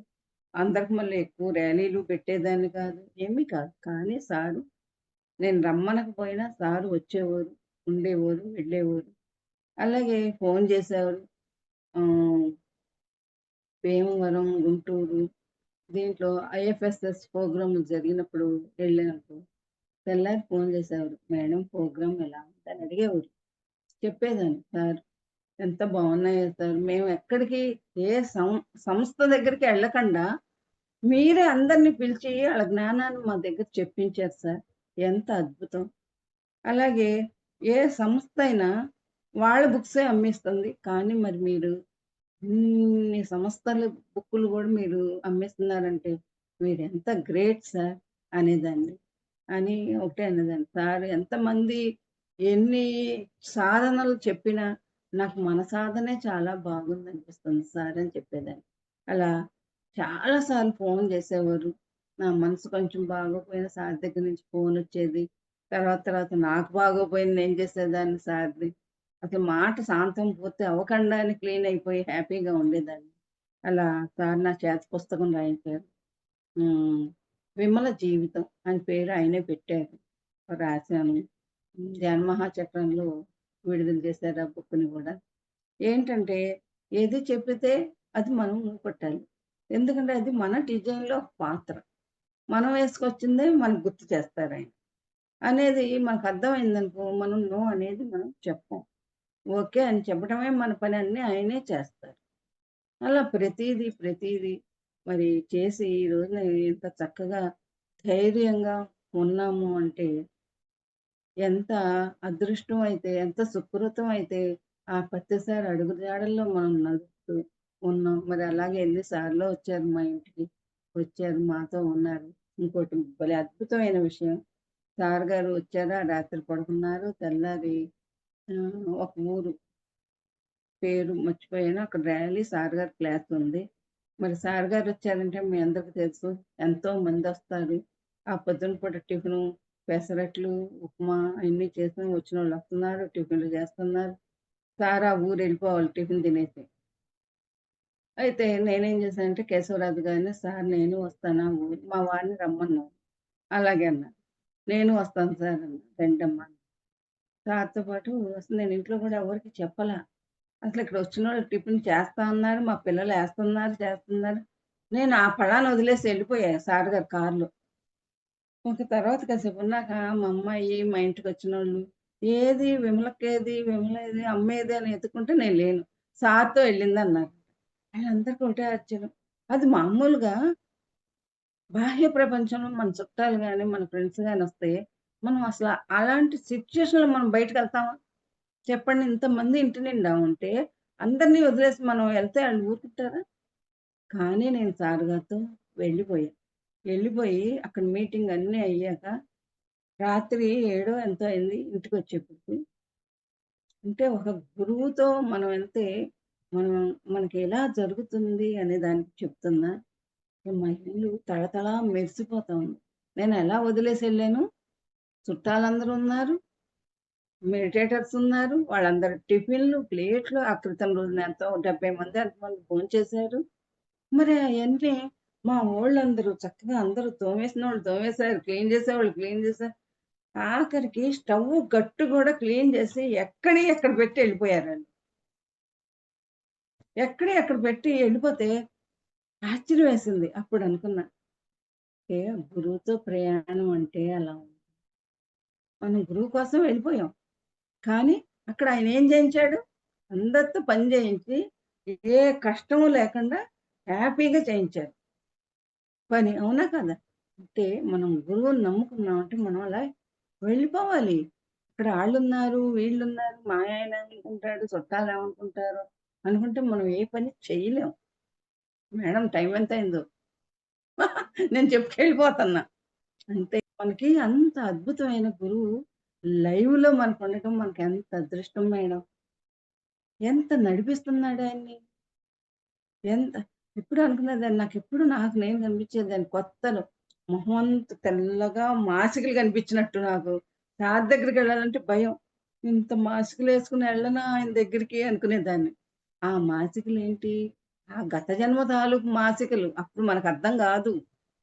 అందరికి మళ్ళీ ఎక్కువ ర్యాలీలు పెట్టేదాన్ని కాదు. ఏమీ కాదు. కానీ సారు నేను రమ్మనకపోయినా సారు వచ్చేవారు, ఉండేవారు, వెళ్ళేవారు. అలాగే ఫోను చేసేవారు. ఆహ్, భీమవరం, గుంటూరు దీంట్లో ఐఎఫ్ఎస్ఎస్ ప్రోగ్రామ్‌లు జరిగినప్పుడు వెళ్ళినప్పుడు తెల్లారి ఫోను చేసేవారు. మేడం ప్రోగ్రామ్ ఎలా ఉందని అడిగేవారు. చెప్పేదాన్ని. సార్ ఎంత బావున్నాయో సార్. మేము ఎక్కడికి ఏ సంస్థ దగ్గరికి ఎళ్ళకుండా మీరే అందరిని పిలిచి ఆళ్ళ జ్ఞానాన్ని మా దగ్గర చెప్పించారు సార్. ఎంత అద్భుతం. అలాగే ఏ సంస్థ అయినా వాళ్ళ బుక్సే అమ్మేస్తుంది. కానీ మరి మీరు ఇన్ని సంస్థల బుక్కులు గూడా మీరు అమ్మేస్తున్నారంటే మీరెంత గ్రేట్ సార్ అనేదాన్ని. అని ఒకటే అనేదాన్ని. సార్ ఎంతమంది ఎన్ని సాధనలు చెప్పినా నాకు మన సాధనే చాలా బాగుందనిపిస్తుంది సార్ అని చెప్పేదాన్ని. అలా చాలా సార్లు ఫోన్ చేసేవారు. నా మనసు కొంచెం బాగోకపోయినా సార్ దగ్గర నుంచి ఫోనొచ్చేది. తర్వాత తర్వాత నాకు బాగోపోయింది నేను చేసేదాన్ని సార్‌ది. అసలు మాట సాంతం పూర్తి అవ్వకుండానే క్లీన్ అయిపోయి హ్యాపీగా ఉండేదాన్ని. అలా సార్ నా చేత పుస్తకం రాయించారు. హ్మ్. 'విమల జీవితం' అని పేరు ఆయనే పెట్టారు. రాశాను. ధ్యాన మహాచక్రంలో విడుదల చేశారు ఆ బుక్‌ని గూడా. ఏంటంటే ఏది చెప్పితే అది మనం కొట్టాలి. ఎందుకంటే అది మన డిజైన్‌లో ఒక పాత్ర. మనం వేసుకొచ్చిందే మనకు గుర్తు చేస్తారాయన. అనేది మనకు అర్థమైందనుకో మనం నో అనేది మనం చెప్పం. ఓకే అని చెప్పడమే మన పని అన్నీ ఆయనే చేస్తారు. అలా ప్రతీదీ మరి చేసి ఈ రోజున ఇంత చక్కగా ధైర్యంగా ఉన్నాము అంటే ఎంత అదృష్టం అయితే, ఎంత సుకృతం అయితే ఆ పత్తిసారి అడుగుజాడల్లో మనం నడుస్తూ ఉన్నాం. మరి అలాగే ఎన్ని సార్లో వచ్చారు మా ఇంటికి. వచ్చారు మాతో ఉన్నారు. ఇంకోటి భలే అద్భుతమైన విషయం. సార్ గారు వచ్చారా రాత్రి పడుకున్నారు. తెల్లారి ఒక ఊరు పేరు మర్చిపోయాను. అక్కడ ర్యాలీ సార్ గారి క్లాస్ ఉంది. మరి సార్ గారొచ్చారంటే మీ అందరికి తెలుసు. ఎంతో మందొస్తారు. ఆ పొద్దున పూట టిఫిను, పెసరట్లు, ఉప్మా అయన్నీ చేసుకొని వచ్చినోళ్ళొస్తున్నారు. టిఫిన్‌లు చేస్తున్నారు. సార్ ఆ ఊరెళ్ళిపోవాలి టిఫిన్ తినేసి. అయితే నేనేం చేశానంటే కేశవరాజు గారిని సార్ నేను వస్తాను ఆ ఊరు మా వారిని రమ్మన్నాను. అలాగే అన్నారు. నేను వస్తాను సార్ అన్నా. రండమ్మా. సార్‌తో పాటు అసలు నేను ఇంట్లో కూడా ఎవరికీ చెప్పలా. అసలిక్కడ వచ్చినోళ్ళు టిఫిన్ చేస్తా అన్నారు. మా పిల్లలేస్తున్నారు, చేస్తున్నారు. నేను ఆ పళాన వదిలేసి ఎళ్ళిపోయా సార్ గారి కార్‌లో. ఇంక తర్వాత కాసేపున్నాక మా అమ్మాయి, మా ఇంటికొచ్చినోళ్ళు, "ఏది విమలక్కేది? విమల ఏది? అమ్మేది?" అని ఎతుక్కుంటే నేను లేను. సార్‌తో ఎళ్ళిందన్నారు. ఆళ్ళందరికి ఒకటే ఆశ్చర్యం. అది మామూలుగా బాహ్య ప్రపంచంలో మన చుట్టాలు గాని, మన ఫ్రెండ్స్ గానొస్తే, మనం అసల అలాంటి సిట్యుయేషన్‌లో మనం బయటికెళ్తామా? చెప్పండి. ఇంతమంది ఇంటి నిండా ఉంటే, అందరిని వదిలేసి మనం ఎళ్తే ఆళ్ళు ఊరుకుంటారా? కానీ నేను సార్ గారితో వెళ్ళిపోయా. వెళ్ళిపోయి అక్కడ మీటింగ్ అన్నీ అయ్యాక, రాత్రి 7 ఎంతో అయింది ఇంటికొచ్చేప్పటికి. అంటే ఒక గురువుతో మనం వెళ్తే, మనం మనకెలా జరుగుతుంది అనే దానికి చెప్తున్నా. మా ఇల్లు తళతళ మెరిసిపోతా ఉంది. నేనెలా వదిలేసెళ్ళాను, చుట్టాలందరూ ఉన్నారు. మెడిటేటర్స్ ఉన్నారు. వాళ్ళందరూ టిఫిన్‌లు, ప్లేట్‌లు ఆ క్రితం రోజున ఎంతో 70 మంది ఎంతమంది భోంచేశారు. మరి అయన్నీ మా వోళ్ళందరూ చక్కగా అందరూ తోమేసినోళ్ళు తోమేశారు. క్లీన్ చేసేవాళ్ళు క్లీన్ చేశారు. ఆఖరికి స్టవ్ గట్టు కూడా క్లీన్ చేసి ఎక్కడియి అక్కడ పెట్టి ఎళ్ళిపోయారండి. ఎక్కడియి అక్కడ పెట్టి ఎళ్ళిపోతే ఆశ్చర్యమేసింది. అప్పుడనుకున్నా. ఏ గురువుతో ప్రయాణం అంటే అలా ఉంది. మనం గురువు కోసం వెళ్ళిపోయాం. కానీ అక్కడ ఆయనేం జేయించాడు? అందరితో పని జేయించి, ఏ కష్టము లేకుండా హ్యాపీగా చేయించారు పని. అవునా కదా? అంటే మనం గురువుని నమ్ముకున్నామంటే మనం అలా వెళ్ళిపోవాలి. ఇక్కడ ఆళ్ళున్నారు, వీళ్ళున్నారు, మా ఆయన ఏమనుకుంటాడు, చుట్టాలేమనుకుంటారో అనుకుంటే మనం ఏ పని చేయలేం. మేడం టైం ఎంతయిందో? నేను చెప్పుకెళ్ళిపోతున్నా. అంతే. మనకి అంత అద్భుతమైన గురువు లైవ్‌లో మనకుండటం మనకెంత అదృష్టం మేడం. ఎంత నడిపిస్తున్నాడు ఆయన్ని. ఎంత ఎప్పుడు అనుకునేదాన్ని నాకెప్పుడు నాకు నేను కనిపించేదాన్ని కొత్తలో. మొహం అంతా తెల్లగా మాసికలు కనిపించినట్టు నాకు. సార్ దగ్గరికెళ్ళాలంటే భయం. ఇంత మాసికలేసుకొని ఎళ్ళనా ఆయన దగ్గరికి అనుకునేదాన్ని. ఆ మాసికలేంటి, ఆ గత జన్మ తాలూకు మాసికలు. అప్పుడు మనకర్థం గాదు.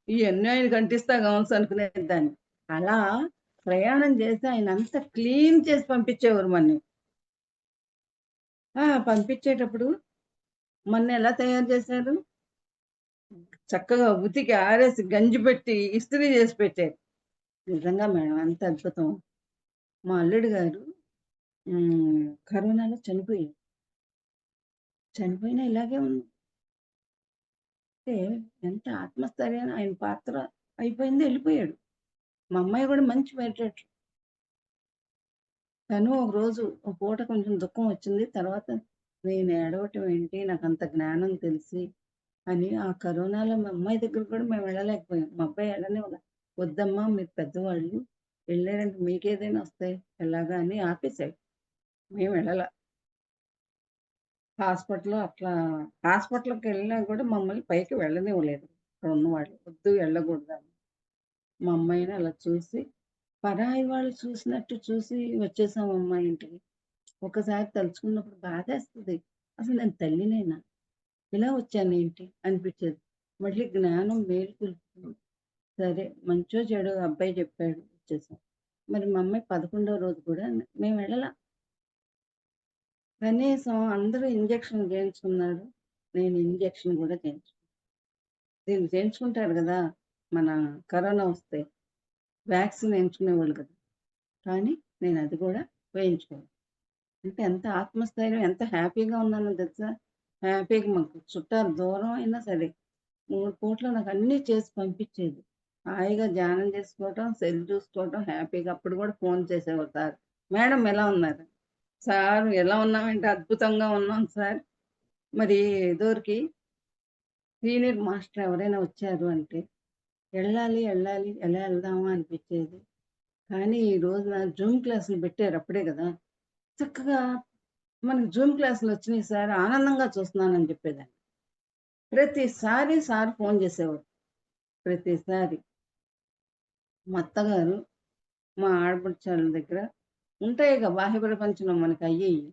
ఇయన్నీ ఆయనకి అంటిస్తా గౌన్స్ అనుకునేదాన్ని. అలా ప్రయాణం చేసి ఆయనంతా క్లీన్ చేసి పంపించేవారు మనని. పంపించేటప్పుడు మననెలా తయారు చేశారు? చక్కగా ఉతికి ఆరేసి గంజి పెట్టి ఇస్త్రీ చేసి పెట్టారు. నిజంగా మేడం ఎంత అద్భుతం. మా అల్లుడు గారు కరోనాలో చనిపోయారు. చనిపోయినా ఇలాగే ఉంది. అంటే ఎంత ఆత్మస్థైర్యాన్ని ఆయన పాత్ర అయిపోయింది ఎళ్ళిపోయాడు. మా అమ్మాయి కూడా మంచి మెడిటేటర్. తను ఒకరోజు ఒక పూట కొంచెం దుఃఖం వచ్చింది. తర్వాత నేను ఏడవటం ఏంటి? నాకంత జ్ఞానం తెలిసి అని ఆ కరోనాలో మా అమ్మాయి దగ్గరికి కూడా మేము వెళ్ళలేకపోయాం. మా అబ్బాయి వెళ్ళనివ్వల. "వద్దమ్మా మీరు పెద్దవాళ్ళు. ఎళ్లారంటే మీకేదైనా వస్తాయి. ఎలాగా" అని ఆపేసాడు. మేము వెళ్ళల. హాస్పిటల్‌లో అట్లా హాస్పిటల్‌కెళ్ళినా కూడా మమ్మల్ని పైకి వెళ్ళనివ్వలేదు. అక్కడ ఉన్నవాళ్ళు. "వద్దు వెళ్ళకూడదని." మా అమ్మాయిని అలా చూసి, పరాయి వాళ్ళు చూసినట్టు చూసి వచ్చేసామమ్మా ఇంటికి. ఒకసారి తలుచుకున్నప్పుడు బాధేస్తది. అసలు నేను తల్లినేనా? ఇలా వచ్చానేంటి అనిపిచ్చేది. మళ్ళీ జ్ఞానం మేలుకొలుపుతుంది. సరే మంచో చెడో అబ్బాయి చెప్పాడు వచ్చేసాం. మరి మా అమ్మాయి 11వ రోజు కూడా మేము వెళ్ళలా. కనీసం అందరూ ఇంజెక్షన్ చేయించుకున్నారు. నేను ఇంజెక్షన్ కూడా దీన్ని చేయించుకుంటారు గదా! మన కరోనా వస్తే వ్యాక్సిన్ వేయించుకునేవాళ్ళు కదా! కానీ నేను అది కూడా వేయించుకోలేదు. అంటే ఎంత ఆత్మస్థైర్యం, ఎంత హ్యాపీగా ఉన్నానో తెలుసా? హ్యాపీగా మాకు చుట్టాలు దూరం అయినా సరే 3 పూటలు నాకు అన్నీ చేసి పంపించేది. హాయిగా ధ్యానం చేసుకోవటం, సెల్ చూసుకోవటం హ్యాపీగా. అప్పుడు కూడా ఫోన్ చేసేవారు సార్. "మేడం ఎలా ఉన్నారు?" "సార్ ఎలా ఉన్నామంటే అద్భుతంగా ఉన్నాం సార్." మరి ఇదివరకి సీనియర్ మాస్టర్ ఎవరైనా వచ్చారు అంటే ఎళ్ళాలి, ఎళ్ళాలి ఎలా ఎళ్దామా అనిపించేది. కానీ ఈ రోజున జూమ్ క్లాసులు పెట్టారు అప్పుడే గదా! చక్కగా మనకి జూమ్ క్లాసులొచ్చినియి సార్ ఆనందంగా చూస్తున్నానని చెప్పేదాన్ని. ప్రతిసారి సార్ ఫోన్ చేసేవారు. ప్రతిసారి. మా అత్తగారు, మా ఆడపడుచోళ్ళ దగ్గర ఉంటాయిగా బాహ్య ప్రపంచంలో మనకయ్యి, ఇయ్యి.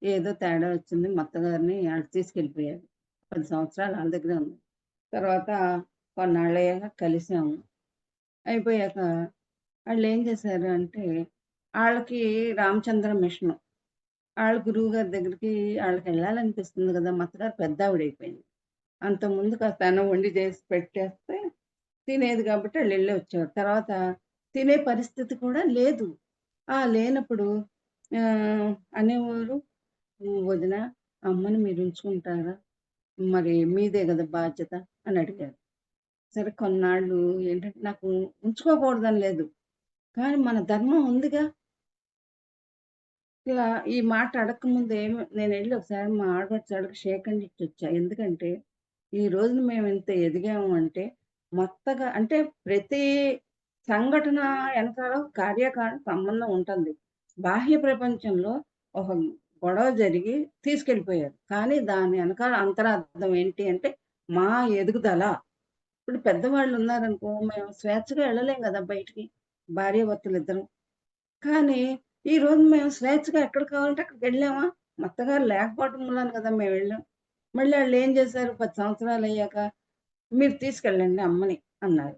ఏదో తేడా వచ్చింది మా అత్తగారిని ఆళ్ళు తీసుకెళ్ళిపోయారు. 10 సంవత్సరాలు ఆళ్ళ దగ్గరే ఉంది. తర్వాత కొన్నాళ్ళయ్యాక కలిసాము. అయిపోయాక ఆళ్ళేం చేశారు అంటే, ఆళ్ళకి రామచంద్ర మిషను. ఆళ్ళ గురువుగారి దగ్గరికి ఆళ్ళకెళ్ళాలనిపిస్తుంది గదా! మా అత్తగారు పెద్దావిడయిపోయింది. అంతకుముందు కాస్త అన్నం వండి చేసి పెట్టేస్తే తినేది కాబట్టి ఆళ్ళెళ్ళి వచ్చేవారు. తర్వాత తినే పరిస్థితి కూడా లేదు. లేనప్పుడు అనేవారు, "వదిన, అమ్మని మీరుంచుకుంటారా? మరి మీదే గదా బాధ్యత" అని అడిగారు. సరే కొన్నాళ్ళు ఏంటంటే నాకు ఉంచుకోకూడదని లేదు. కానీ మన ధర్మం ఉందిగా! ఇలా ఈ మాట అడక్కముందు నేనెళ్ళి ఒకసారి మా ఆడపడుచాళ్ళకి షేక్ హ్యాండ్ ఇచ్చొచ్చా. ఎందుకంటే, ఈ రోజున మేమింత ఎదిగాము అంటే, మొత్తగా అంటే ప్రతి సంఘటన ఎనకాల కార్యకారణ సంబంధం ఉంటుంది. బాహ్య ప్రపంచంలో ఒక గొడవ జరిగి తీసుకెళ్ళిపోయారు. కానీ దాని ఎనకాల అంతరార్థం ఏంటి అంటే, మా ఎదుగుదల. ఇప్పుడు పెద్దవాళ్ళున్నారనుకో, మేము స్వేచ్ఛగా ఎళ్ళలేం గదా బయటికి. భార్యాభర్తలిద్దరం. కానీ, ఈరోజు మేము స్వేచ్ఛగా ఎక్కడ కావాలంటే అక్కడికెళ్ళామా? మా అత్తగారు లేకపోవటం మూలాన కదా మేమెళ్ళాం. మళ్ళీ ఆళ్ళేం చేశారు 10 సంవత్సరాలయ్యాక, "మీరు తీసుకెళ్ళండి అమ్మని" అన్నారు.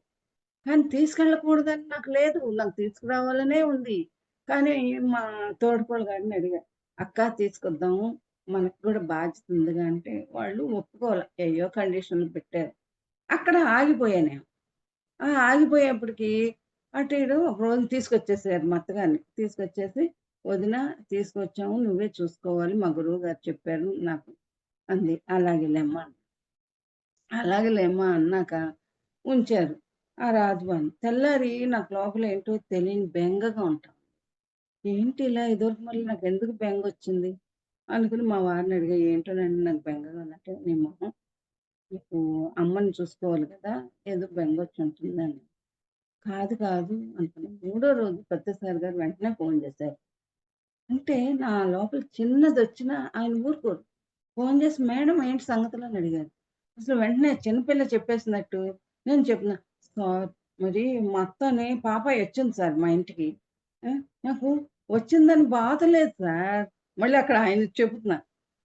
కానీ తీసుకెళ్ళకూడదని నాకు లేదు. నాకు తీసుకురావాలనే ఉంది. కానీ మా తోడికోడలు గారిని అడిగా, "అక్క తీసుకొద్దాము. మనకు కూడా బాధ్యత ఉందిగా" అంటే వాళ్ళు ఒప్పుకోల. ఏయ్యో కండిషన్‌లు పెట్టారు. అక్కడ ఆగిపోయా నేను. ఆగిపోయేప్పటికి అటు ఇటు ఒకరోజు తీసుకొచ్చేసారు మా అత్తగారిని. తీసుకొచ్చేసి, "వదిన తీసుకొచ్చాము. నువ్వే చూసుకోవాలి. మా గురువుగారు చెప్పారు నాకు" అంది. "అలాగేలేమ్మా" అలాగేలేమ్మా అన్నాక ఉంచారు. ఆ రాజభవన్. తెల్లారి నాకు లోపల ఏంటో తెలియని బెంగగా ఉంటాం. ఏంటి ఇలా ఇదివరకు మళ్ళీ నాకెందుకు బెంగొచ్చింది? అనుకుని మా వారిని అడిగా, "ఏంటోనండి నాకు బెంగగా ఉందంటే" "నీ మొహం నీకు అమ్మని చూసుకోవాలి కదా! ఏదో బెంగొచ్చుంటుందని." కాదు కాదు అనుకున్నా. మూడో రోజు పెద్దసారి గారు వెంటనే ఫోన్ చేశారు. అంటే నా లోపల చిన్నదొచ్చినా ఆయన ఊరుకోరు. ఫోన్ చేసి "మేడం ఏంటి సంగతులు" అని అడిగారు. అసలు వెంటనే చిన్నపిల్ల చెప్పేసినట్టు నేను చెప్తున్నా, "సార్ మరి మా అత్తని పాపాయి వచ్చింది సార్ మా ఇంటికి. నాకు వచ్చిందని బాధ లేదు సార్." మళ్ళీ అక్కడ ఆయనకి చెబుతున్నా.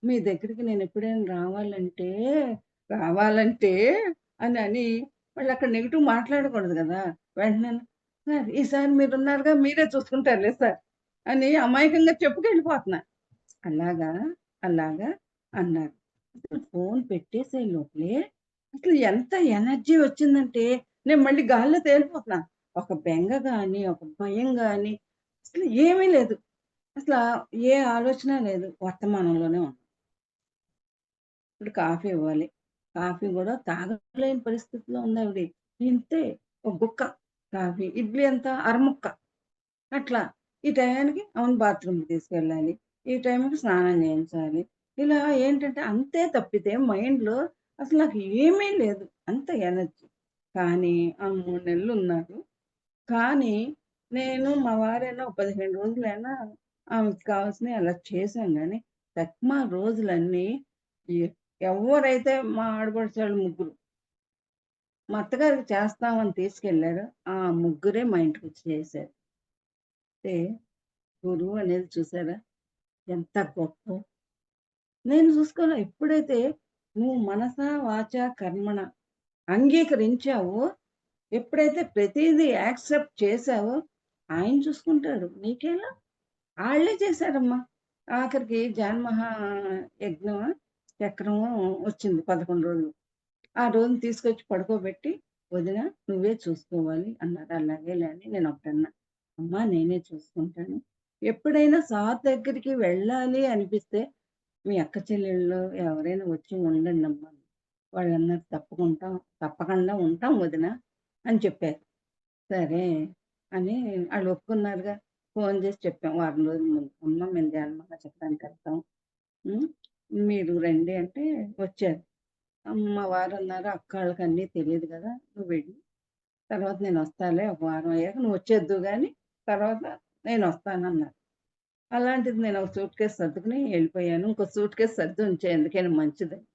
"మీ దగ్గరికి నేను ఎప్పుడైనా రావాలంటే" అని మళ్ళీ అక్కడ నెగెటివ్ మాట్లాడకూడదు గదా! వెంటనే "సార్ ఈసారి మీరున్నారుగా మీరే చూసుకుంటారులే సార్" అని అమాయకంగా చెప్పుకెళ్ళిపోతున్నా. అలాగా, అలాగా అన్నారు. అసలు ఫోను పెట్టేసే లోపలే అసలు ఎంత ఎనర్జీ వచ్చిందంటే నేను మళ్ళీ గాల్లో తేలిపోతున్నా. ఒక బెంగ గాని, ఒక భయం గాని అసలు ఏమీ లేదు. అసల ఏ ఆలోచన లేదు. వర్తమానంలోనే ఉన్నా. ఇప్పుడు కాఫీ ఇవ్వాలి. కాఫీ గూడా తాగలేని పరిస్థితిలో ఉందావిడ. ఇంతే ఒక గుక్క కాఫీ. ఇడ్లీ ఎంత అరముక్క. అట్లా. ఈ టయానికి అవును బాత్రూమ్‌కి తీసుకెళ్ళాలి. ఈ టైంకి స్నానం చేయించాలి. ఇలా ఏంటంటే అంతే తప్పితే మైండ్‌లో అసలు నాకు ఏమీ లేదు. అంత ఎనర్జీ. కానీ ఆ 3 నెలలున్నారు. కానీ నేను మా వారైనా ఒక 15 రోజులైనా ఆమెకి కావాల్సినయి అలా చేశాం గానీ, తక్మా రోజులన్నీ ఎ ఎవ్వరైతే మా ఆడపడుచోళ్ళు ముగ్గురు మా అత్తగారికి చేస్తామని తీసుకెళ్లారో, ఆ ముగ్గురే మా ఇంటికొచ్చి చేశారు. అంటే గురువు అనేది చూసారా ఎంత గొప్పో! నేను చూసుకోలే. ఎప్పుడైతే నువ్వు మనస, వాచ, కర్మణ అంగీకరించావో, ఎప్పుడైతే ప్రతీదీ యాక్సెప్ట్ చేశావో, ఆయన చూసుకుంటాడు. నీకెలా? ఆళ్ళే చేశారమ్మా. ఆఖరికి జాన్మహా యజ్ఞమా, చక్రమో వచ్చింది 11 రోజులు. ఆ రోజున తీసుకొచ్చి పడుకోబెట్టి, "వదిన నువ్వే చూసుకోవాలి" అన్నారు. అలాగేలే అని నేనొకటన్నా. "అమ్మా నేనే చూసుకుంటాను. ఎప్పుడైనా సార్ దగ్గరికి వెళ్ళాలి అనిపిస్తే మీ అక్క చెల్లెళ్ళు ఎవరైనా వచ్చి ఉండండమ్మా." వాళ్ళన్నారు, తప్పకుండా ఉంటాం వదిన" అని చెప్పారు. సరే అని ఆళ్ళు ఒప్పుకున్నారుగా. ఫోను చేసి చెప్పాం వారం రోజుల ముందు. "అమ్మ మేము ధ్యానమాల చెప్పడానికెళ్తాం. హ్మ్. మీరు రండి" అంటే వచ్చారు. మా వారన్నారు, "అక్కాళ్ళకి అన్నీ తెలీదు గదా! నువ్వు వెళ్ళు. తర్వాత నేనొస్తాలే ఒక వారం అయ్యాక నువ్వొచ్చేద్దువు గానీ, తర్వాత నేనొస్తానన్నారు." అలాంటిది నేను ఒక సూట్ కేస్ సర్దుకుని ఎళ్ళిపోయాను. ఇంకో సూట్ కేస్ సర్ది ఉంచా ఎందుకైనా మంచిదని.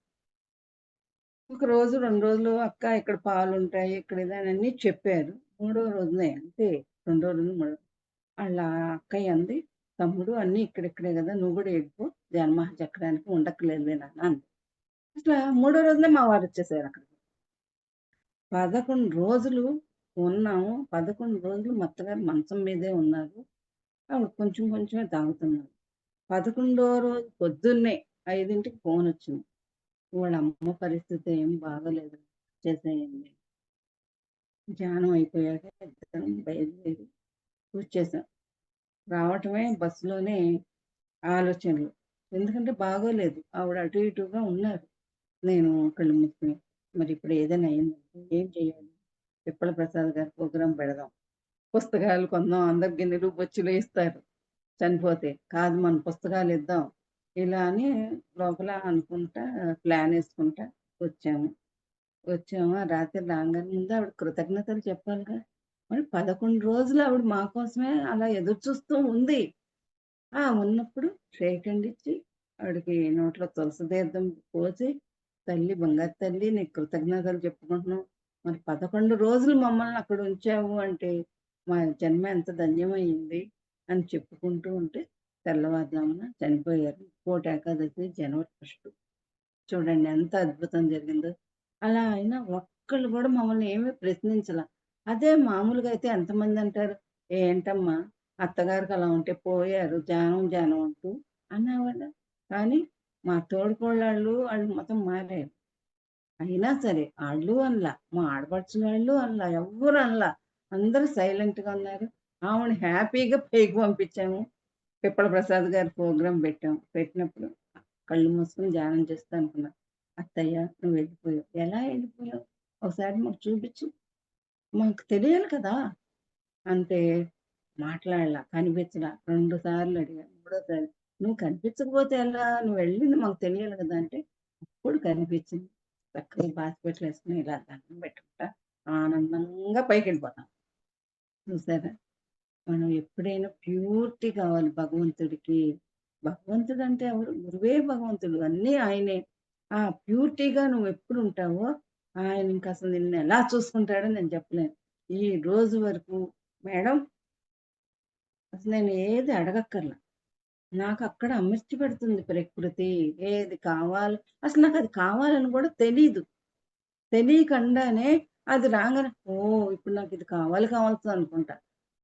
ఒక రోజు, 2 రోజులు "అక్క ఇక్కడ పాలుంటాయి, ఇక్కడ ఇదని" చెప్పారు. మూడో రోజునే అంతే. రెండో రోజు ఆళ్ళ అక్కయ్య అంది, "తమ్ముడు అన్నీ ఇక్కడిక్కడే గదా! నువ్వు గూడా ఎళ్ళిపో. జన్మహా చక్రానికి ఉండక్కర్లేదులే నాన్న" అంది. అసల మూడో రోజునే మా వారొచ్చేసారక్కడికి. 11 రోజులు ఉన్నాము. 11 రోజులు మా అత్తగారు మంచం మీదే ఉన్నారు. ఆవిడ కొంచెం కొంచెమే తాగుతున్నారు. 11 రోజు పొద్దున్నే 5కి ఫోనొచ్చింది. వాళ్ళ అమ్మ పరిస్థితి ఏం బాగాలేదు. వచ్చేసేయండి. ధ్యానం అయిపోయాక ఇద్దరం బయలుదేరి వచ్చేసాం. రావటమే బస్సులోనే ఆలోచనలు. ఎందుకంటే బాగోలేదు. ఆవిడ అటు ఇటుగా ఉన్నారు. నేను కళ్ళు మూసుకొని, మరిప్పుడు ఏదైనా అయిందంటే ఏం చేయాలి? పిప్పల ప్రసాద్ గారి ప్రోగ్రామ్ పెడదాం. పుస్తకాలు కొందాం. అందరికి గిన్నెలు, బొచ్చెలు ఇస్తారు చనిపోతే. కాదు మన పుస్తకాలిద్దాం. ఇలా అని లోపల అనుకుంటా ప్లానేసుకుంటా వచ్చాము. వచ్చాము. ఆ రాత్రి రాంగానే ముందు ఆవిడ కృతజ్ఞతలు చెప్పాలిగా. మరి 11 రోజులు ఆవిడ మా కోసమే అలా ఎదురు చూస్తూ ఉంది. ఉన్నప్పుడు షేక్ హ్యాండ్ ఇచ్చి, ఆవిడకి నోట్లో తులసి తీర్థం పోసి, "తల్లి, బంగారు తల్లి నీకు కృతజ్ఞతలు చెప్పుకుంటున్నాం. మరి 11 రోజులు మమ్మల్ని అక్కడ ఉంచావు అంటే, మా జన్మ ఎంత ధన్యమయింది" అని చెప్పుకుంటూ ఉంటే, తెల్లవారుజామున చనిపోయారు. కోటి ఏకాదశి జనవరి 1. చూడండి ఎంత అద్భుతం జరిగిందో. అలా అయినా ఒక్కళ్ళు గూడా మమ్మల్ని ఏమి ప్రశ్నించలా. అదే మామూలుగా అయితే ఎంతమందంటారు, "ఏంటమ్మా అత్తగారికి అలా ఉంటే పోయారు జానం జానం అంటూ" అనేవాళ్ళం. కానీ మా తోడికోడళ్ళు ఆళ్ళు మొత్తం మారారు. అయినా సరే ఆళ్ళు అనలా, మా ఆడపడుచులు వాళ్ళు అనలా, ఎవ్వరు అనలా. అందరూ సైలెంట్‌గా ఉన్నారు. ఆమెని హ్యాపీగా పైకి పంపించాము. పిప్పల ప్రసాద్ గారి ప్రోగ్రామ్ పెట్టాం. పెట్టినప్పుడు కళ్ళు మూసుకొని ధ్యానం చేస్తా అనుకున్నా. "అత్తయ్య నువ్వు వెళ్ళిపోయావు." "ఎలా వెళ్ళిపోయావు? ఒకసారి మాకు చూపించు." మాకు తెలియాలి కదా! అంటే మాట్లాడలా, కనిపించలా. 2 సార్లు అడిగా. మూడోసారి "నువ్వు కనిపించకపోతే ఎలా? నువ్వు వెళ్ళింది మాకు తెలియాలి కదా!" అంటే అప్పుడు కనిపించింది. చక్కగా బాస్కెట్‌లేసుకొని ఇలా దండం పెట్టుకుంటా ఆనందంగా పైకెళ్ళిపోతాం. చూసారా? మనం ఎప్పుడైనా ప్యూరిటీ కావాలి భగవంతుడికి. భగవంతుడంటే ఎవరు? గురువే భగవంతుడు. అన్నీ ఆయనే. ఆ ప్యూరిటీగా నువ్వెప్పుడుంటావో, ఆయన ఇంకసలు నిన్నెలా చూసుకుంటాడో నేను చెప్పలేను. ఈ రోజు వరకు మేడం అసలు నేను ఏది అడగక్కర్లా. నాకక్కడ అమర్చి పెడుతుంది ప్రకృతి. ఏది కావాలి అసలు నాకది కావాలని కూడా తెలీదు. తెలియకుండానే అది రాంగానే ఓహ్! ఇప్పుడు నాకిది కావాల్సనుకుంటా.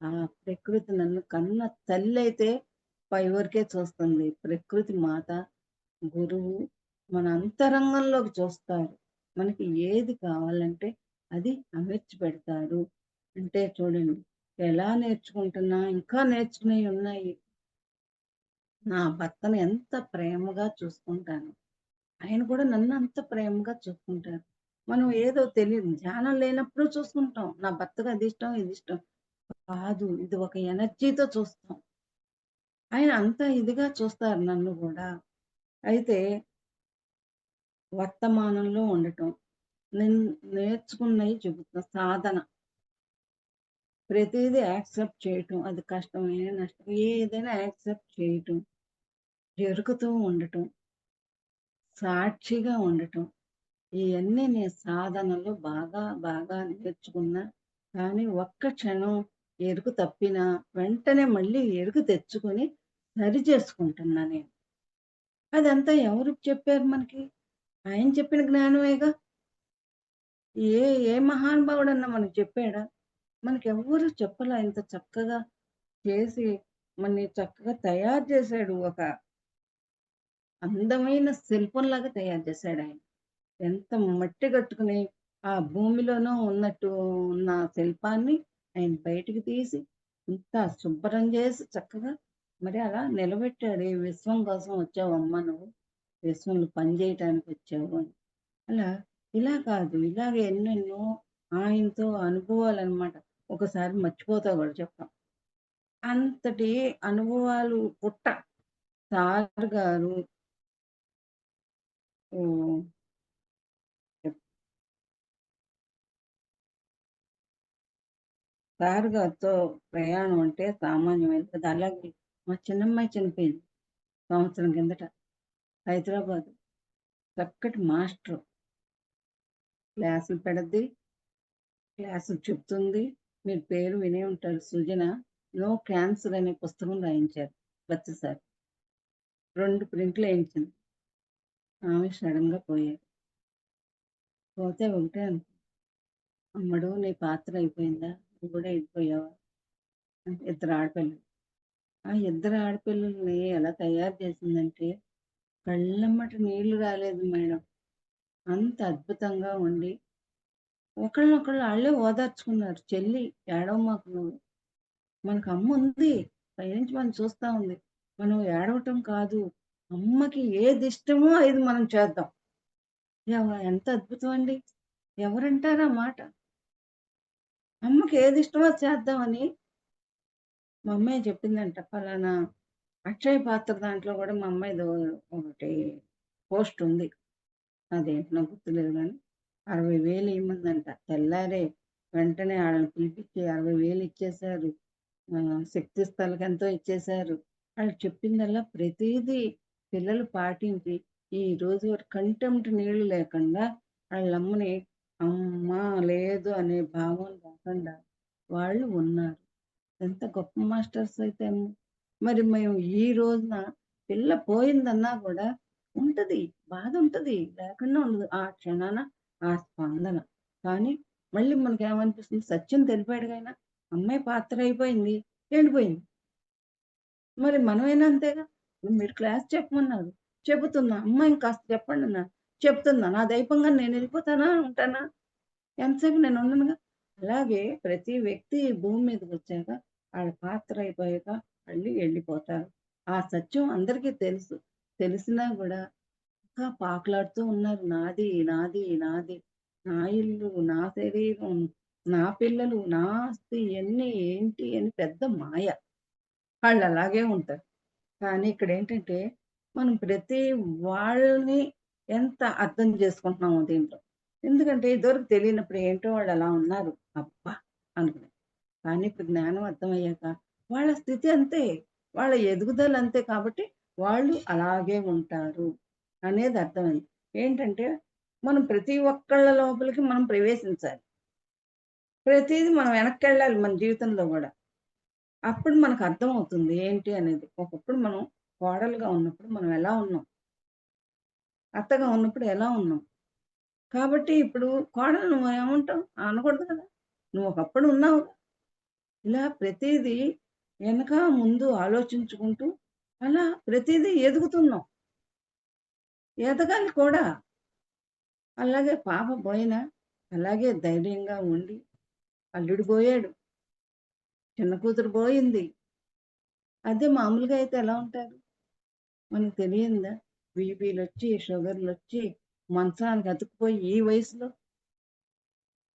ఆ ప్రకృతి నన్ను కన్న తల్లయితే పై వరకే చూస్తుంది. ప్రకృతి మాత, గురువు మన అంతరంగంలోకి చూస్తారు. మనకి ఏది కావాలంటే అది అమర్చి పెడతారు. అంటే చూడండి ఎలా నేర్చుకుంటున్నా ఇంకా నేర్చుకునేయున్నాయి. నా భర్తను ఎంత ప్రేమగా చూసుకుంటాను. ఆయన కూడా నన్ను అంత ప్రేమగా చూసుకుంటారు. మనం ఏదో తెలీదు ధ్యానం లేనప్పుడు చూసుకుంటాం. నా భర్తకు అదిష్టం, ఇదిష్టం. కాదు. ఇది ఒక ఎనర్జీతో చూస్తాం. ఆయన అంత ఇదిగా చూస్తారు నన్ను గూడా. అయితే వర్తమానంలో ఉండటం. నేను నేర్చుకున్నయి చెబుతున్నా. సాధన. ప్రతీదీ యాక్సెప్ట్ చేయటం. అది కష్టమే, నష్టమే ఏదైనా యాక్సెప్ట్ చేయటం. జరుగుతూ ఉండటం. సాక్షిగా ఉండటం. ఇయన్నీ నేను సాధనలో బాగా నేర్చుకున్నా. కానీ ఒక్క క్షణం ఎరుకు తప్పినా వెంటనే మళ్ళీ ఎరుకు తెచ్చుకొని సరిచేసుకుంటున్నా నేను. అదంతా ఎవరు చెప్పారు మనకి? ఆయన చెప్పిన జ్ఞానమేగా! ఏ ఏ మహానుభావుడన్నా మనకు చెప్పాడా? మనకెవ్వరు చెప్పలా. ఇంత చక్కగా చేసి మనని చక్కగా తయారు చేశాడు. ఒక అందమైన శిల్పంలాగా తయారు చేశాడాయన. ఎంత మట్టి గట్టుకుని ఆ భూమిలోనో ఉన్నట్టు ఉన్న శిల్పాన్ని ఆయన బయటికి తీసి ఇంత శుభ్రం చేసి చక్కగా మరి అలా నిలబెట్టాడు. "ఈ విశ్వం కోసం వచ్చావమ్మా నువ్వు. విశ్వంలో పని చేయటానికి వచ్చావు" అని. అలా ఇలా కాదు. ఇలాగ ఎన్నెన్నో ఆయనతో అనుభవాలనమాట. ఒకసారి మర్చిపోతా కూడా చెప్తాం. అంతటి అనుభవాలు పుట్ట సార్ గారు హ్మ్. సార్ గారితో ప్రయాణం అంటే సామాన్యమైనది కాదు. అలాగే మా చిన్నమ్మాయి చనిపోయింది సంవత్సరం కిందట. హైదరాబాద్. చక్కటి మాస్టరు. క్లాసులు పెడద్ది, క్లాసులు చెప్తుంది. మీరు పేరు వినే ఉంటారు 'సుజన'. 'నో క్యాన్సర్' అనే పుస్తకం రాయించారు ప్రతిసారి. 2 ప్రింట్‌లేయించింది. ఆమె సడెన్‌గా పోయారు. పోతే ఒకటే అమ్మడు నీ పాత్ర అయిపోయిందా? నువ్వు కూడా వెళ్ళిపోయావా? అని. ఇద్దరు ఆడపిల్లలు. ఆ ఇద్దరు ఆడపిల్లల్ని ఎలా తయారు చేసిందంటే కళ్ళెమ్మట నీళ్లు రాలేదు మేడం. అంత అద్భుతంగా ఉండి ఒకళ్ళనొకళ్ళు ఆళ్ళే ఓదార్చుకున్నారు. "చెల్లి ఏడవమాకు నువ్వు. మనకు అమ్ముంది. పైనుంచి మనం చూస్తా ఉంది. మనం ఏడవటం కాదు. అమ్మకి ఏదిష్టమో అది మనం చేద్దాం." ఎంత అద్భుతం అండి. ఎవరంటారు ఆ మాట? అమ్మకి ఏదిష్టమో అది చేద్దామని మా అమ్మాయి చెప్పిందంట. పలానా అక్షయ పాత్ర దాంట్లో కూడా మా అమ్మాయిది ఒకటి పోస్ట్ ఉంది. అదేంటి నాకు గుర్తులేదు గానీ, 60,000 ఇయ్యమందంట. తెల్లారే వెంటనే ఆళ్ళని పిలిపిచ్చి 60,000 ఇచ్చేశారు. శక్తి స్థల్‌కెంతో ఇచ్చేశారు. ఆళ్ళు చెప్పిందల్లా ప్రతీదీ పిల్లలు పాటించి, ఈ రోజు వరకు కంటెంప్ట్ నీళ్లు లేకుండా ఆళ్ళమ్మని అమ్మా! లేదు అనే భావం లేకుండా వాళ్ళు ఉన్నారు. ఎంత గొప్ప మాస్టర్స్ అయితేను. మరి మేము ఈ రోజున పిల్ల పోయిందన్నా గూడా ఉంటది. బాధుంటది. లేకుండా ఉండదు. ఆ క్షణాన ఆ స్పందన. కానీ మళ్ళీ మనకేమనిపిస్తుంది సత్యం తెలిపాడుగా ఆయన. అమ్మాయి పాత్ర అయిపోయింది. వెళ్ళిపోయింది. మరి మనమైనా అంతేగా. మీరు క్లాస్ చెప్పమన్నారు. చెబుతున్నా. అమ్మ ఇంకాస్త చెప్పండన్నారు. చెప్తున్నా. నాదయిపోంగానే నేనెళ్ళిపోతానా? ఉంటానా? ఎంతసేపు నేనుండనుగా. అలాగే ప్రతి వ్యక్తి ఈ భూమి మీదకొచ్చాక ఆళ్ళ పాత్ర అయిపోయాక మళ్ళీ ఎళ్ళిపోతారు. ఆ సత్యం అందరికీ తెలుసు. తెలిసినా గూడా ఇంకా పాకులాడుతూ ఉన్నారు. నాది, నాది, నాది. నా ఇల్లు, నా శరీరం, నా పిల్లలు, నా ఆస్తి ఇయన్నీ ఏంటి అని పెద్ద మాయ. ఆళ్ళలాగే ఉంటారు. కానీ ఇక్కడేంటంటే, మనం ప్రతి వాళ్ళని ఎంత అర్థం చేసుకుంటున్నామో దీంట్లో. ఎందుకంటే ఇదివరకు తెలియనప్పుడు ఏంటో వాళ్ళలా ఉన్నారు. అబ్బా! అనుకునేది. కానీ ఇప్పుడు జ్ఞానం అర్థమయ్యాక వాళ్ళ స్థితి అంతే. వాళ్ళ ఎదుగుదల అంతే కాబట్టి వాళ్ళు అలాగే ఉంటారు అనేది అర్థమైంది. ఏంటంటే మనం ప్రతి ఒక్కళ్ళ లోపలికి మనం ప్రవేశించాలి. ప్రతీది మనం వెనక్కెళ్ళాలి మన జీవితంలో గూడా. అప్పుడు మనకు అర్థమవుతుంది ఏంటి అనేది. ఒకప్పుడు మనం కోడలుగా ఉన్నప్పుడు మనం ఎలా ఉన్నాం? అత్తగా ఉన్నప్పుడు ఎలా ఉన్నాం? కాబట్టి ఇప్పుడు కోడలు నువ్వేమంటావు? అనకూడదు కదా! నువ్వు ఒకప్పుడు ఉన్నావు. ఇలా ప్రతీదీ వెనక, ముందు ఆలోచించుకుంటూ అలా ప్రతీదీ ఎదుగుతున్నాం. ఎదగాలి కూడా. అలాగే పాప పోయినా అలాగే ధైర్యంగా ఉండి అల్లుడు పోయాడు. చిన్న కూతురు పోయింది. అదే మామూలుగా అయితే ఎలా ఉంటారు? మనకు తెలియందా? బీపీలొచ్చి, షుగర్‌లొచ్చి మంచానికి అతుక్కుపోయి ఈ వయసులో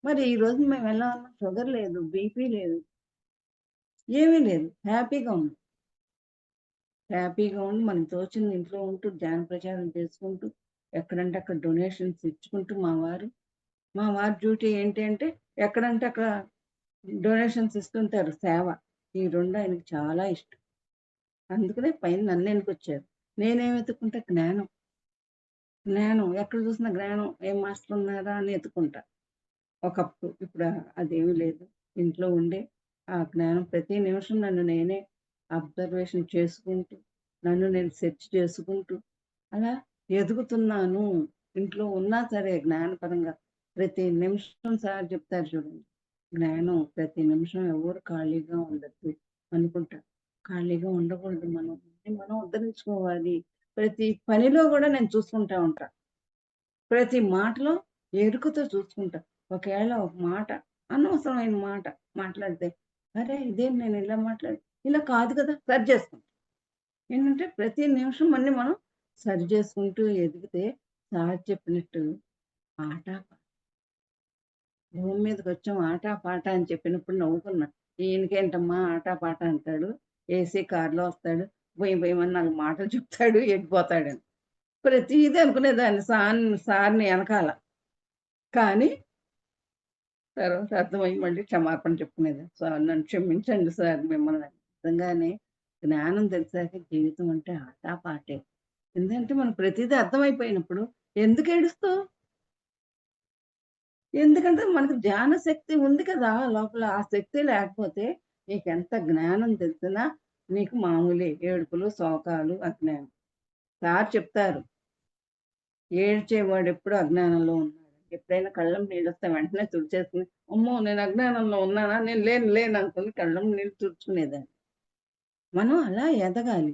మరి ఈ రోజు మేమెలా ఉన్నాం? షుగర్ లేదు, బీపీ లేదు, ఏమీ లేదు. హ్యాపీగా ఉన్నాం. హ్యాపీగా ఉండి మనకు తోచింది ఇంట్లో ఉంటూ ధ్యాన ప్రచారం చేసుకుంటూ ఎక్కడంటే అక్కడ డొనేషన్స్ ఇచ్చుకుంటూ మా వారి డ్యూటీ ఏంటి అంటే ఎక్కడంటే అక్కడ డొనేషన్స్ ఇస్తుంటారు సేవ. ఈ 2 ఆయనకి చాలా ఇష్టం. అందుకనే పైన నన్ను ఎనుకొచ్చారు. నేనేం వెతుక్కుంటా జ్ఞానం. జ్ఞానం ఎక్కడ చూసినా జ్ఞానం ఏ మాస్టర్ ఉన్నారా అని ఎతుక్కుంటా. ఒకప్పుడు. ఇప్పుడు అదేమీ లేదు. ఇంట్లో ఉండే ఆ జ్ఞానం ప్రతి నిమిషం నన్ను నేనే అబ్జర్వేషన్ చేసుకుంటూ, నన్ను నేను సెర్చ్ చేసుకుంటూ, అలా ఎదుగుతున్నాను. ఇంట్లో ఉన్నా సరే జ్ఞానపరంగా ప్రతి నిమిషం సార్ చెప్తారు చూడండి. జ్ఞానం ప్రతి నిమిషం ఎవరు ఖాళీగా ఉండొద్దు అనుకుంటా. ఖాళీగా ఉండకూడదు మనం. మనం ఉద్ధరించుకోవాలి. ప్రతి పనిలో గూడా నేను చూసుకుంటా ఉంటా. ప్రతి మాటలో ఎరుకతో చూసుకుంటా. ఒకేళ ఒక మాట అనవసరమైన మాట మాట్లాడితే, అరే! ఇదేంటి నేను ఇలా ఇలా కాదు కదా! సరి చేసుకుంటా. ఏంటంటే ప్రతి నిమిషం అన్ని మనం సరి చేసుకుంటూ ఎదిగితే సార్ చెప్పినట్టు ఆట భూమి మీదకొచ్చాం ఆట పాట అని చెప్పినప్పుడు నవ్వుకున్నా. ఈయనకేంటమ్మా ఆట పాట అంటాడు. ఏసీ కార్‌లో వస్తాడు. బొయ్ బొయ్ అని 4 మాటలు చెప్తాడు ఎళ్ళిపోతాడని. ప్రతీదీ అనుకునేదాన్ని సార్‌ని ఎనకాల. కానీ తర్వాత అర్థమయ్యి మళ్ళీ క్షమాపణ చెప్పుకునేదాన్ని. సార్ నన్ను క్షమించండి సార్ మిమ్మల్ని నిజంగానే జ్ఞానం తెలిసాక జీవితం అంటే ఆటా పాటే. ఎందుకంటే మనకు ప్రతీదీ అర్థమైపోయినప్పుడు ఎందుకేడుస్తావు? ఎందుకంటే మనకు ధ్యాన శక్తి ఉంది కదా లోపల. ఆ శక్తి లేకపోతే నీకెంత జ్ఞానం తెలిసినా నీకు మామూలే. ఏడుపులు, శోకాలు, అజ్ఞానం. సార్ చెప్తారు. ఏడ్చేవాడెప్పుడు అజ్ఞానంలో ఉన్నాడు. ఎప్పుడైనా కళ్ళెంట నీళ్ళొస్తే వెంటనే తుడిచేసుకొని, అమ్మో! నేను అజ్ఞానంలో ఉన్నానా? నేను లేను అనుకుని కళ్ళెంట నీళ్ళు తుడుచుకునేదాన్ని. మనం అలా ఎదగాలి.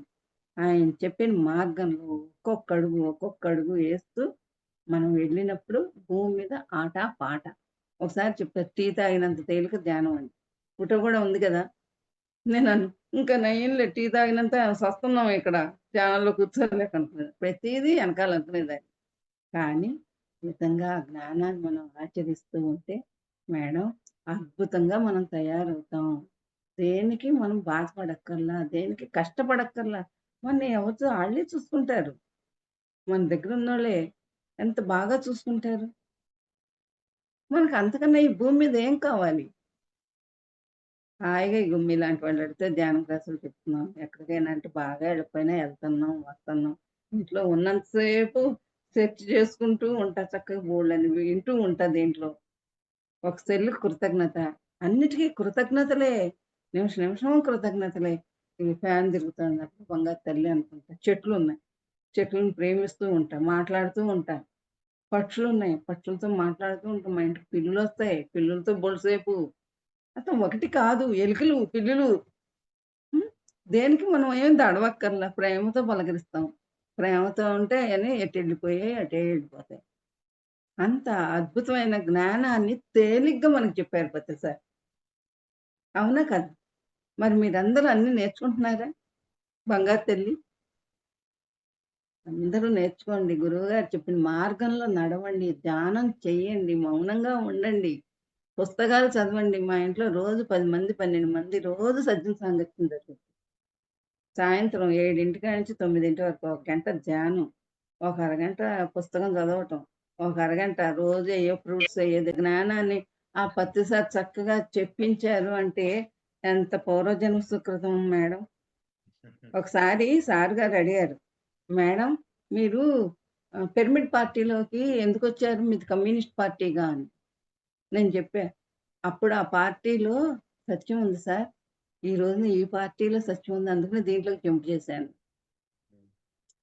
ఆయన చెప్పిన మార్గంలో ఒక్కొక్క అడుగు ఏస్తూ మనం వెళ్ళినప్పుడు భూమి మీద ఆట, పాట. ఒకసారి చెప్పారు టీ తాగినంత తేలిక ధ్యానం అని. ఫోటో గూడా ఉంది గదా! నేనన్నా ఇంకా నయంలే టీ తాగినంత సస్తున్నాం ఇక్కడ. ధ్యానంలో కూర్చోలేక అనుకునేది. ప్రతీదీ ఎనకాల అనుకునేదాన్ని. కానీ నిజంగా ఆ జ్ఞానాన్ని మనం ఆచరిస్తూ ఉంటే మేడం అద్భుతంగా మనం తయారవుతాం. దేనికి మనం బాధపడక్కర్లా, దేనికి కష్టపడక్కర్లా. మనని ఎవరితో ఆళ్ళే చూసుకుంటారు. మన దగ్గరున్నోళ్ళే ఎంత బాగా చూసుకుంటారు. మనకు అంతకన్నా ఈ భూమి మీద ఏం కావాలి? హాయిగా ఇగో మీలాంటి వాళ్ళు అడిగితే ధ్యానం క్లాసులు చెప్తున్నాం. ఎక్కడికైనా అంటే బాగా వెళ్ళకపోయినా ఎళ్తున్నాం, వస్తున్నాం. ఇంట్లో ఉన్నంత సేపు సెర్చ్ చేసుకుంటూ ఉంటా. చక్కగా బోలెడన్ని వింటూ ఉంటా దీంట్లో. ఒక సెల్లుకి కృతజ్ఞత. అన్నిటికి కృతజ్ఞతలే. నిమిషం కృతజ్ఞతలే. ఈ ఫ్యాన్ తిరుగుతున్నప్పుడు బంగారు తల్లి అనుకుంటా. చెట్లున్నాయి. చెట్లను ప్రేమిస్తూ ఉంటా. మాట్లాడుతూ ఉంటా. పక్షులున్నాయి. పక్షులతో మాట్లాడుతూ ఉంటాం. మా ఇంటికి పిల్లులొస్తాయి. పిల్లులతో బోలెడుసేపు అసలు ఒకటి కాదు ఎలుకలు, పిల్లులు. హ్మ్. దేనికి మనం ఏం దడవక్కర్లా. ప్రేమతో పలకరిస్తాం. ప్రేమతో ఉంటే అయన్నీ ఎటెళ్ళిపోయాయి అటే ఎళ్ళిపోతాయి. అంత అద్భుతమైన జ్ఞానాన్ని తేలిగ్గా మనకు చెప్పారు ప్రతిసారి. అవునా కదా! మరి మీరందరూ అన్నీ నేర్చుకుంటున్నారా? బంగారు తల్లి. అందరూ నేర్చుకోండి. గురువుగారు చెప్పిన మార్గంలో నడవండి. ధ్యానం చెయ్యండి. మౌనంగా ఉండండి. పుస్తకాలు చదవండి. మా ఇంట్లో రోజు 10 మంది, 12 మంది రోజు సజ్జన సాంగత్యం జరుగుతుంది. సాయంత్రం 7 నుంచి 9 వరకు ఒక గంట ధ్యానం. ఒక అరగంట పుస్తకం చదవటం. ఒక అరగంట రోజు ఏయో ఫ్రూట్స్ ఏదో జ్ఞానాన్ని ఆ పత్తిసారి చక్కగా చెప్పించారు అంటే ఎంత పూర్వజన్మ సుకృతం మేడం. ఒకసారి సార్ గారు అడిగారు. మేడం మీరు పిరమిడ్ పార్టీలోకి ఎందుకొచ్చారు? మీది కమ్యూనిస్ట్ పార్టీగా అని. నేను చెప్పా. అప్పుడు ఆ పార్టీలో సత్యం ఉంది సార్. ఈ రోజున ఈ పార్టీలో సత్యం ఉంది. అందుకనే దీంట్లోకి జంప్ చేశాను.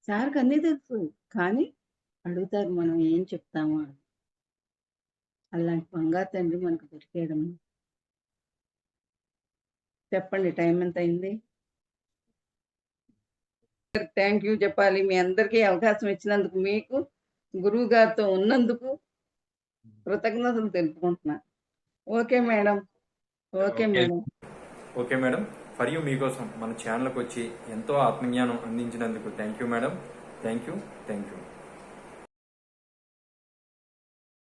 సార్‌కి అన్నీ తెలుసు. కానీ అడుగుతారు మనం ఏం చెప్తామా అని. అలాంటి బంగారు తండ్రి మనకు దొరికాడమ్మా. చెప్పండి టైం ఎంత అయింది? థాంక్ యూ చెప్పాలి. మీ అందరికీ అవకాశం ఇచ్చినందుకు మీకు, గురువు గారితో ఉన్నందుకు కృతజ్ఞతలు తెలుపుకుంటున్నా. Okay madam. Okay okay. Madam. Okay madam. For you మీకోసం మన ఛానల్కి వచ్చి ఎంతో ఆత్మజ్ఞానం అందించినందుకు thank you madam. Thank you.